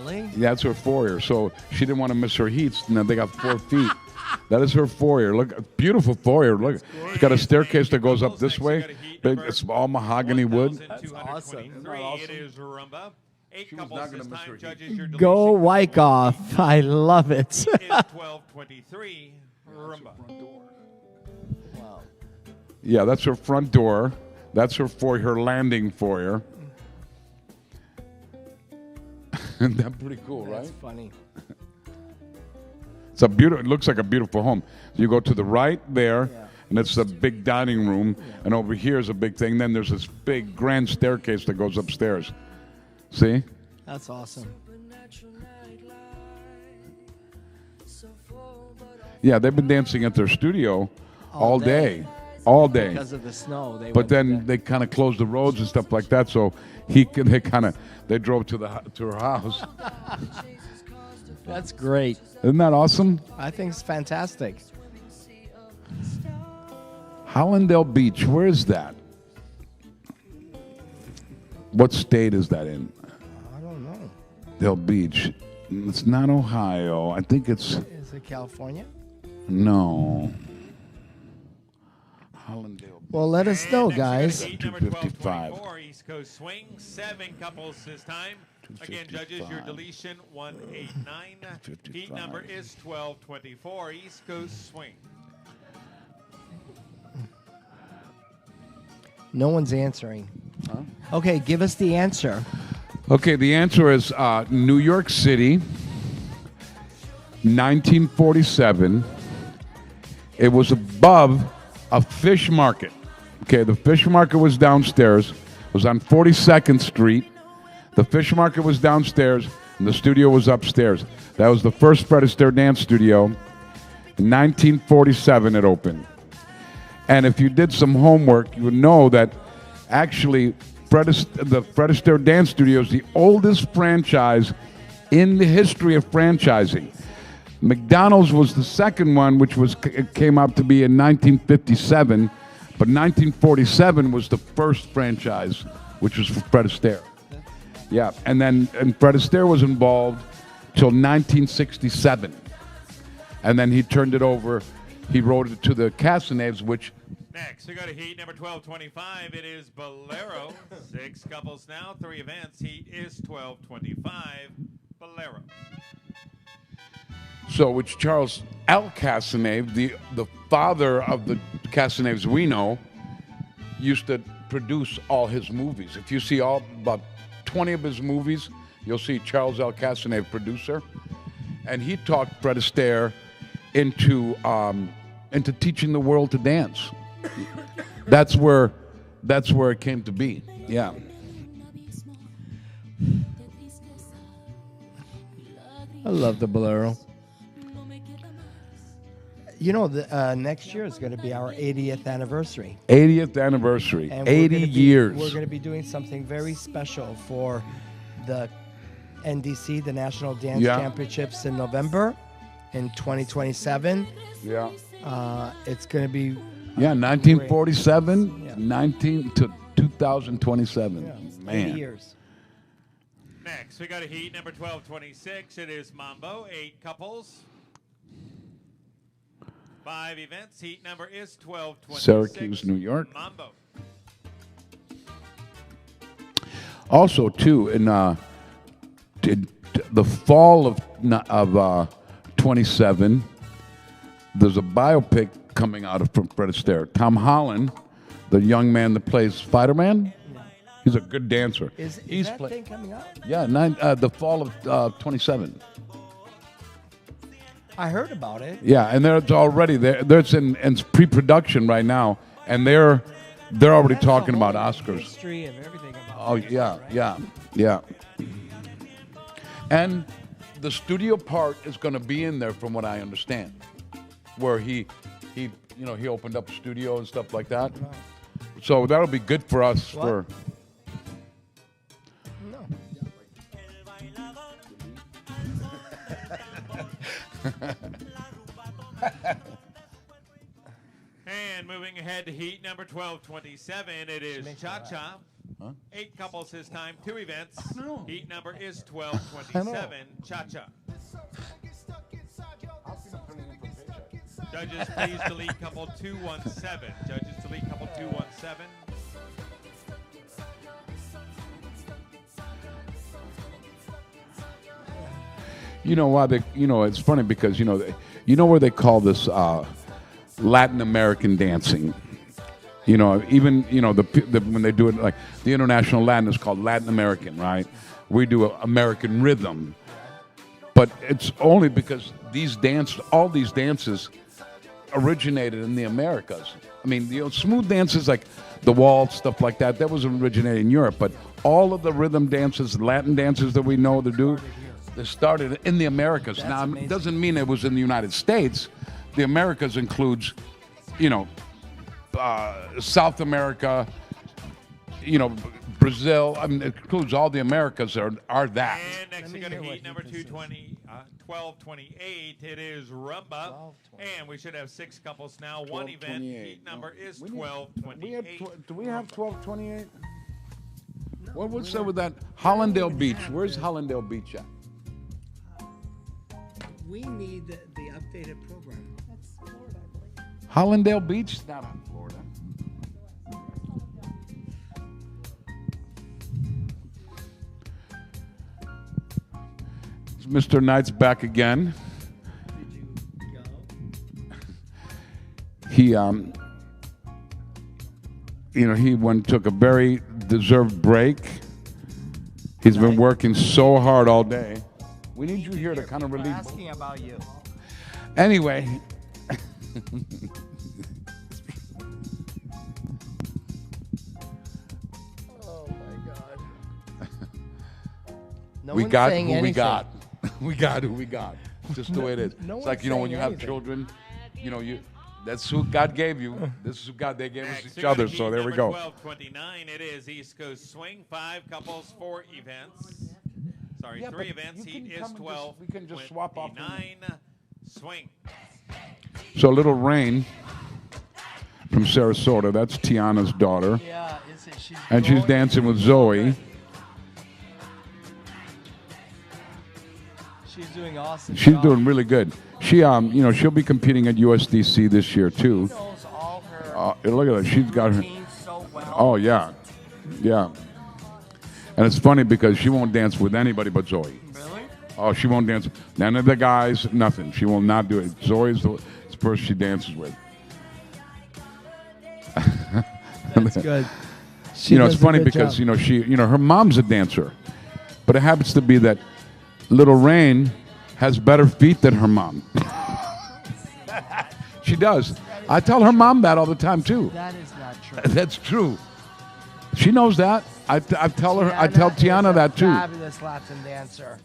Really? That's her foyer. So she didn't want to miss her heats. And then they got 4 feet. That is her foyer. Look, beautiful foyer. Look, it's got a staircase that goes up this way. Big, it's all mahogany wood. That's awesome. Isn't that awesome? It is Rumba. 8 She was couples not gonna this miss time. her Judges, heat. your deletion Go Wyckoff. I love it. is 1223 Rumba. Wow. Yeah, that's her front door. That's her landing foyer. That's pretty cool, That's right? funny. It's a beautiful. It looks like a beautiful home. You go to the right there, Yeah. and it's a big dining room, and over here is a big thing. Then there's this big grand staircase that goes upstairs. See? That's awesome. Yeah, they've been dancing at their studio all day. All day. Because of the snow. But then they kind of closed the roads and stuff like that, so they drove to her house. That's great. Isn't that awesome? I think it's fantastic. Hallandale Beach, where is that? What state is that in? I don't know. Dale Beach. It's not Ohio. I think it's Is it California? no. Hallandale. Well, let us know, guys. Heat number 255. 1224 East Coast Swing. 7 couples this time. Again, judges, your 255. deletion 189. Heat number is 1224 East Coast Swing. No one's answering. Okay, give us the answer. Okay, the answer is New York City, 1947. It was above a fish market. Okay, the fish market was downstairs. It was on 42nd Street. The fish market was downstairs, and the studio was upstairs. That was the first Fred Astaire Dance Studio. In 1947, it opened. And if you did some homework, you would know that actually the Fred Astaire Dance Studio is the oldest franchise in the history of franchising. McDonald's was the second one, which came out to be in 1957, but 1947 was the first franchise, which was for Fred Astaire. Yeah, and Fred Astaire was involved till 1967, and then he turned it over. He wrote it to the Castaneves, which. Next, we go to heat number 1225. It is Bolero. 6 couples now, 3 events. Heat is 1225 Bolero. So it's Charles L. Castanave, the father of the Castaneves we know, used to produce all his movies. If you see about 20 of his movies, you'll see Charles L. Castanave, producer. And he taught Fred Astaire into teaching the world to dance. That's where it came to be. Yeah. I love the Bolero. You know, next year is going to be our 80th anniversary. 80th anniversary. And 80 years. We're going to be doing something very special for the NDC, the National Dance Championships in November in 2027. Yeah. It's going to be... Yeah, 1947 Yeah. 19 to 2027. Yeah, Man. 80 years. Next, we go to heat number 1226. It is Mambo. 8 couples. 5 events. Heat number is 1226. Syracuse, New York. Mambo. Also, too, in the fall of 27, there's a biopic coming out of from Fred Astaire. Tom Holland, the young man that plays Spider-Man, he's a good dancer. Is He's that thing coming out? Yeah, the fall of 27. I heard about it. Yeah, and there's already there's in pre-production right now, and they're already That's talking the about whole Oscars. History of everything about Oh this, yeah, right? yeah. And the studio part is going to be in there, from what I understand, where he opened up a studio and stuff like that. So that'll be good for us. What? No. And moving ahead to heat number 1227, it is Cha-Cha. 8 couples this time, 2 events. Heat number is 1227, Cha-Cha. Judges, please delete couple 217. Judges, delete couple 217. You know why they? You know, it's funny because you know where they call this Latin American dancing. You know, even when they do it, like the International Latin is called Latin American, right? We do American rhythm, but it's only because all these dances originated in the Americas. I mean, smooth dances like the waltz, stuff like that, that was originated in Europe. But all of the rhythm dances, Latin dances that we know to do, they started in the Americas. Now, it doesn't mean it was in the United States. The Americas includes, South America, Brazil. I mean, it includes all the Americas are that. And next we go to heat number 1228. It is Rumba. And we should have 6 couples now. One event. Heat number is 1228. Do we have 1228? What's that with that? Hollandale Beach. Where's Hollandale Beach at? We need the updated program. That's Florida, I believe. Hollandale Beach? Not on Florida. Mr. Knight's back again. Did you go? He took a very deserved break. He's been working so hard all day. We need you here to kind of relieve. Asking about you. Anyway. Oh my God. No we one's got saying who we anything. got. We got who we got. Just the way it is. No It's like one's when you saying have anything. children, that's who God gave you. This is who God they gave us Next, each we go to other. heat So there we number go. 1229. It is East Coast Swing. 5 couples, 4 events. Sorry, Yeah, 3 but events. you Heat can is come and 12. we can just swap off. 29. Swing. So Little Rain from Sarasota. That's Tiana's daughter, Yeah, is it? and she's dancing with Zoe. She's doing awesome. She's job. doing really good. She she'll be competing at USDC this year too. She knows all her Look at that. She's got her. routines so well. Oh yeah, yeah. And it's funny because she won't dance with anybody but Zoe. Really? Oh, she won't dance. None of the guys, nothing. She will not do it. Zoe's the person she dances with. That's good. She It's does a funny good because job. her mom's a dancer, but it happens to be that Little Rain has better feet than her mom. She does. I tell her mom that all the time too. That is not true. That's true. She knows that. I tell her. I tell Tiana that too. Fabulous Latin dancer.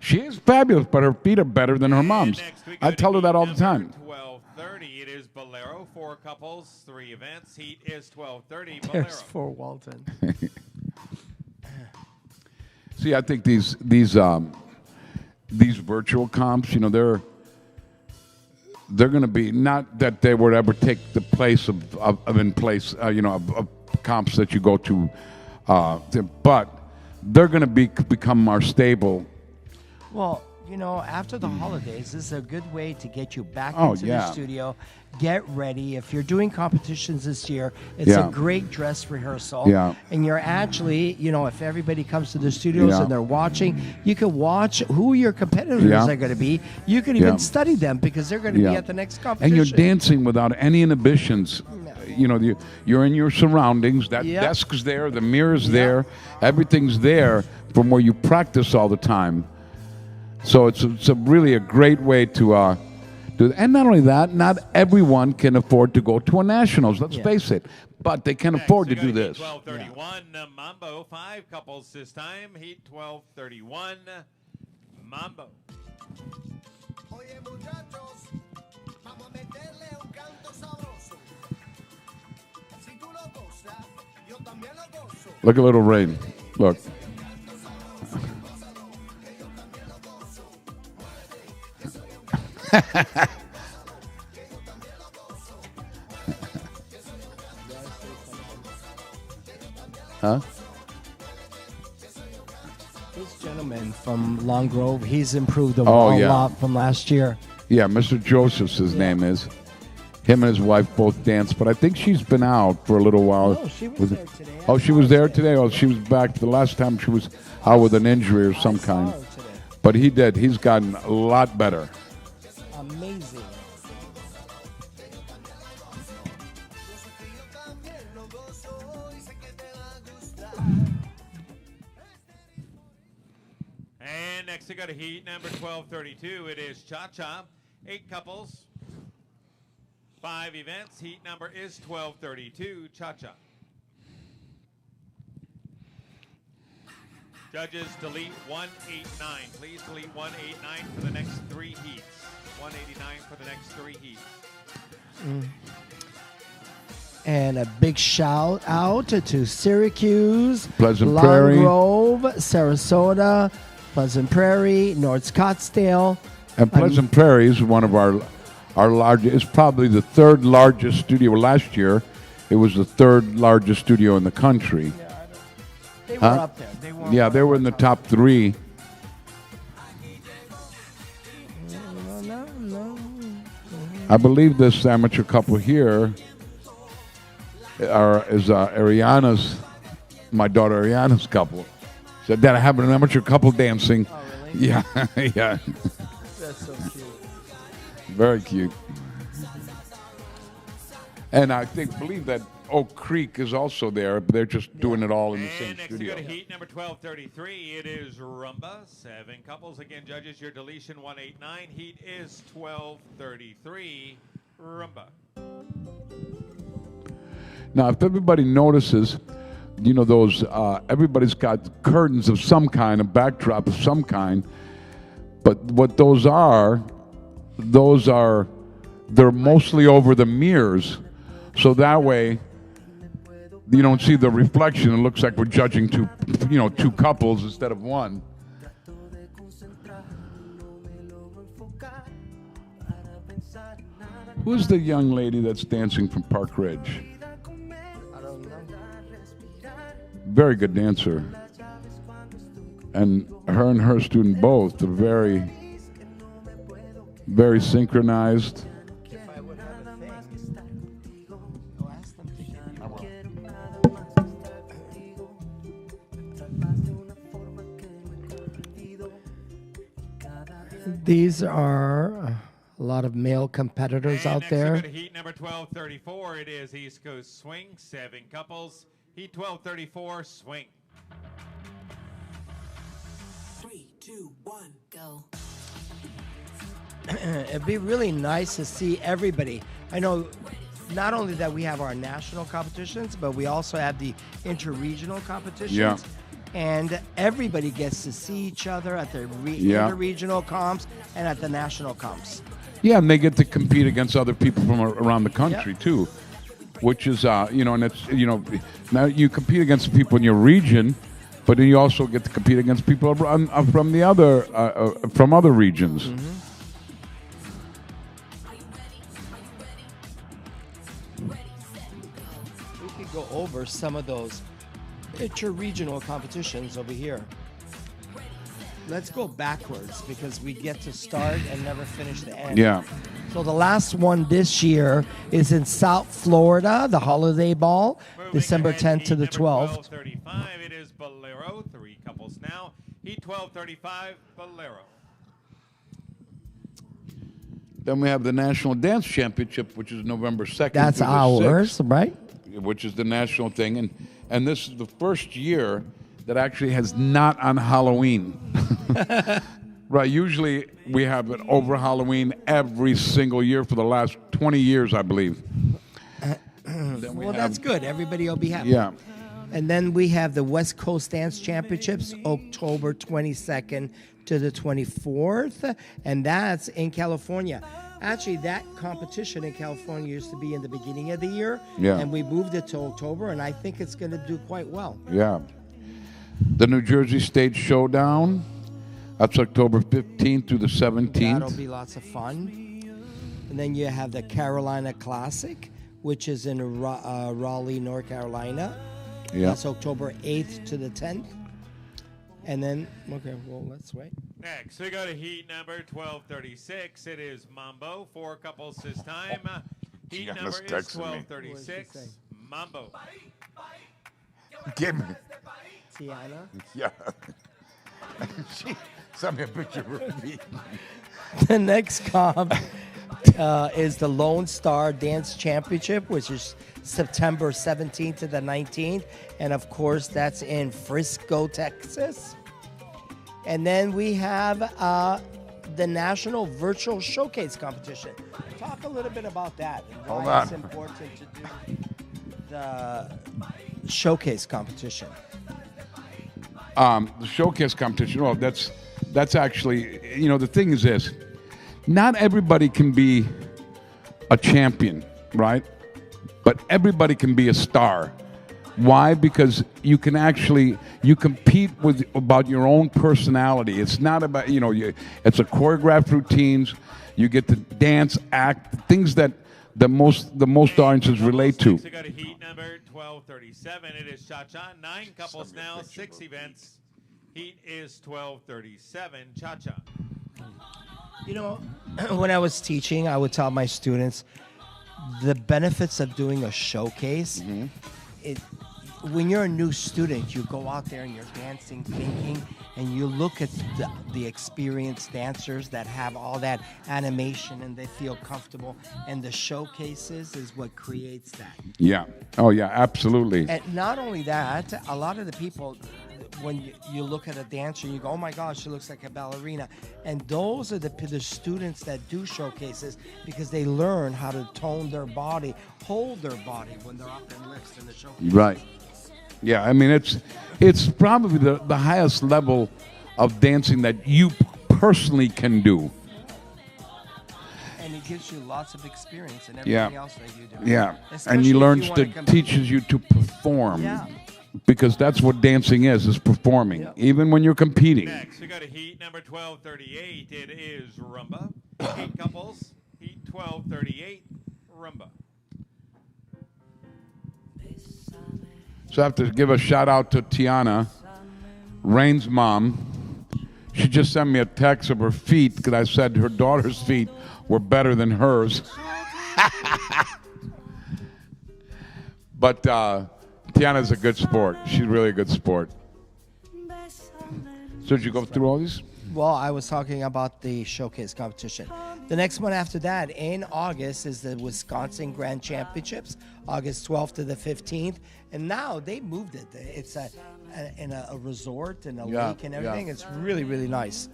She is fabulous, but her feet are better than her mom's. Next, we go I to tell her heat that all the number time. 1230. It is Bolero. 4 couples, 3 events. Heat is 1230. Bolero. There's for Walton. See, I think these virtual comps, they're going to be, not that they would ever take the place of comps that you go to, but they're going to become more stable. Well, after the holidays, this is a good way to get you back Oh, into yeah. the studio. Get ready. If you're doing competitions this year, it's Yeah. a great dress rehearsal. Yeah. And you're actually, if everybody comes to the studios Yeah. and they're watching, you can watch who your competitors Yeah. are going to be. You can even Yeah. study them because they're going to be Yeah. at the next And competition. you're dancing without any inhibitions. You're in your surroundings. That Yep. desk's there, the mirror's there, everything's there from where you practice all the time. So it's really a great way to do that. And not only that, not everyone can afford to go to a nationals. Let's face it, but they can Next, afford we to go do Heat this. 1231. Mambo. 5 couples this time. Heat 1231. Mambo. Oye muchachos, vamos a meterle un canto sabroso. Si tú lo gozas, yo también lo gozo. Look at Little Rain. Look. Huh? This gentleman from Long Grove, he's improved a yeah. lot from last year. Yeah, Mr. Joseph's his name is. Him and his wife both dance, but I think she's been out for a little while. No, she was there today. Oh, she was there today? Oh, she was back the last time she was out with an injury of some kind. But he did. He's gotten a lot better. Amazing. And next we got a heat number 1232. It is cha-cha. 8 couples. 5 events. Heat number is 1232. Cha-cha. Judges, delete 189. Please delete 189 for the next 3 heats. 189 for the next 3 heats. And a big shout out to Syracuse, Pleasant Long Prairie. Grove, Sarasota, Pleasant Prairie, North Scottsdale. And Pleasant Prairie is one of our largest. It's probably the 3rd largest studio. Last year, it was the 3rd largest studio in the country. They were up there. They were in the top 3. I believe this amateur couple here is Ariana's, my daughter Ariana's couple. Said, Dad, I have an amateur couple dancing. Oh, really? Yeah, yeah. That's so cute. Very cute. And I believe that Oak Creek is also there. But they're just doing it all in the same And next studio. we got a heat number 1233. It is Rumba. 7 couples. Again, judges, your deletion 189. Heat is 1233. Rumba. Now, if everybody notices, those everybody's got curtains of some kind, a backdrop of some kind. But what those are, they're mostly over the mirrors. So that way, you don't see the reflection. It looks like we're judging two couples instead of one. Who's the young lady that's dancing from Park Ridge? I don't know. Very good dancer. And her student both are very, very synchronized. If I would have a thing, go ask them to give you These are a lot of male competitors out Next there. we got a heat number 1234. It is East Coast Swing. 7 couples. Heat 1234. Swing. 3, 2, 1, go. It'd be really nice to see everybody. I know not only that we have our national competitions, but we also have the interregional competitions. Yeah. And everybody gets to see each other at the Yeah. interregional comps and at the national comps. Yeah, and they get to compete against other people from around the country too, which is and it's now you compete against the people in your region, but then you also get to compete against people from other regions. Mm-hmm. We could go over some of those interregional competitions over here. Let's go backwards because we get to start and never finish the end. Yeah. So the last one this year is in South Florida, the Holiday Ball, December 10th to the 12th. 1235. It is Bolero. 3 couples now. Heat 1235. Bolero. Then we have the National Dance Championship, which is November 2nd. That's through the ours, 6th, right? which is the national thing, and this is the first year that actually has not on Halloween. Right, usually we have it over Halloween every single year for the last 20 years, I believe. Well, that's good. Everybody will be happy. Yeah. And then we have the West Coast Dance Championships, October 22nd to the 24th, and that's in California. Actually, that competition in California used to be in the beginning of the year, Yeah. and we moved it to October, and I think it's going to do quite well. Yeah. The New Jersey State Showdown, that's October 15th through the 17th. That'll be lots of fun. And then you have the Carolina Classic, which is in Raleigh, North Carolina. Yeah. That's October 8th to the 10th. And then, okay, well, let's wait. Next, we got a heat number 1236. It is Mambo. 4 couples this time. Heat Tiana's number is texting me. 1236. Mambo. Give me. Tiana? Yeah. Send me a picture of me. The next comp is the Lone Star Dance Championship, which is September 17th to the 19th. And of course, that's in Frisco, Texas. And then we have the National Virtual Showcase Competition. Talk a little bit about that and Hold why it's on. important to do the showcase competition. The showcase competition. Well, that's actually, the thing is this: not everybody can be a champion, right? But everybody can be a star. Why? Because you compete about your own personality. It's not about it's a choreographed routines. You get to dance, act, things that the most audiences relate to. So got a heat number 1237. It is cha-cha. 9 couples now, 6 events. Heat is 1237. Cha-cha. When I was teaching, I would tell my students the benefits of doing a showcase. When you're a new student, you go out there and you're dancing, thinking, and you look at the experienced dancers that have all that animation and they feel comfortable. And the showcases is what creates that. Yeah. Oh, yeah, absolutely. And not only that, a lot of the people, when you look at a dancer, you go, oh my gosh, she looks like a ballerina. And those are the students that do showcases because they learn how to tone their body, hold their body when they're up in lifts in the showcase. Right. Yeah, I mean, it's probably the highest level of dancing that you personally can do. And it gives you lots of experience in everything else that you do. Yeah, Especially and you if learn wanna to compete. teaches you to perform. Yeah. Because that's what dancing is performing, Yeah. even when you're competing. Next, we got a heat number 1238. It is Rumba. 8 couples. Heat 1238. Rumba. So I have to give a shout out to Tiana, Rain's mom. She just sent me a text of her feet because I said her daughter's feet were better than hers. But Tiana's a good sport. She's really a good sport. So did you go through all these? Well, I was talking about the showcase competition. The next one after that in August is the Wisconsin Grand Championships, August 12th to the 15th. And now they moved it. It's in a resort and a lake and everything. It's really, really nice.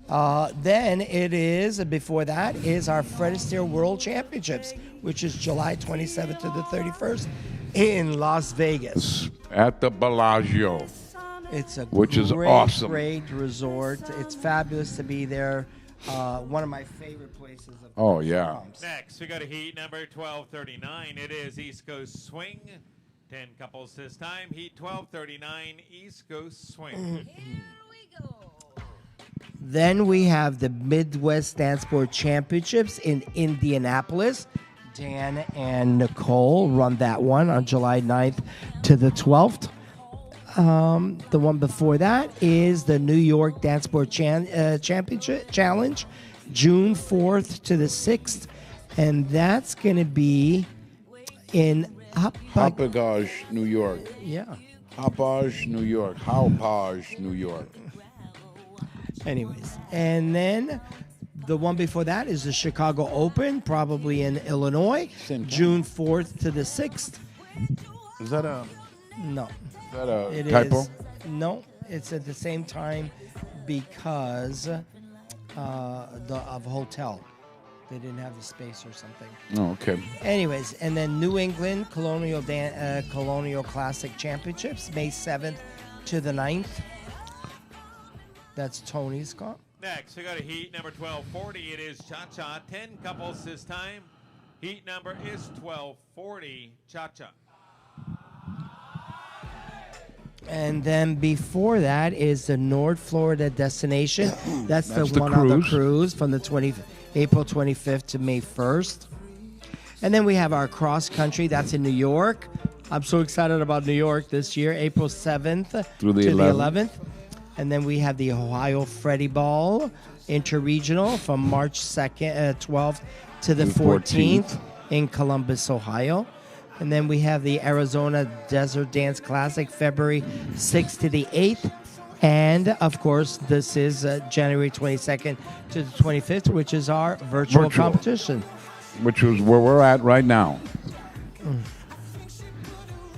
Then it is, before that, is our Fred Astaire World Championships, which is July 27th to the 31st in Las Vegas. At the Bellagio. It's a which is awesome. Great resort. It's fabulous to be there. One of my favorite places. Oh, yeah. Next, we got a heat number 1239. It is East Coast Swing. 10 couples this time. Heat 1239, East Coast Swing. Then we have the Midwest Dance Sport Championships in Indianapolis. Dan and Nicole run that one on July 9th to the 12th. The one before that is the New York Dance Sport Championship Challenge, June 4th to the 6th. And that's going to be in Hauppauge, New York. Yeah. Hauppauge, New York. Hauppauge, New York. Anyways, and then the one before that is the Chicago Open, probably in Illinois, June 4th to the 6th. Is that a... No. Is that a It typo? is- no, it's at the same time because of hotel. They didn't have the space or something. Oh, okay. Anyways, and then New England Colonial Classic Championships, May 7th to the 9th. That's Tony's comp. Next, we got a heat number 1240. It is Cha-Cha. 10 couples this time. Heat number is 1240. Cha-Cha. And then before that is the North Florida destination. That's the the one on the cruise. cruise from the April 25th to May 1st. And then we have our cross country. That's in New York. I'm so excited about New York this year, April 7th Through the to 11th. the 11th. And then we have the Ohio Freddie Ball Interregional from March 2nd, 12th to the 14th in Columbus, Ohio. And then we have the Arizona Desert Dance Classic, February 6th to the 8th And of course, this is January 22nd to the 25th, which is our virtual competition. Which is where we're at right now.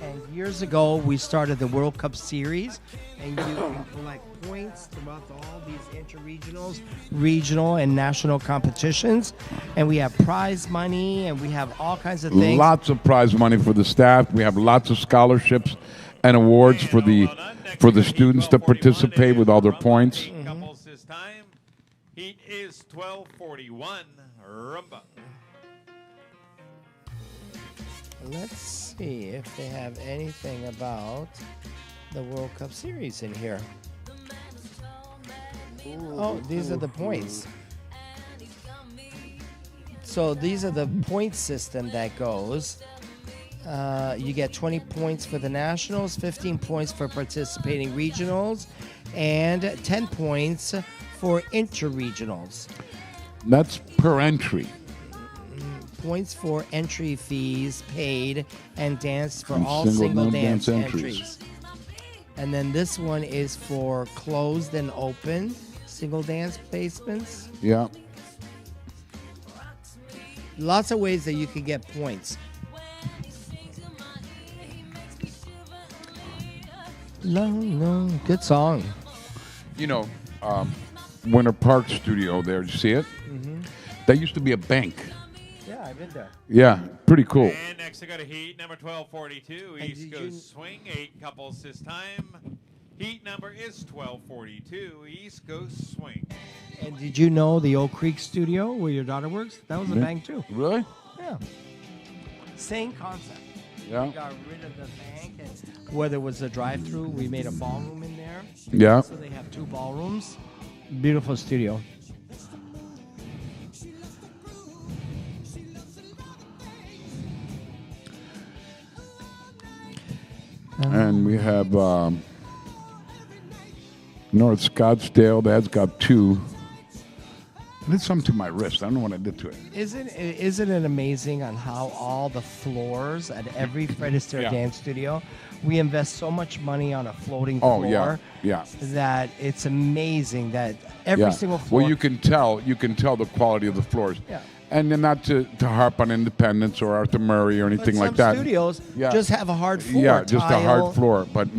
And years ago, we started the World Cup Series, and you can collect points throughout all these interregionals, regional, and national competitions. And we have prize money, and we have all kinds of things. Lots of prize money for the staff. We have lots of scholarships and awards for the students to participate with all their points. Couples this time. Heat is 12:41. Rumba. Let's see if they have anything about the World Cup Series in here. Oh, these are the points. So these are the point system that goes. You get 20 points for the nationals, 15 points for participating regionals, and 10 points for interregionals. That's per entry. Points for entry fees paid and dance for And all single dance dance entries. entries. And then this one is for closed and open single dance basements. Yeah. Lots of ways that you can get points. Long, good song. You know, Winter Park Studio there, did you see it? Mm-hmm. That used to be a bank. Yeah, I've been there. Yeah, pretty cool. And next I got a heat number 1242. East Coast Swing. 8 couples this time. Heat number is 1242. East Coast Swing. And did you know the Oak Creek studio where your daughter works? That was a Yeah. bank too. Really? Yeah. Same concept. Yeah. We got rid of the bank, and where there was a drive-through, we made a ballroom in there. Yeah. So they have 2 ballrooms. Beautiful studio. And we have North Scottsdale. That's got 2. I did something to my wrist. I don't know what I did to it. Isn't it amazing on how all the floors at every Fred Astaire Yeah. Dance Studio, we invest so much money on a floating Oh, floor yeah. Yeah. that it's amazing that every Yeah. single floor. Well, you can tell the quality of the floors. Yeah. And then not to harp on Independence or Arthur Murray or anything like that. Studios Yeah. just have a hard floor. Yeah, just a tile. hard floor. But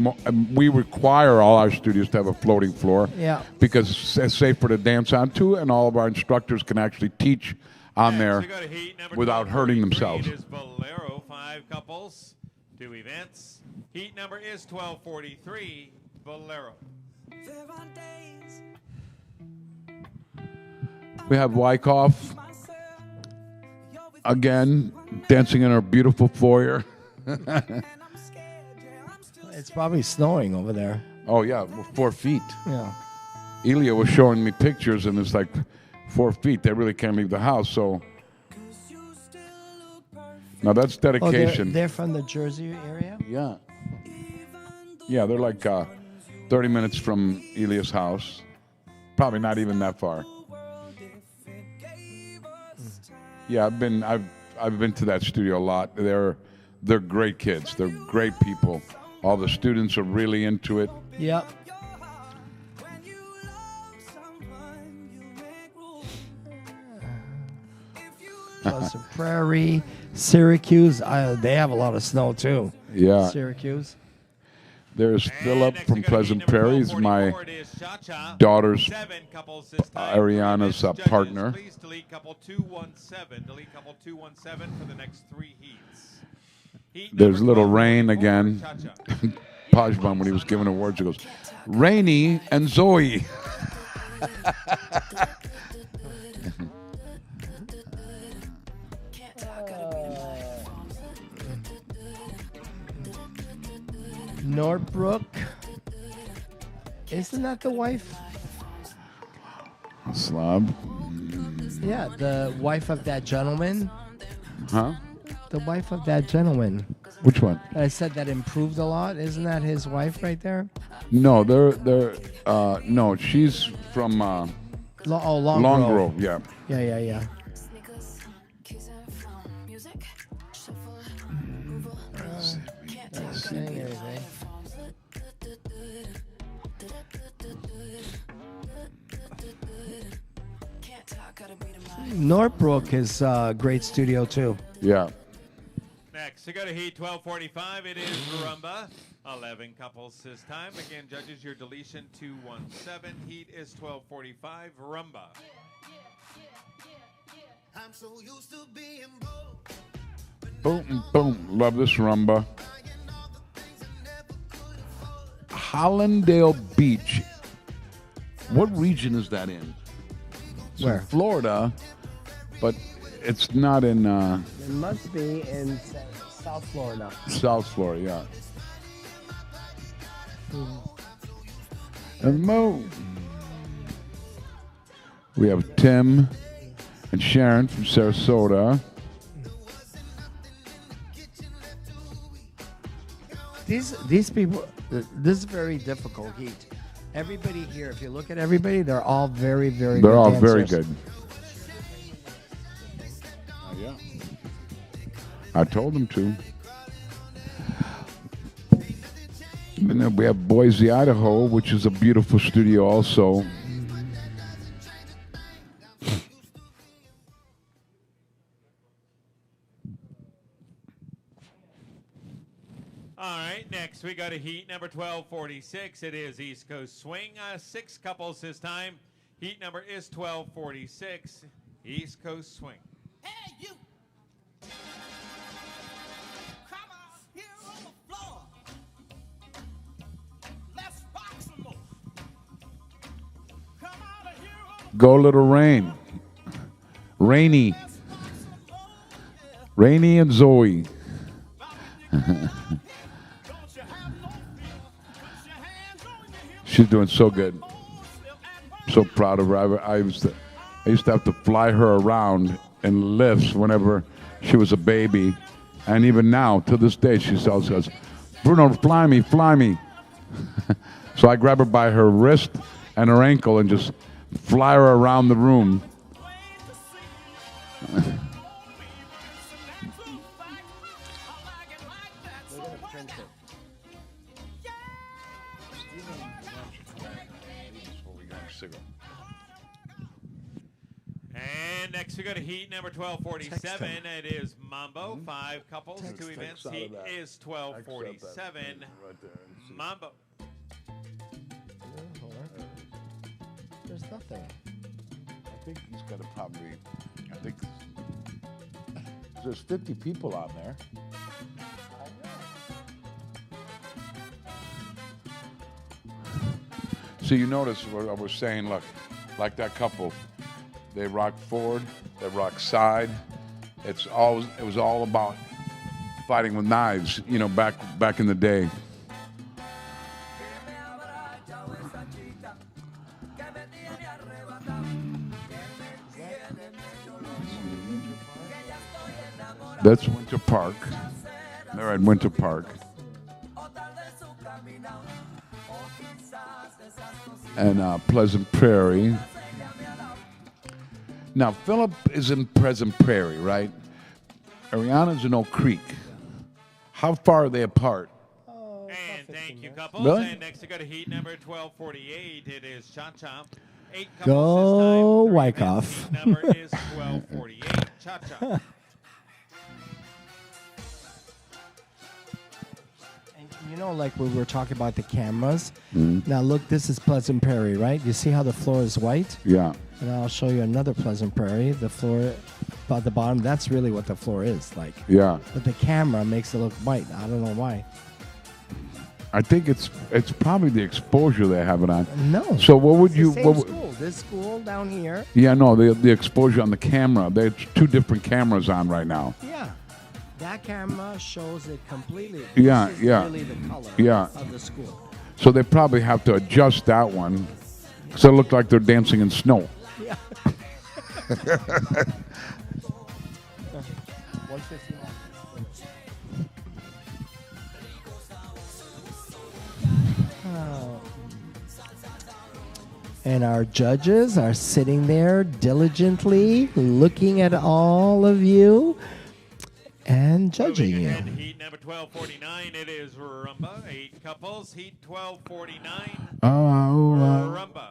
we require all our studios to have a floating floor. Yeah. Because it's safer to dance on too, and all of our instructors can actually teach on there Next, we got a heat number without hurting 1243. themselves. It is Bolero. 5 couples. 2 events. Heat number is 1243. Bolero. We have Wyckoff again dancing in our beautiful foyer. It's probably snowing over there. Oh yeah, 4 feet. Yeah. Elia was showing me pictures, and it's like 4 feet. They really can't leave the house. So now that's Oh, dedication. they're from the Jersey area? Yeah. Yeah, they're like 30 minutes from Elia's house. Probably not even that far. Yeah, I've been to that studio a lot. They're great kids. They're great people. All the students are really into it. Yep. Pleasant Prairie, Syracuse. They have a lot of snow too. Yeah. Syracuse. There's Philip from Pleasant Prairie. He's my 1244. It is Cha-Cha. daughter's 7 couples this time. Ariana's Judges, partner. Please delete couple 217. Delete couple 217 for the next 3 heats. Heat There's number little Rain 1244, again. Cha-Cha. Pajman, when he was giving awards, he goes, Rainy and Zoe. Northbrook. Isn't that the wife? Slob. Yeah, the wife of that gentleman. Huh? The wife of that gentleman. Which one? I said that improved a lot. Isn't that his wife right there? No, no, she's from Long Grove, yeah. Yeah. Not saying anything. Northbrook is a great studio too. Yeah. Next, we go to heat 1245. It is Rumba. 11 couples this time. Again, judges, your deletion 217. Heat is 1245. Rumba. I'm so used to being broke. Boom, boom. Love this rumba. Hollandale Beach. What region is that in? It's Where? in Florida, but it's not in It must be in South Florida. South Florida, yeah. And Mo. We have Tim and Sharon from Sarasota. These people, this is very difficult heat. Everybody here, if you look at everybody, they're all very, very They're good all dancers. very good. Yeah. I told them to. And then we have Boise, Idaho, which is a beautiful studio also. All right, next we go to heat number 1246. It is East Coast Swing. 6 couples this time. Heat number is 1246. East Coast Swing. Hey, you! Come on, here on the floor. Let's rock some more. Come out of here on the Go Little Rain. Rainy. Rainy and Zoe. She's doing so good. So proud of her. I used to have to fly her around in lifts whenever she was a baby. And even now, to this day, she still says, Bruno, fly me, fly me. So I grab her by her wrist and her ankle and just fly her around the room. And next we go to heat number 1247. It is Mambo. 5 couples, 2 events. Heat is 1247. Mambo. There's nothing. I think he's got to probably, I think there's 50 people on there. So you notice what I was saying, look, like that couple, they rock forward, they rock side. It was all about fighting with knives, you know, back in the day. That's Winter Park. They're at Winter Park. And Pleasant Prairie. Now, Philip is in Pleasant Prairie, right? Ariana's in Oak Creek. How far are they apart? And thank you, couples. Really? And next we go to heat number 1248. It is Cha-Cha. 8 couples Go this time. 3 Wyckoff. events. Heat number is 1248. Cha-Cha. You know, like we were talking about the cameras. Now look, this is Pleasant Prairie, right? You see how the floor is white? Yeah. And I'll show you another Pleasant Prairie. The floor at the bottom, that's really what the floor is like. Yeah. But the camera makes it look white. I don't know why. I think it's probably the exposure they have it on. No. So what would It's you? the same What would, school. This school down here. yeah, no, the exposure on the camera. There's 2 different cameras on right now. Yeah. That camera shows it completely. Yeah, This is yeah. really the color Yeah. of the school. So they probably have to adjust that one because it looked like they're dancing in snow. Yeah. 151. And our judges are sitting there diligently looking at all of you and judging Moving you. ahead to heat number 1249. It is Rumba. 8 couples. Heat 1249. Rumba.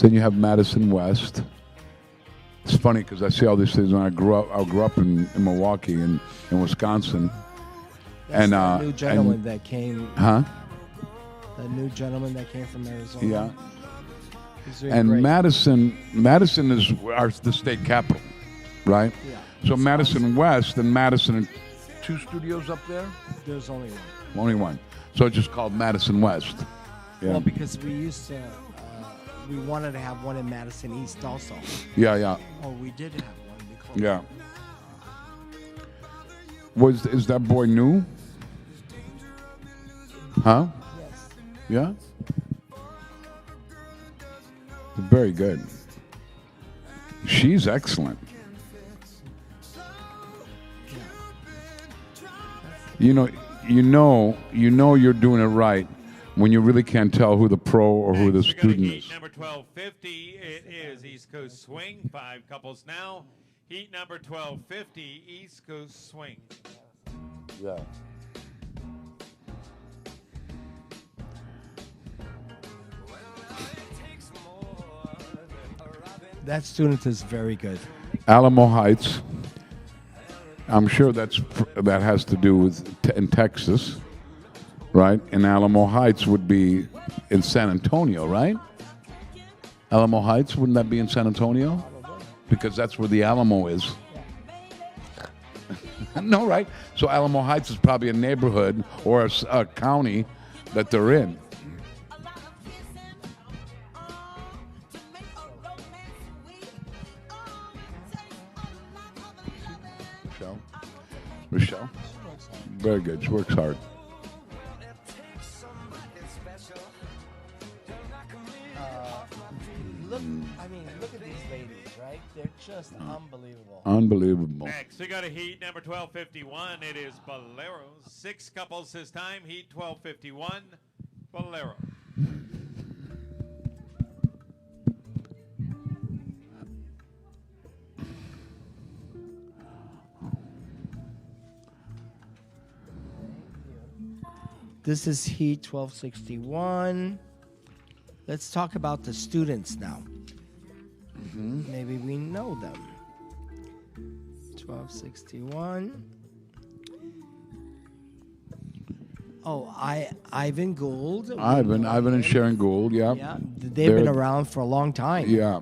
Then you have Madison West. It's funny because I see all these things when I grew up in Milwaukee and in Wisconsin. That's And the new gentleman and, that came. huh? The new gentleman that came from Arizona. Yeah. He's doing And great. Madison is the state capital, right? Yeah. So Madison West and Madison, 2 studios up there? There's only one. Only one. So it's just called Madison West. Yeah. Well, because we used to, we wanted to have one in Madison East also. Yeah. Oh, we did have one. We closed Yeah. it. Is that boy new? Huh? Yes. Yeah? Very good. She's excellent. You know you're doing it right when you really can't tell who the pro or who the Next, we go to student heat is. number 1250. It is East Coast Swing. 5 couples now. Heat number 1250, East Coast Swing. Yeah. That student is very good. Alamo Heights. I'm sure that has to do with in Texas, right? And Alamo Heights would be in San Antonio, right? Alamo Heights, wouldn't that be in San Antonio? Because that's where the Alamo is. No, right? So Alamo Heights is probably a neighborhood or a county that they're in. Michelle? Very good. She works hard. Look at these ladies, right? They're just unbelievable. Unbelievable. Next, we got a heat number 1251. It is Bolero. 6 couples this time. Heat 1251, Bolero. This is Heat 1261. Let's talk about the students now. Maybe we know them. 1261. Oh, Ivan Gould. Ivan and Sharon Gould, yeah. Yeah, they've been around for a long time. Yeah.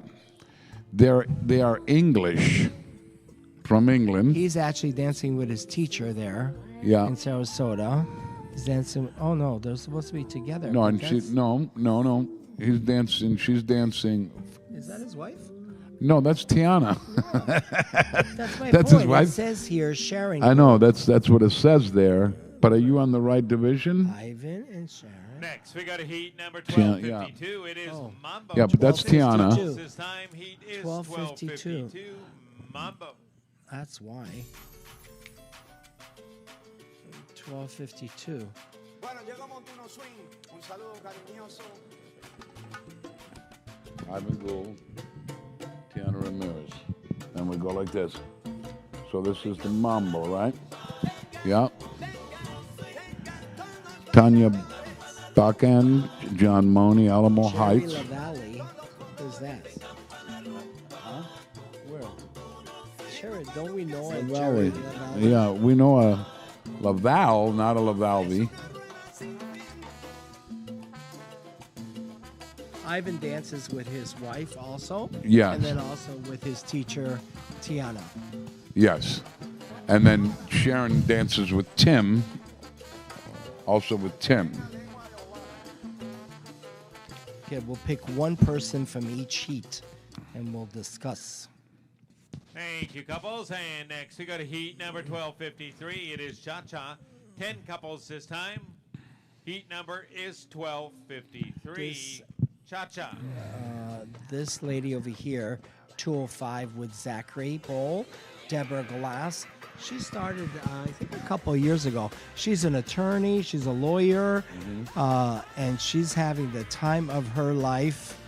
They are English from England. He's actually dancing with his teacher there Yeah. in Sarasota. He's dancing. Oh no, they're supposed to be together. No, and That's- no. He's dancing. She's dancing. Is that his wife? No, that's Tiana. That's my That's point. his wife. It says here Sharon. I know that's what it says there. But are you on the right division? Ivan and Sharon. Next, we got a heat number Tiana, yeah. 1252. It is Oh. Mambo. Yeah, but that's 1252. Tiana. This time, heat is 1252. 1252, Mambo. That's why. 1252. Bueno, llegó Montuno Swing. Un saludo cariñoso. Ivan Gould, Tiana Ramirez. And we go like this. So this is the mambo, right? Yeah. Tanya Bakan, John Money, Alamo Jerry Heights. LaValle. Who's that? Huh? Where? Sherry, don't we know a Jerry LaValle? Yeah, we know a Laval, not a Lavalve. Ivan dances with his wife also. Yes. And then also with his teacher, Tiana. Yes. And then Sharon dances with Tim, also with Tim. Okay, we'll pick one person from each heat and we'll discuss. Thank you, couples. And next, we got a heat number 1253. It is Cha-Cha. 10 couples this time. Heat number is 1253. This- Cha-Cha. This lady over here, 205 with Zachary Bowl, Deborah Glass. She started, I think, a couple of years ago. She's an attorney, she's a lawyer, and she's having the time of her life,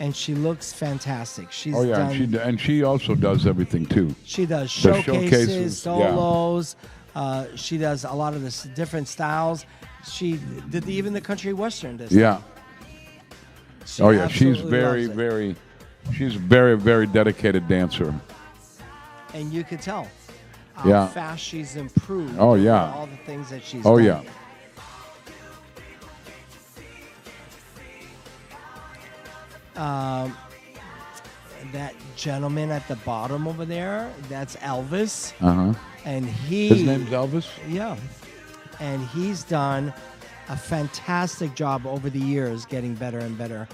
and she looks fantastic. She's Oh yeah, done, she also does everything too. she does The showcases, showcases, yeah. solos. She does a lot of the different styles. She did even the country western this Yeah. She Oh yeah, she's absolutely loves it. she's a very, very dedicated dancer. And you could tell how Yeah. fast she's improved. Oh, over yeah. all the things that she's Oh done. yeah. That gentleman at the bottom over there, that's Elvis. Uh huh. And he. His name's Elvis. Yeah. And he's done a fantastic job over the years getting better and better.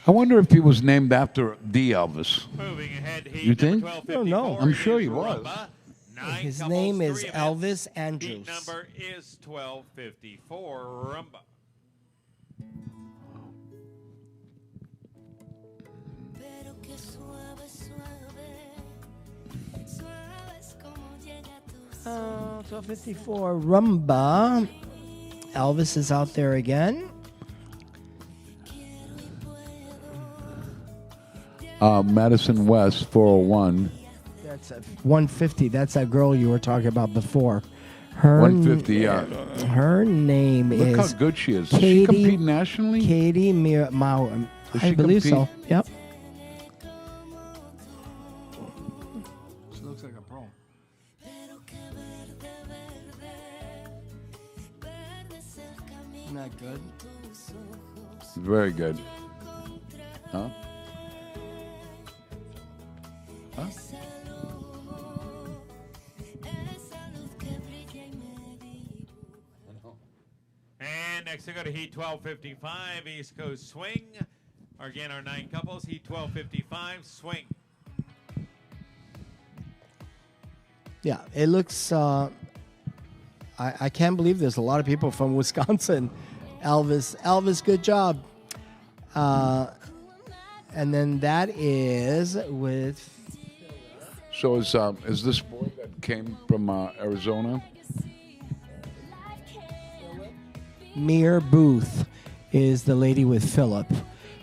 I wonder if he was named after the Elvis. Moving ahead, heat You think? number I don't know. 1254 I'm sure is he was. Rumba. 9 His couples, name 3 is events. Elvis Heat Andrews. number is 1254 Rumba. Pero que suave, suave, suave es como llega tu 1254 Rumba. Elvis is out there again. Madison West, 401. That's a 150. That's that girl you were talking about before. Her 150, yeah. Her name Look how is good she is. Does Katie- she compete nationally? Katie Mao. Does I she believe so. compete? Yep. She looks like a pro. Isn't that good? Very good. Huh? Huh? And next we go to Heat 1255, East Coast Swing. Again, our 9 couples, Heat 1255, Swing. Yeah, it looks. I can't believe there's a lot of people from Wisconsin. Elvis, good job. And then that is with So is this boy that came from Arizona? Mir Booth is the lady with Philip.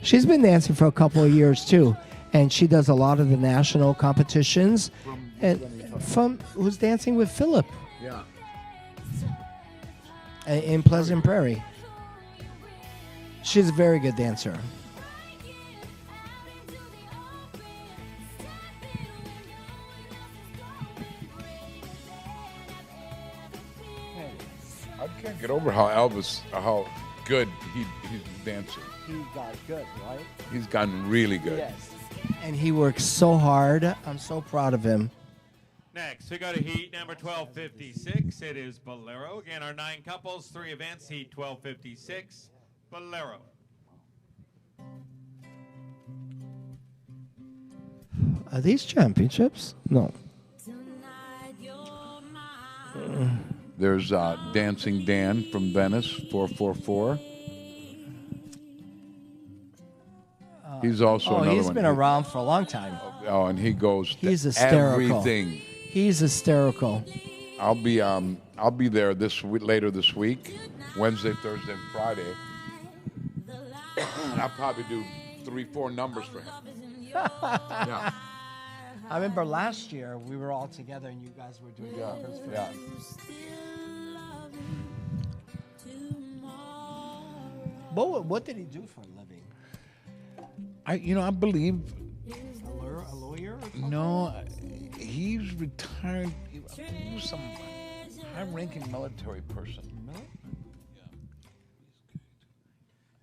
She's been dancing for a couple of years too, and she does a lot of the national competitions. From who's dancing with Philip Yeah. in Pleasant Prairie. She's a very good dancer. I can't get over how good he's dancing. He got good, right? He's gotten really good. Yes. And he works so hard. I'm so proud of him. Next, we go to Heat number 1256. It is Bolero. Again, our 9 couples, 3 events, Heat 1256, Bolero. Are these championships? No. There's Dancing Dan from Venice, 444. He's also another he's one. been around for a long time. Oh, and he goes He's to hysterical. everything. He's hysterical. I'll be there later this week, Wednesday, Thursday, and Friday. And I'll probably do 3-4 numbers for him. Yeah. I remember last year we were all together and you guys were doing numbers for Yeah. him. What did he do for a living? I believe. A lawyer? Or something? No, he's retired. He was some high-ranking military person.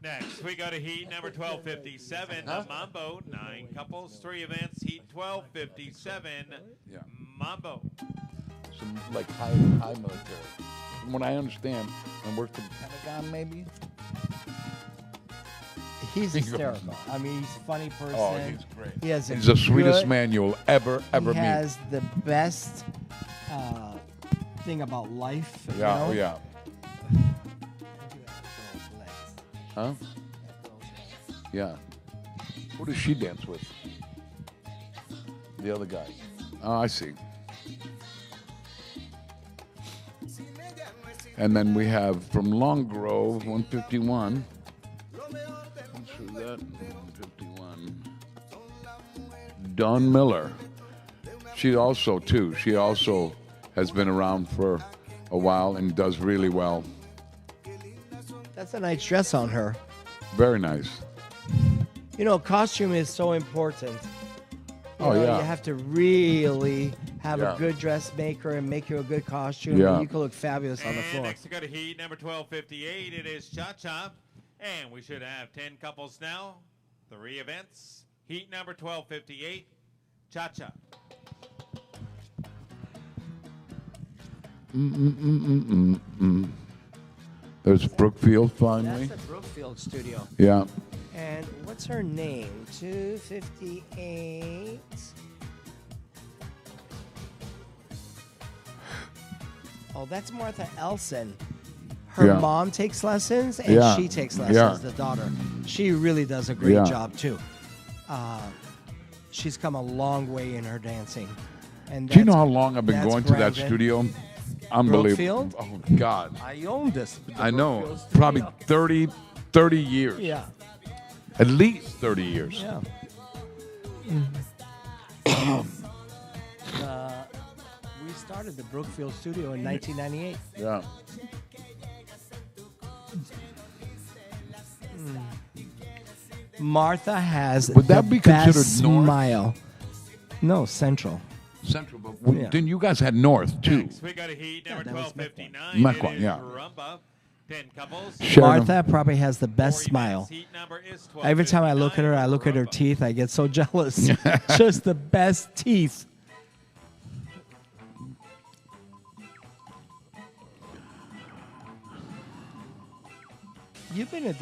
Next, we go to Heat number 1257, Mambo. 9 couples, 3 events, Heat 1257, Yeah. Mambo. Some like high military. From what I understand, and worked for the Pentagon, maybe. He's hysterical. I mean, he's a funny person. Oh, he's great. He has He's the sweetest good- man you'll ever He meet. has the best thing about life. you Yeah, know? oh yeah. Huh? Yeah. Who does she dance with? The other guy. Oh, I see. And then we have from Long Grove, 151. What's for that? 151. Dawn Miller. She also has been around for a while and does really well. That's a nice dress on her. Very nice. You know, costume is so important. Oh, You know, yeah. You have to really have Yeah. a good dressmaker and make you a good costume. Yeah. And you can look fabulous on the And floor. next to go to heat number 1258, it is Cha-Cha. And we should have 10 couples now. 3 events. Heat number 1258, Cha-Cha. There's Brookfield finally. That's the Brookfield studio. Yeah. And what's her name? 258. Oh, that's Martha Elson. Her Yeah. mom takes lessons and Yeah. she takes lessons, Yeah. the daughter. She really does a great Yeah. job, too. She's come a long way in her dancing. And Do you know that's- how long I've been that's going to that Brandon. studio? Unbelievable. Brookfield? Oh, God. I own this. the I know. Brookfield studio. Probably 30 years. Yeah. At least 30 years. Yeah. We started the Brookfield studio in 1998. Yeah. Martha has Would that the be considered best north? smile. No, Central. Central, but Yeah. then you guys had North, too. Next, we got a heat number that was 1259. Mequon, It is yeah. Rumba. 10 couples. Sharon- Martha probably has the best 4 smile. events. Heat number is Every time I look at her, I look at her 1259 teeth. I get so jealous. Just the best teeth. You've been at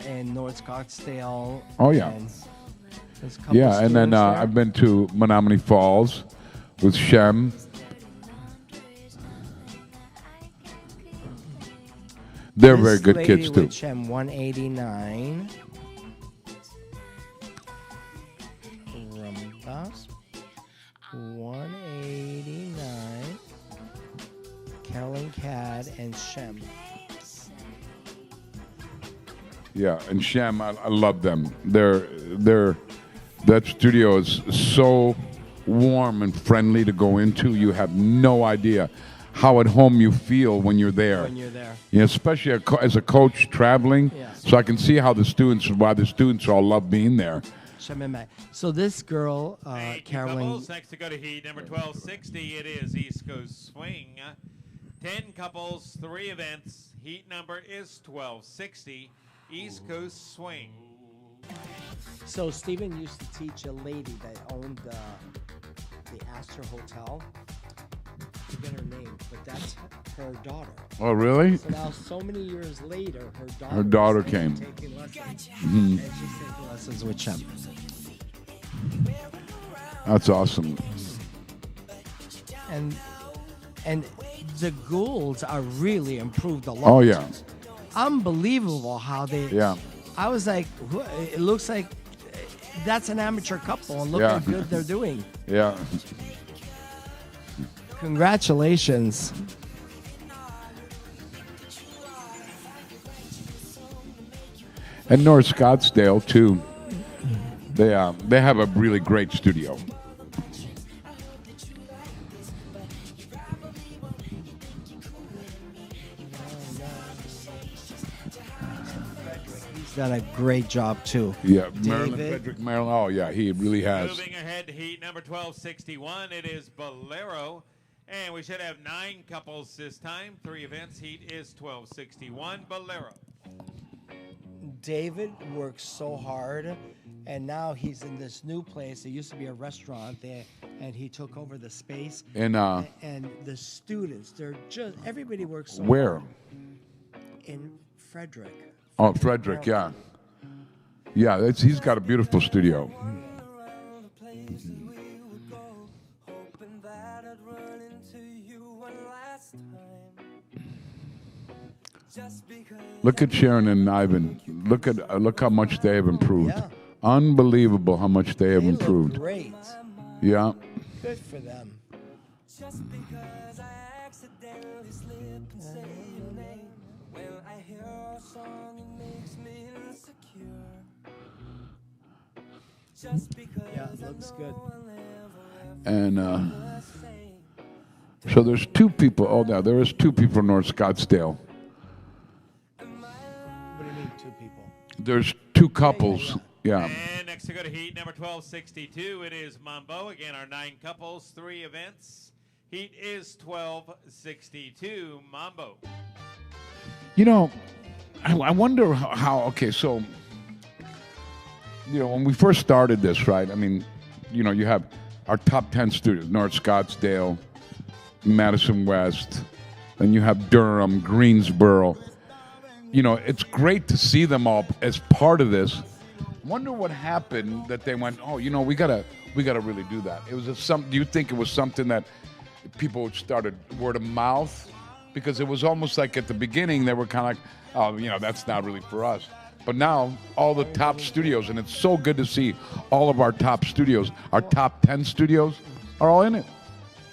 in North Scottsdale. Oh, yeah. and there's a couple Yeah, and then students there. I've been to Menominee Falls with Shem. They're This very good lady kids, too. with Shem, 189. Rumba. 189. Carolyn Cad and Shem. Yeah, and Shem, I love them. That studio is so warm and friendly to go into. You have no idea how at home you feel when you're there. When you're there. Yeah, especially as a coach traveling. Yeah. So I can see why the students all love being there. Shem and Matt. So this girl, Thank you, Carolyn, couples. Next to go to heat number 1260, it is East Coast Swing. 10 couples, 3 events. Heat number is 1260, East Coast Swing. so Stephen used to teach a lady that owned the Astor Hotel. I forget her name, but that's her daughter. Oh, really? So now, so many years later, Her daughter is came. taking lessons, Mhm. and she's taking lessons with Shem. That's awesome. And the Goulds are really improved a lot. Oh, yeah. Unbelievable how they. Yeah. I was like, it looks like that's an amateur couple, and look Yeah. how good they're doing. Yeah. Congratulations. And North Scottsdale, too. They have a really great studio. He's done a great job, too. Yeah, Maryland, David? Frederick, Maryland. Oh, yeah, he really has. Moving ahead to heat number 1261, it is Bolero. And we should have 9 couples this time. 3 events. Heat is 1261, Bolero. David works so hard, and now he's in this new place. It used to be a restaurant there, and he took over the space. And And the students, they're just, everybody works so where? hard. In Frederick. Oh, Frederick, yeah. Yeah, he's got a beautiful studio. Look at Sharon and Ivan. Look how much they have improved. Yeah. Unbelievable how much they have They look improved. great. Yeah. Good for them. Yeah, it looks good. And so there's 2 people. Oh, no, there is 2 people in North Scottsdale. What do you mean, 2 people? There's 2 couples. Yeah. And next to go to heat number 1262, it is Mambo. Again, our 9 couples, 3 events. Heat is 1262, Mambo. You know, I wonder how. Okay, so when we first started this, right? I mean, you have our top 10 studios: North Scottsdale, Madison West, then you have Durham, Greensboro. It's great to see them all as part of this. Wonder what happened that they went, oh, we gotta really do that. It was do you think it was something that people started word of mouth? Because it was almost like at the beginning they were kind of like, oh, that's not really for us. But now all the top studios, and it's so good to see all of our top studios, our top 10 studios, are all in it.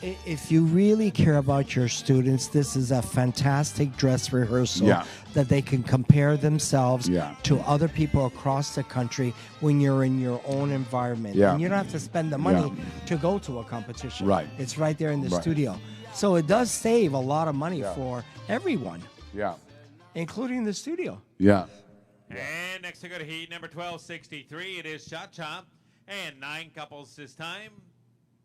If you really care about your students, this is a fantastic dress rehearsal that they can compare themselves to other people across the country when you're in your own environment. Yeah. And you don't have to spend the money to go to a competition. Right. It's right there in the studio. So it does save a lot of money for everyone. Yeah. Including the studio. Yeah. And next to go to heat number 1263, it is Cha-Cha. And 9 couples this time.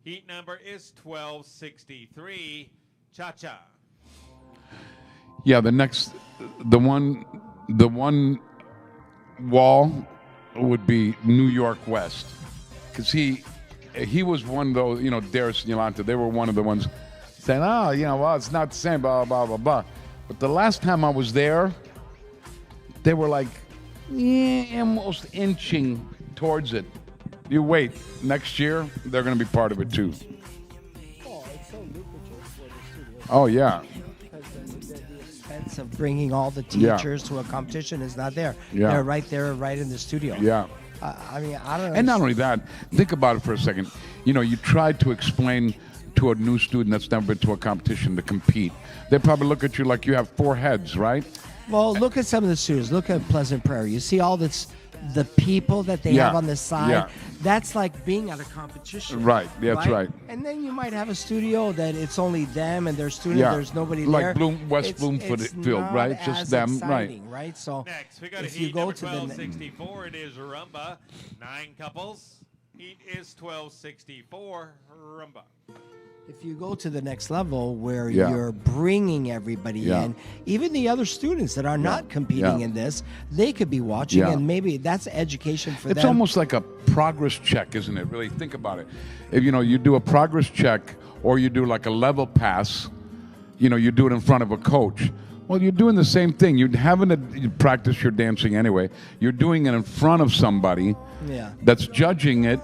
Heat number is 1263, Cha-Cha. Yeah, the one wall would be New York West. Because he was one of those, Darius and Yolanta, they were one of the ones saying, well, it's not the same, blah, blah, blah, blah. But the last time I was there, they were like almost inching towards it. You wait. Next year, they're going to be part of it, too. Oh, it's so lucrative for the studio. Oh, yeah. Because the expense of bringing all the teachers to a competition is not there. Yeah. They're right there, right in the studio. Yeah. I mean, I don't know. And not only that, think about it for a second. You try to explain to a new student that's never been to a competition to compete. They probably look at you like you have 4 heads, right? Well, look at some of the studios. Look at Pleasant Prairie. You see all this, the people that they have on the side. Yeah. That's like being at a competition. Right. That's right. And then you might have a studio that it's only them and their student. Yeah. There's nobody like there. West Bloomfield, not right? It's just as them, exciting, right? So Next, we got a if you heat go number to the 1264, it is Rumba. 9 couples. Heat is 1264, Rumba. if you go to the next level where Yeah. you're bringing everybody Yeah. in, even the other students that are not competing Yeah. in this, they could be watching, Yeah. and maybe that's education for It's them. almost like a progress check, isn't it? Really think about it. If you do a progress check or you do like a level pass, you do it in front of a coach. Well, you're doing the same thing. You're having to practice your dancing anyway. You're doing it in front of somebody that's judging it,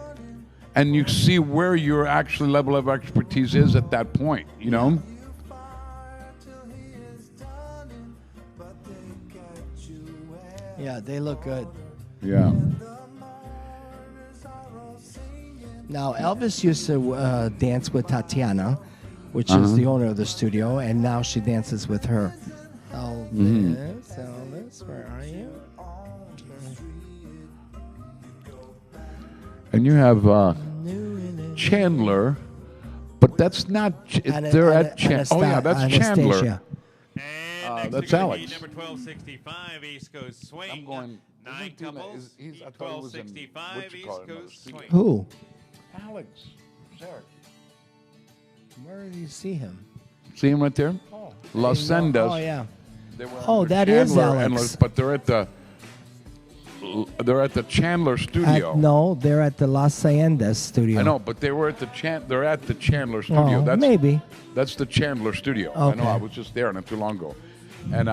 and you see where your actual level of expertise is at that point, Yeah, they look good. Yeah. Now, Elvis used to dance with Tatiana, which is the owner of the studio, and now she dances with her. Elvis, Elvis, where are you? And you have Chandler, but that's not. They're at Chandler. Oh yeah, that's Chandler. That's Alex. Number 1265, East Coast Swing. I'm going. 9 couples. He's, I thought it was in, 1265, East Coast Swing. Who? Alex. Sorry. Where do you see him? See him right there? Los Sendas. Oh, yeah. They were Oh, under that is Chandler and Alex. but they're at the Chandler studio. No, they're at the Las Haciendas studio. I know, but they were at they're at the Chandler studio. Oh, maybe. That's the Chandler studio. I Okay. know, I was just there not too long ago. And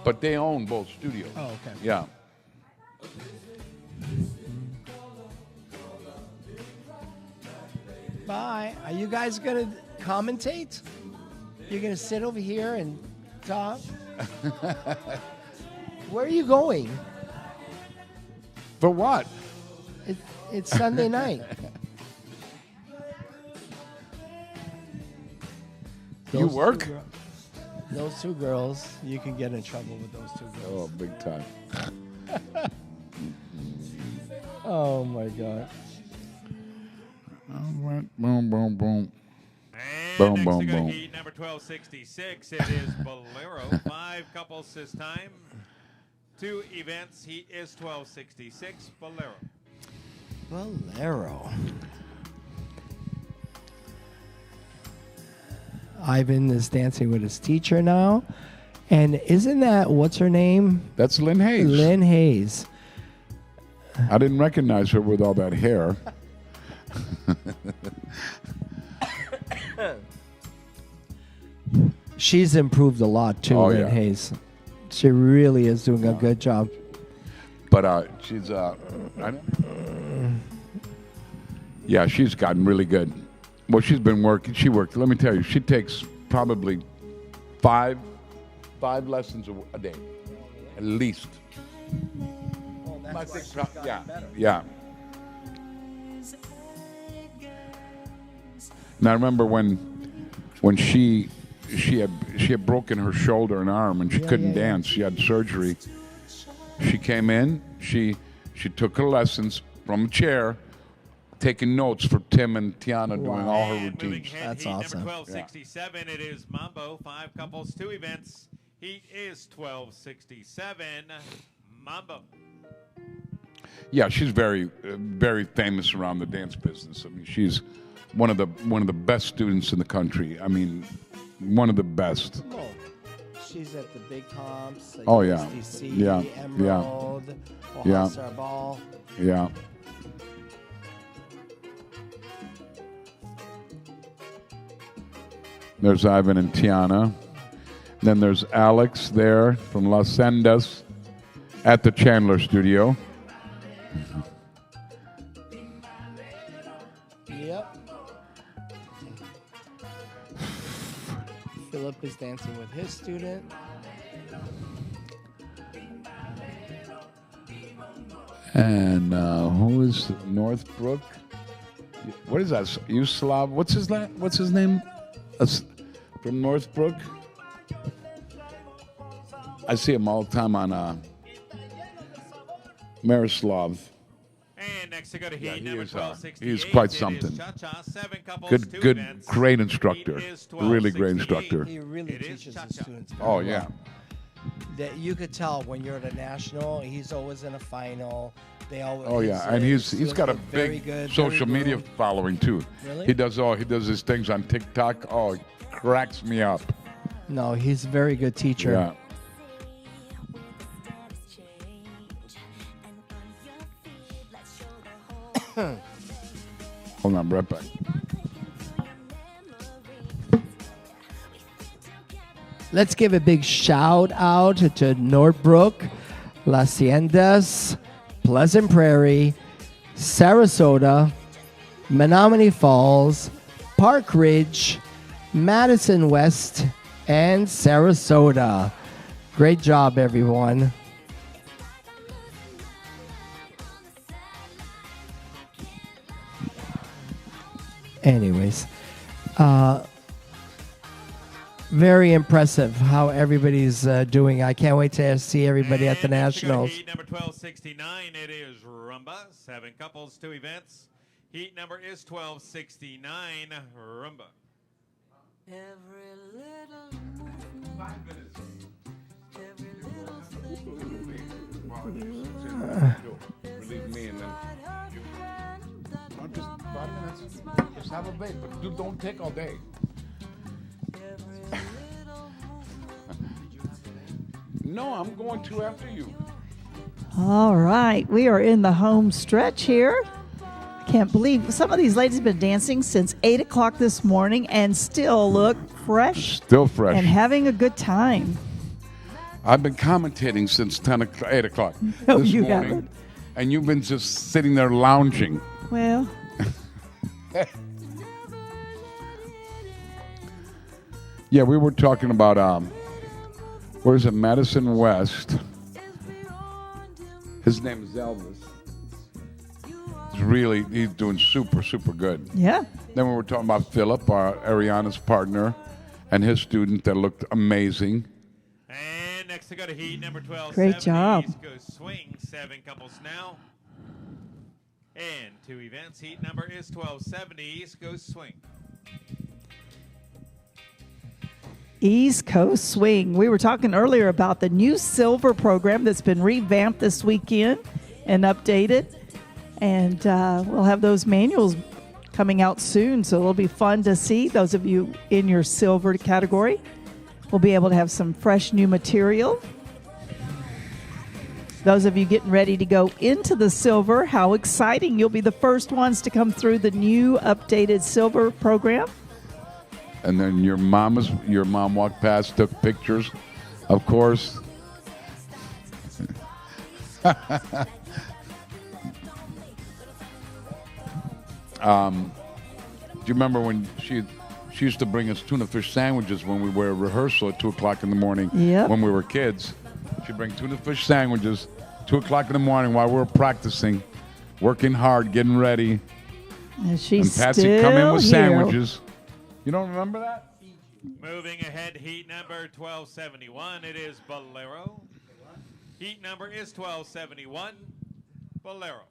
but they own both studios. Oh, okay. Yeah. Bye. Are you guys going to commentate? You're going to sit over here and talk? Where are you going? For what? It's Sunday night. You work? Those two girls, you can get in trouble with those two girls. Oh, big time. Oh, my God. All right. Boom, boom, boom. And Boom, next boom, to go boom. heat number 1266, it is Bolero. 5 couples this time. 2 events. Heat is 1266, Bolero. Bolero. Ivan is dancing with his teacher now. And isn't that, what's her name? That's Lynn Hayes. Lynn Hayes. I didn't recognize her with all that hair. She's improved a lot too, Oh, Lynn yeah. Hayes. She really is doing a good job. But she's yeah, she's gotten really good. Well, she's been working. She worked. Let me tell you, she takes probably five lessons a day, at least. Oh, that's I why think she's pro- gotten yeah, better. yeah. And I remember when she had broken her shoulder and arm, and she couldn't dance. She had surgery. She came in. She took her lessons from a chair, taking notes for Tim and Tiana doing all her And moving routines. ahead, That's heat awesome. Number 1267, it is Mambo, 5 couples, 2 events. Heat is 1267, Mambo. Yeah, she's very, very famous around the dance business. I mean, she's one of the best students in the country. I mean, one of the best. Oh, she's at the big comps. Like Oh, yeah. USDC, Yeah. Emerald, Yeah. Ohio Ball. Yeah. There's Ivan and Tiana. Then there's Alex there from Las Sendas at the Chandler studio. Yep. Philip is dancing with his student. And who is Northbrook? What is that? Yuslav? What's his name? From Northbrook? I see him all the time on Marislav. And next to go to heat Yeah, he number is, 1268. he's quite it is something. Cha-cha, 7 couples, Good, 2 good, events. great instructor. Heat is Really great 1268. instructor. He really It is teaches his cha-cha. students. Oh very yeah. well. That you could tell when you're at a national, he's always in a final. They always. Oh yeah, and he's got a very big good, social very media groomed. following too. Really? He does his things on TikTok. Oh, it cracks me up. No, he's a very good teacher. Yeah. Hold on, right back. Let's give a big shout out to Northbrook, La Haciendas, Pleasant Prairie, Sarasota, Menominee Falls, Park Ridge, Madison West, and Sarasota. Great job, everyone. Anyways, very impressive how everybody's doing. I can't wait to see everybody at the And next to go to Nationals. Heat number 1269, it is Rumba, 7 couples, 2 events. Heat number is 1269, Rumba. Every little movement, every little thing. Relieve me and then just 5 minutes. Just have a break, but don't take all day. No, I'm going to after you. All right, we are in the home stretch here. Can't believe some of these ladies have been dancing since 8 o'clock this morning and still look fresh Still fresh. and having a good time. I've been commentating since 8 o'clock No, this you morning. haven't. And you've been just sitting there lounging. Well, Yeah, we were talking about, where's it, Madison West. His name is Elvis. He's doing super, super good. yeah. Then we were talking about Philip, Ariana's partner, and his student that looked amazing. And next to go to heat number 1270. Great job. East Coast Swing, 7 couples now. And 2 events. Heat number is 1270, East Coast Swing. East Coast Swing. We were talking earlier about the new silver program that's been revamped this weekend and updated. And we'll have those manuals coming out soon, so it'll be fun to see. Those of you in your silver category will be able to have some fresh new material. Those of you getting ready to go into the silver, how exciting. You'll be the first ones to come through the new updated silver program. And then your mom walked past, took pictures, of course. Do you remember when she used to bring us tuna fish sandwiches when we were at rehearsal at 2 o'clock in the morning? Yep. When we were kids. She'd bring tuna fish sandwiches 2 o'clock in the morning while we were practicing, working hard, getting ready. And she's and Patsy still come in with here. sandwiches. You don't remember that? Moving ahead, heat number 1271. It is Bolero. Heat number is 1271. Bolero.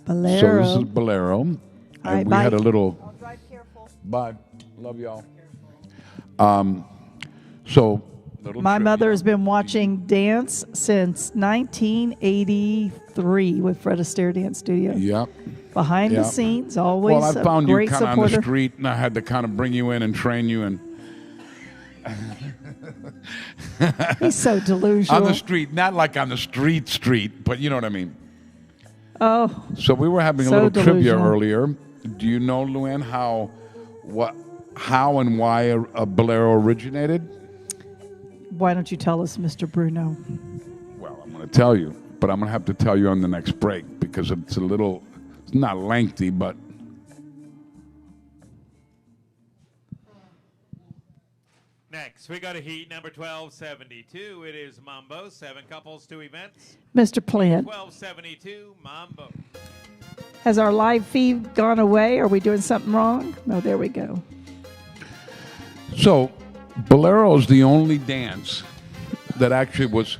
Bolero. So this is Bolero. All right, we had bye. a little. Bye. Love y'all. So little My trivia. mother has been watching dance since 1983 with Fred Astaire Dance Studios. Yep. Behind the Yep. scenes, always Well, I a found you great kind of on the supporter. street, and I had to kind of bring you in and train you. And He's so delusional. on the street, not like on the street, but you know what I mean. Oh, So we were having a So little trivia delusional. earlier. Do you know, Luann, how and why a bolero originated? why don't you tell us, Mr. Bruno? Well, I'm going to tell you, but I'm going to have to tell you on the next break because it's not lengthy, but Next, we go to heat number 1272. It is Mambo. 7 couples, 2 events. Mr. Plant, 1272, Mambo. has our live feed gone away? Are we doing something wrong? No, there we go. so Bolero is the only dance that actually was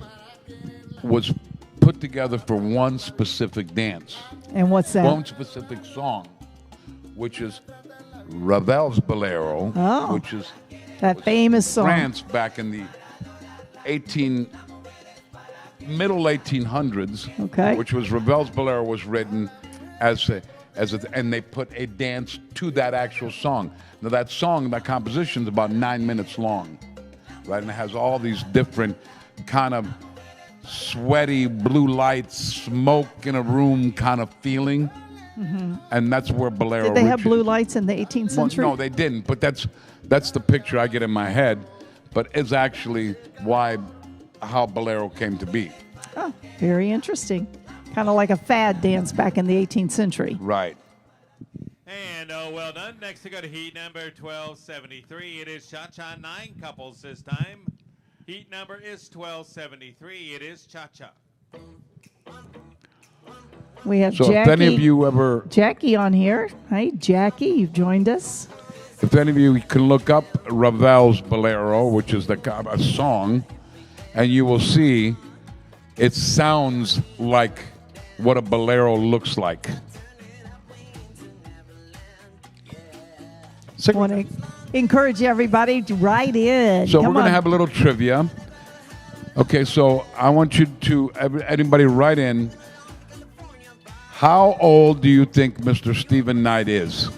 put together for one specific dance. And what's that? One specific song, which is Ravel's Bolero, Oh. which is That famous song. France back in the middle 1800s. Okay. Which was Ravel's Bolero was written and they put a dance to that actual song. Now that song, that composition is about 9 minutes long, right? And it has all these different kind of sweaty blue lights, smoke in a room kind of feeling. And that's where Bolero Did they have blue originated. lights in the 18th Well, century? no, they didn't. But that's the picture I get in my head. But it's actually how Bolero came to be. Oh, very interesting. Kind of like a fad dance back in the 18th century. Right. And well done. Next, we go to heat number 1273. It is Cha-Cha. 9 couples this time. Heat number is 1273. It is Cha-Cha. We have So Jackie, if any of you ever, Jackie on here. Hi, Jackie, you've joined us. if any of you can look up Ravel's Bolero, which is a song, and you will see it sounds like what a bolero looks like. I want to encourage everybody to write in. So Come we're going to on. have a little trivia. Okay, so I want you to, anybody write in, how old do you think Mr. Stephen Knight is?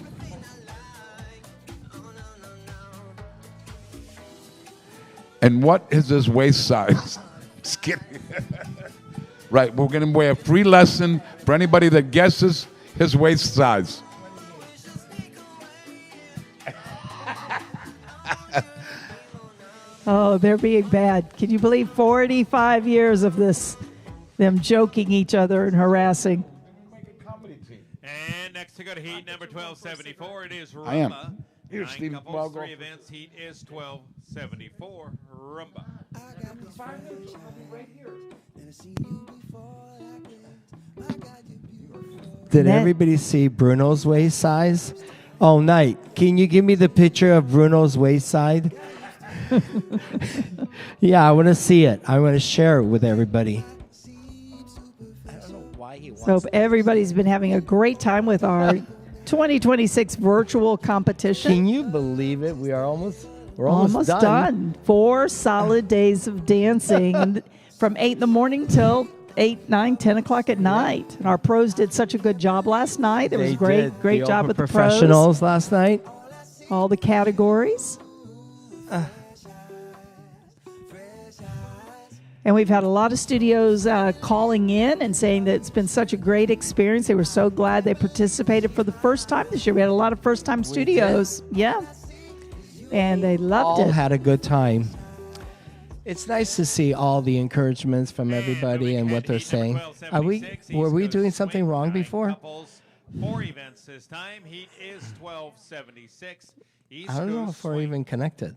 And what is his waist size? Just kidding. Right, we're going to wear a free lesson for anybody that guesses his waist size. Oh, they're being bad. Can you believe 45 years of this, them joking each other and harassing? And next, we go to heat number 1274. It is Rumba. I am. Here, 9 Steve, couples, well, go 3 events. Heat is 1274. Rumba. Did That- everybody see Bruno's waist size? Oh, Knight, can you give me the picture of Bruno's waist size? Yeah, I want to see it. I want to share it with everybody. So everybody's been having a great time with our 2026 virtual competition. Can you believe it? We're almost done. 4 solid days of dancing, and from 8 in the morning till 8, 9, 10 o'clock at night. And our pros did such a good job last night. It was great job with the professionals last night. All the categories. And we've had a lot of studios calling in and saying that it's been such a great experience. They were so glad they participated for the first time this year. We had a lot of first-time studios. Yeah. And they loved it. All had a good time. It's nice to see all the encouragements from everybody and what they're saying. Were we doing something wrong before? 4 events this time. Heat is 1276. I don't know if we're even connected.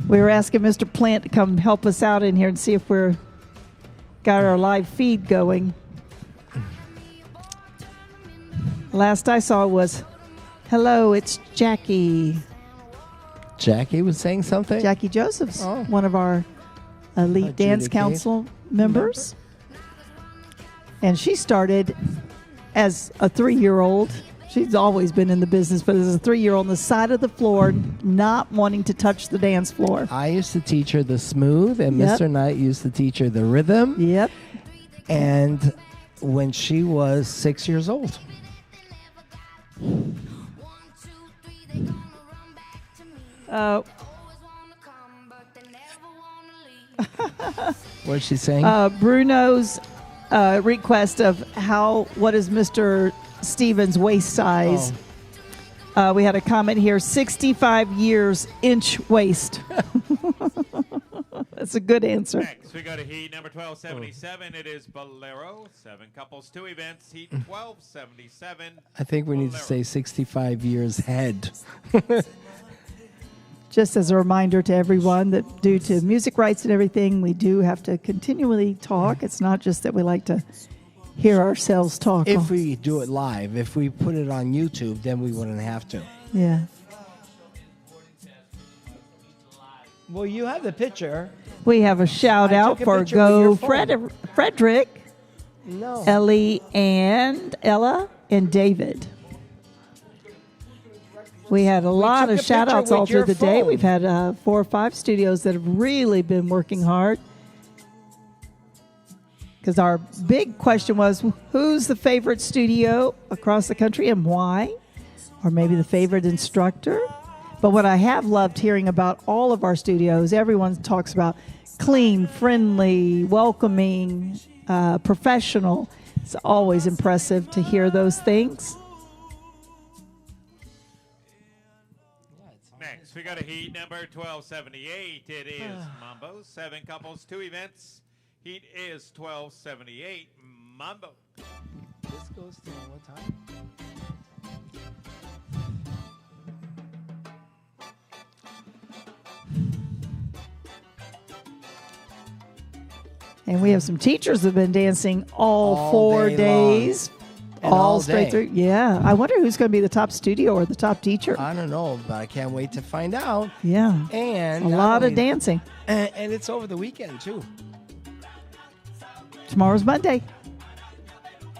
We were asking Mr. Plant to come help us out in here and see if we're got our live feed going. Last I saw was, hello, it's Jackie. Jackie was saying something? Jackie Joseph's one of our elite dance council members. And she started as a 3-year-old. She's always been in the business, but as a 3-year-old on the side of the floor, not wanting to touch the dance floor. I used to teach her the smooth, and Mr. Knight used to teach her the rhythm. Yep. And when she was 6 years old. What's she saying? Bruno's request of what is Mr. Stevens' waist size. We had a comment here, 65 years, inch waist. That's a good answer. Next, we go to heat number 1277. It is Bolero. 7 couples, 2 events. Heat 1277. I think we need to say 65 years head. Just as a reminder to everyone that due to music rights and everything, we do have to continually talk. It's not just that we like to hear ourselves talk. If we do it live, if we put it on YouTube, then we wouldn't have to. Yeah. Well, you have the picture. We have a shout out for Go Frederick, Ellie and Ella and David. We had a lot of shout outs all through the day. We've had 4 or 5 studios that have really been working hard. Because our big question was, who's the favorite studio across the country and why? Or maybe the favorite instructor? But what I have loved hearing about all of our studios, everyone talks about clean, friendly, welcoming, professional. It's always impressive to hear those things. Next, we got a heat number 1278. It is Mambo. 7 couples, 2 events. Heat is 1278. Mambo. This goes to what time? And we have some teachers that have been dancing all 4 days. All straight through. Yeah. I wonder who's going to be the top studio or the top teacher. I don't know, but I can't wait to find out. Yeah. And a lot of dancing. And it's over the weekend, too. Tomorrow's Monday.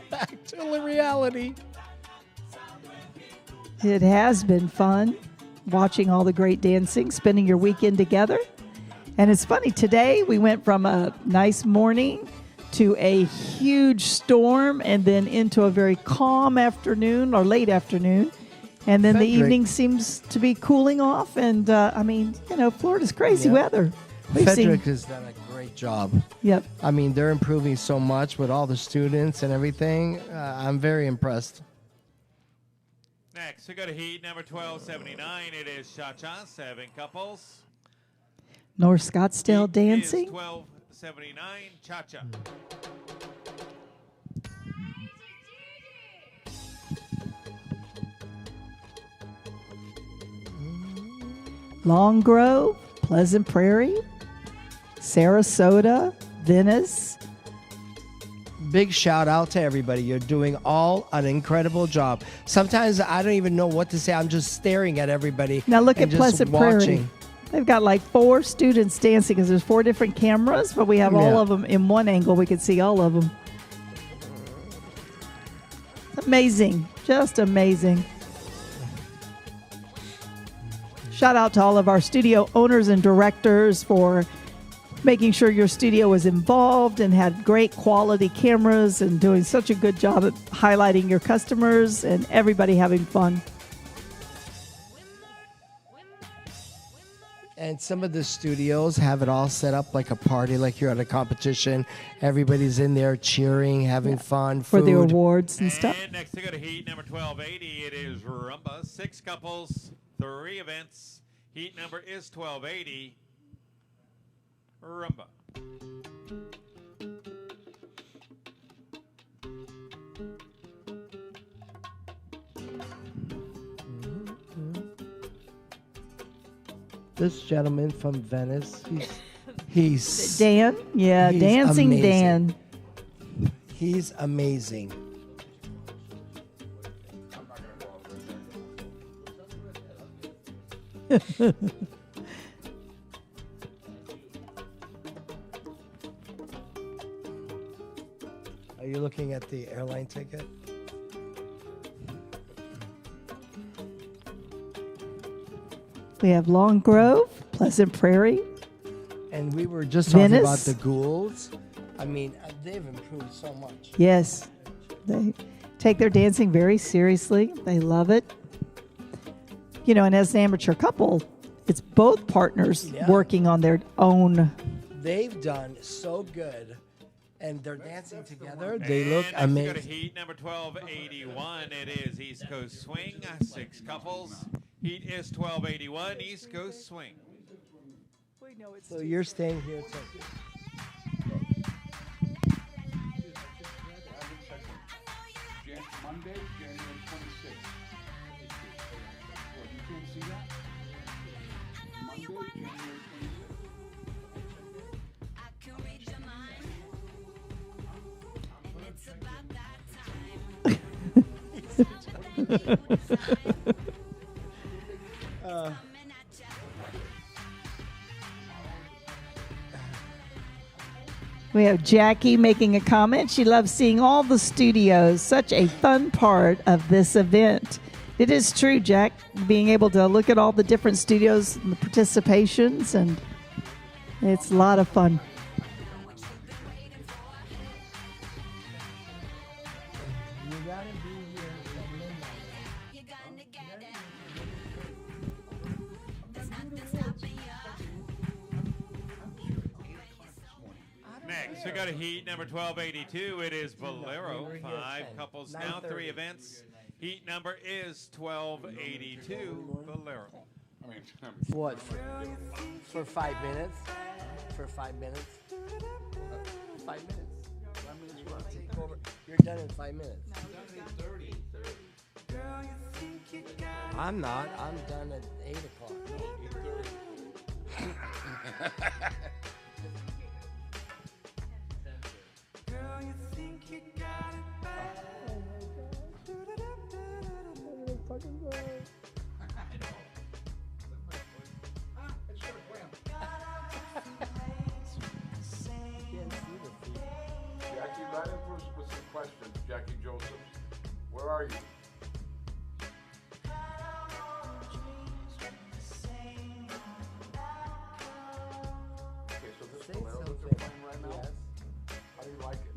Back to the reality. It has been fun watching all the great dancing, spending your weekend together. And it's funny, today we went from a nice morning to a huge storm and then into a very calm afternoon or late afternoon. And then the evening seems to be cooling off. And, Florida's crazy weather. Frederick has done a great job. Yep. I mean, they're improving so much with all the students and everything. I'm very impressed. Next, we go to heat number 1279. It is Cha-Cha, 7 couples. North Scottsdale dancing. It is 1279 Cha-Cha. Long Grove, Pleasant Prairie, Sarasota, Viennese. Big shout out to everybody. You're doing all an incredible job. Sometimes I don't even know what to say. I'm just staring at everybody. Now look at just Pleasant Prairie. They've got like 4 students dancing because there's 4 different cameras, but we have all of them in one angle. We can see all of them. Amazing. Just amazing. Shout out to all of our studio owners and directors for making sure your studio was involved and had great quality cameras and doing such a good job at highlighting your customers and everybody having fun. And some of the studios have it all set up like a party, like you're at a competition. Everybody's in there cheering, having fun, For the food. awards and stuff. And next to go to heat number 1280, it is Rumba. 6 couples, 3 events. Heat number is 1280. Rumba. This gentleman from Venice, he's Dan? Yeah, he's Dancing amazing. Dan. He's amazing. Are you looking at the airline ticket? We have Long Grove, Pleasant Prairie. And we were just talking Venice. about the Goulds. I mean, they've improved so much. Yes, they take their dancing very seriously. They love it. You know, and as an amateur couple, it's both partners Yeah. working on their own. They've done so good, and they're dancing together. They look And next to go to amazing. heat number 1281, it is East Coast Swing. 6 couples. Heat is 1281, East Coast Swing. So you're staying here too. Monday, January 26th. You can't see that? Monday, January 26th. We have Jackie making a comment. She loves seeing all the studios. Such a fun part of this event. It is true, Jack, being able to look at all the different studios and the participations, and it's a lot of fun. You gotta be here at midnight. Next, we got a heat number 1282. It is Bolero. we were here 5 at 10, couples now, 9:30. 3 events. Heat number is 1282. Bolero. I mean, What? For 5 minutes? For 5 minutes? 5 minutes. 5 minutes you want to take over? You're done in 5 minutes. I'm not. I'm done at 8 o'clock. Jackie, right in with some questions. Jackie Joseph, where are you? Okay, so this Bolero that they're playing right now, how do you like it?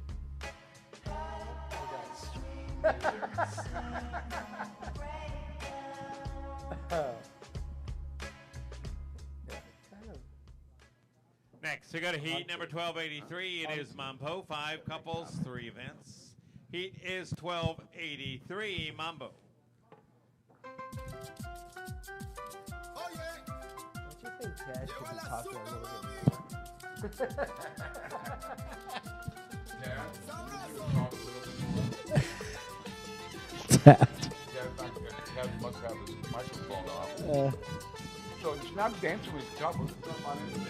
Next, we got a heat number 1283. It is Mambo. 5 couples, 3 events. Heat is 1283 Mambo. Don't you think Cash could be talking a little bit more? Dad must have his microphone off. So it's not dancing with couples, it's not on anything.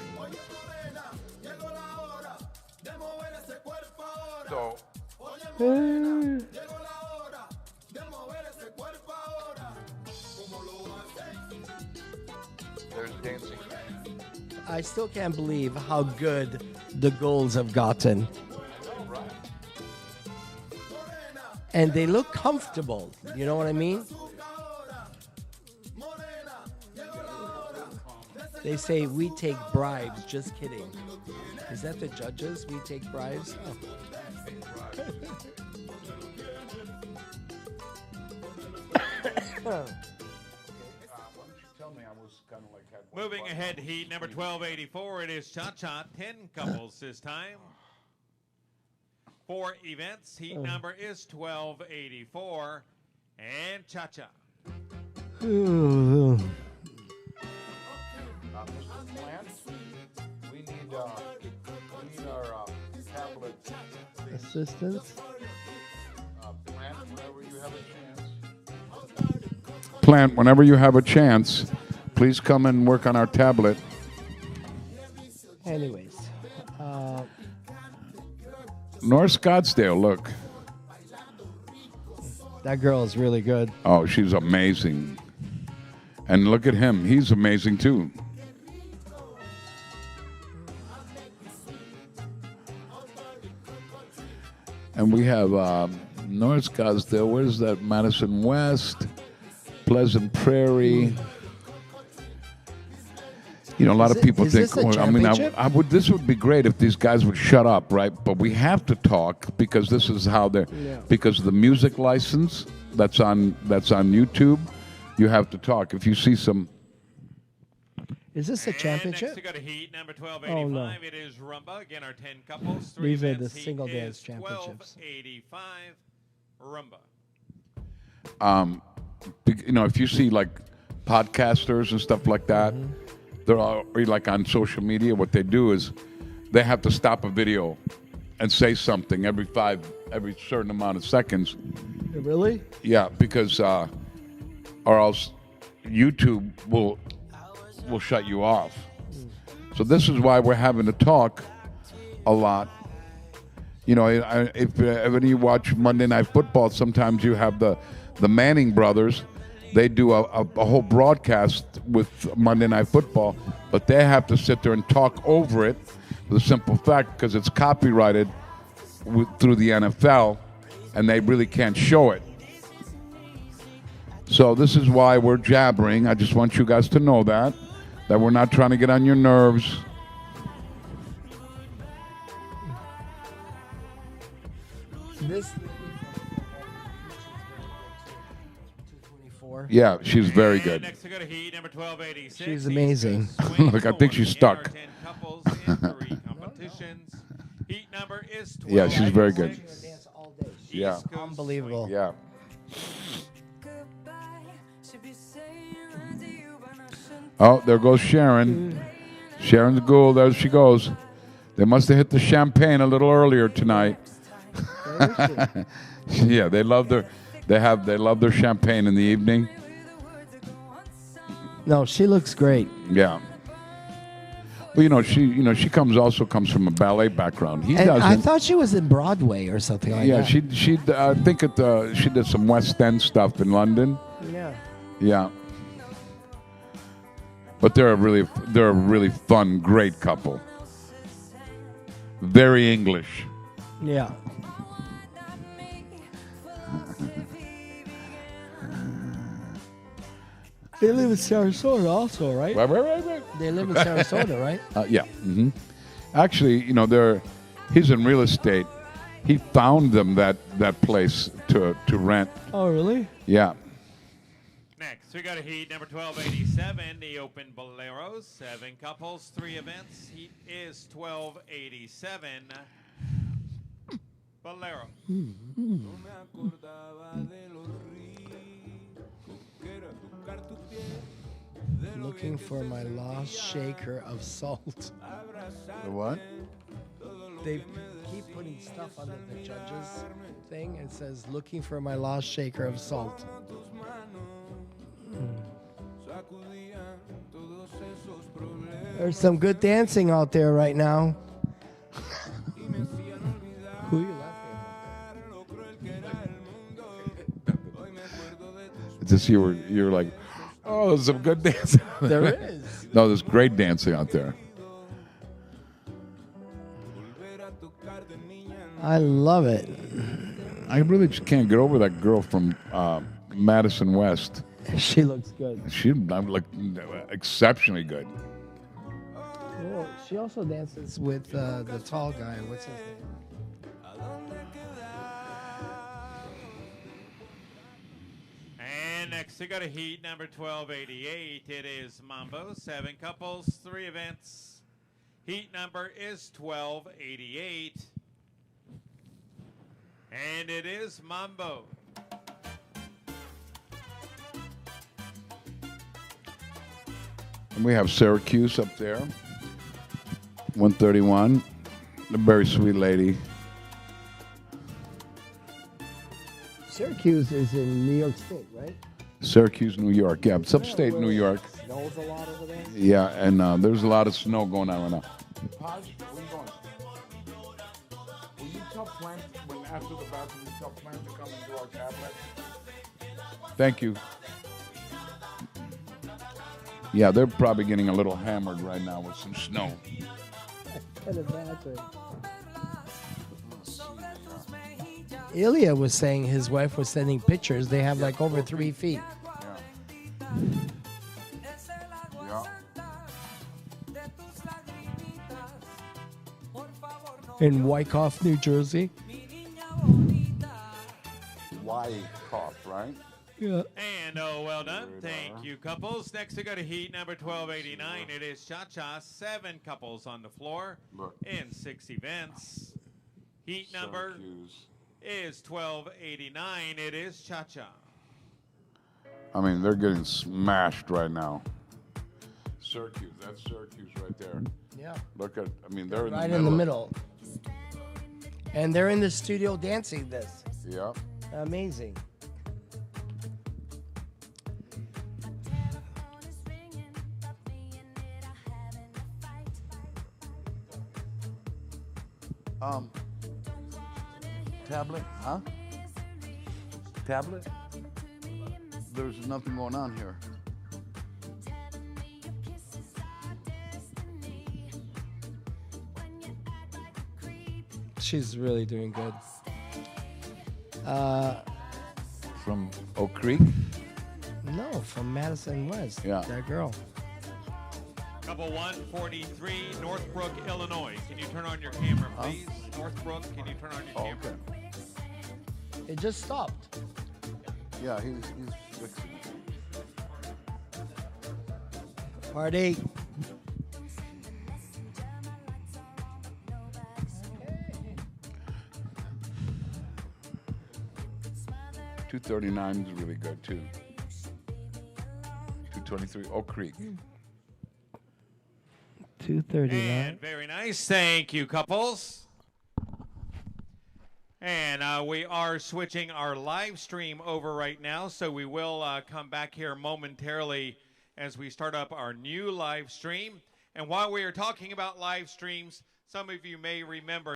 So, there's dancing. I still can't believe how good the Goulds have gotten. and they look comfortable. You know what I mean? They say we take bribes. Just kidding. Is that the judges? We take bribes? Oh. Moving ahead, heat number 1284. It is cha-cha. 10 couples this time. 4 events. Heat number is 1284. And cha-cha. Mr. Plant, we need our tablet Assistance. Plant, whenever you have a chance. Plant, whenever you have a chance, please come and work on our tablet. Anyways. North Scottsdale, look. That girl is really good. Oh, she's amazing. And look at him. He's amazing, too. And we have North Scottsdale. Where's that? Madison West, Pleasant Prairie. You know, a lot of people is think. this a well, I mean, championship? I would. This would be great if these guys would shut up, right? But we have to talk because this is how they're. Yeah. Because of the music license that's on YouTube, you have to talk. If you see some. Is this a And championship? next we go to heat number 1285. Oh, no. It is Rumba. Again, our 10 couples. 3 These are the events. Heat single is dance championships. 1285 Rumba. You know, if you see like podcasters and stuff like that, they're all like on social media. What they do is they have to stop a video and say something every certain amount of seconds. Really? Yeah, because or else YouTube will shut you off. So this is why we're having to talk a lot. You know, if any of you watch Monday Night Football, sometimes you have the Manning brothers. They do a whole broadcast with Monday Night Football, but they have to sit there and talk over it for the simple fact because it's copyrighted through the NFL, and they really can't show it. So this is why we're jabbering. I just want you guys to know that we're not trying to get on your nerves. This. 224. Yeah, she's very And good. next we go to heat number 1286. She's amazing. Look, I think she's stuck. Again, our 10 couples in 3 competitions. Heat number is 1286. Yeah, she's very good. Dance all day. Yeah. East Coast Unbelievable. Yeah. Oh, there goes Sharon. Sharon's Gould. There she goes. They must have hit the champagne a little earlier tonight. Yeah, they love their champagne in the evening. No, she looks great. Yeah. Well, she comes from a ballet background. He And doesn't. I thought she was in Broadway or something like Yeah, that. she I think she did some West End stuff in London. Yeah. Yeah. But they're a really fun, great couple. Very English. Yeah. They live in Sarasota also, right? Right. They live in Sarasota, right? Yeah. hmm Actually, he's in real estate. He found them that place to rent. Oh, really? Yeah. Next, we got a heat number 1287, the Open Bolero. 7 couples, 3 events. Heat is 1287. Bolero. Looking for my lost shaker of salt. The what? They keep putting stuff under the judges thing. It says, looking for my lost shaker of salt. There's some good dancing out there right now. Who are you laughing Just you're like, oh, there's some good dancing. There is. No, there's great dancing out there. I love it. I really just can't get over that girl from Madison West. She looks good. She look exceptionally good. Cool. She also dances with the tall guy. What's his name? And next we got a heat number 1288. It is Mambo, 7 couples, 3 events. Heat number is 1288. And it is Mambo. And we have Syracuse up there, 131. A very sweet lady. Syracuse is in New York State, right? Syracuse, New York. Yeah, it's upstate New York. Snows a lot over there. Yeah, and there's a lot of snow going on right now. Paz, where you going? Will you tell Plant, when after the bathroom, you tell Plant to come and do our tablet? Thank you. Yeah, they're probably getting a little hammered right now with some snow. I can imagine. Ilya was saying his wife was sending pictures. They have like over 3 feet. Yeah. In Wyckoff, New Jersey. Wyckoff, right? Yeah. And oh, well done. Thank you, couples. Next we got a heat number 1289. It is Cha-Cha, 7 couples on the floor in 6 events. Heat number is 1289. It is Cha-Cha. I mean, they're getting smashed right now. Syracuse, that's Syracuse right there. Yeah. Look at, I mean, they're right in the middle. And they're in the studio dancing this. Yeah. Amazing. Tablet, huh? Tablet? There's nothing going on here. She's really doing good. From Oak Creek? No, from Madison West. Yeah. That girl. Couple 143, Northbrook, Illinois. Can you turn on your camera, please? Northbrook, can you turn on your camera? It just stopped. Yeah, he's fixing it. Part 8. $239 is really good too. 223 Oak Creek. 239. And very nice. Thank you, couples. And we are switching our live stream over right now, so we will come back here momentarily as we start up our new live stream. And while we are talking about live streams, some of you may remember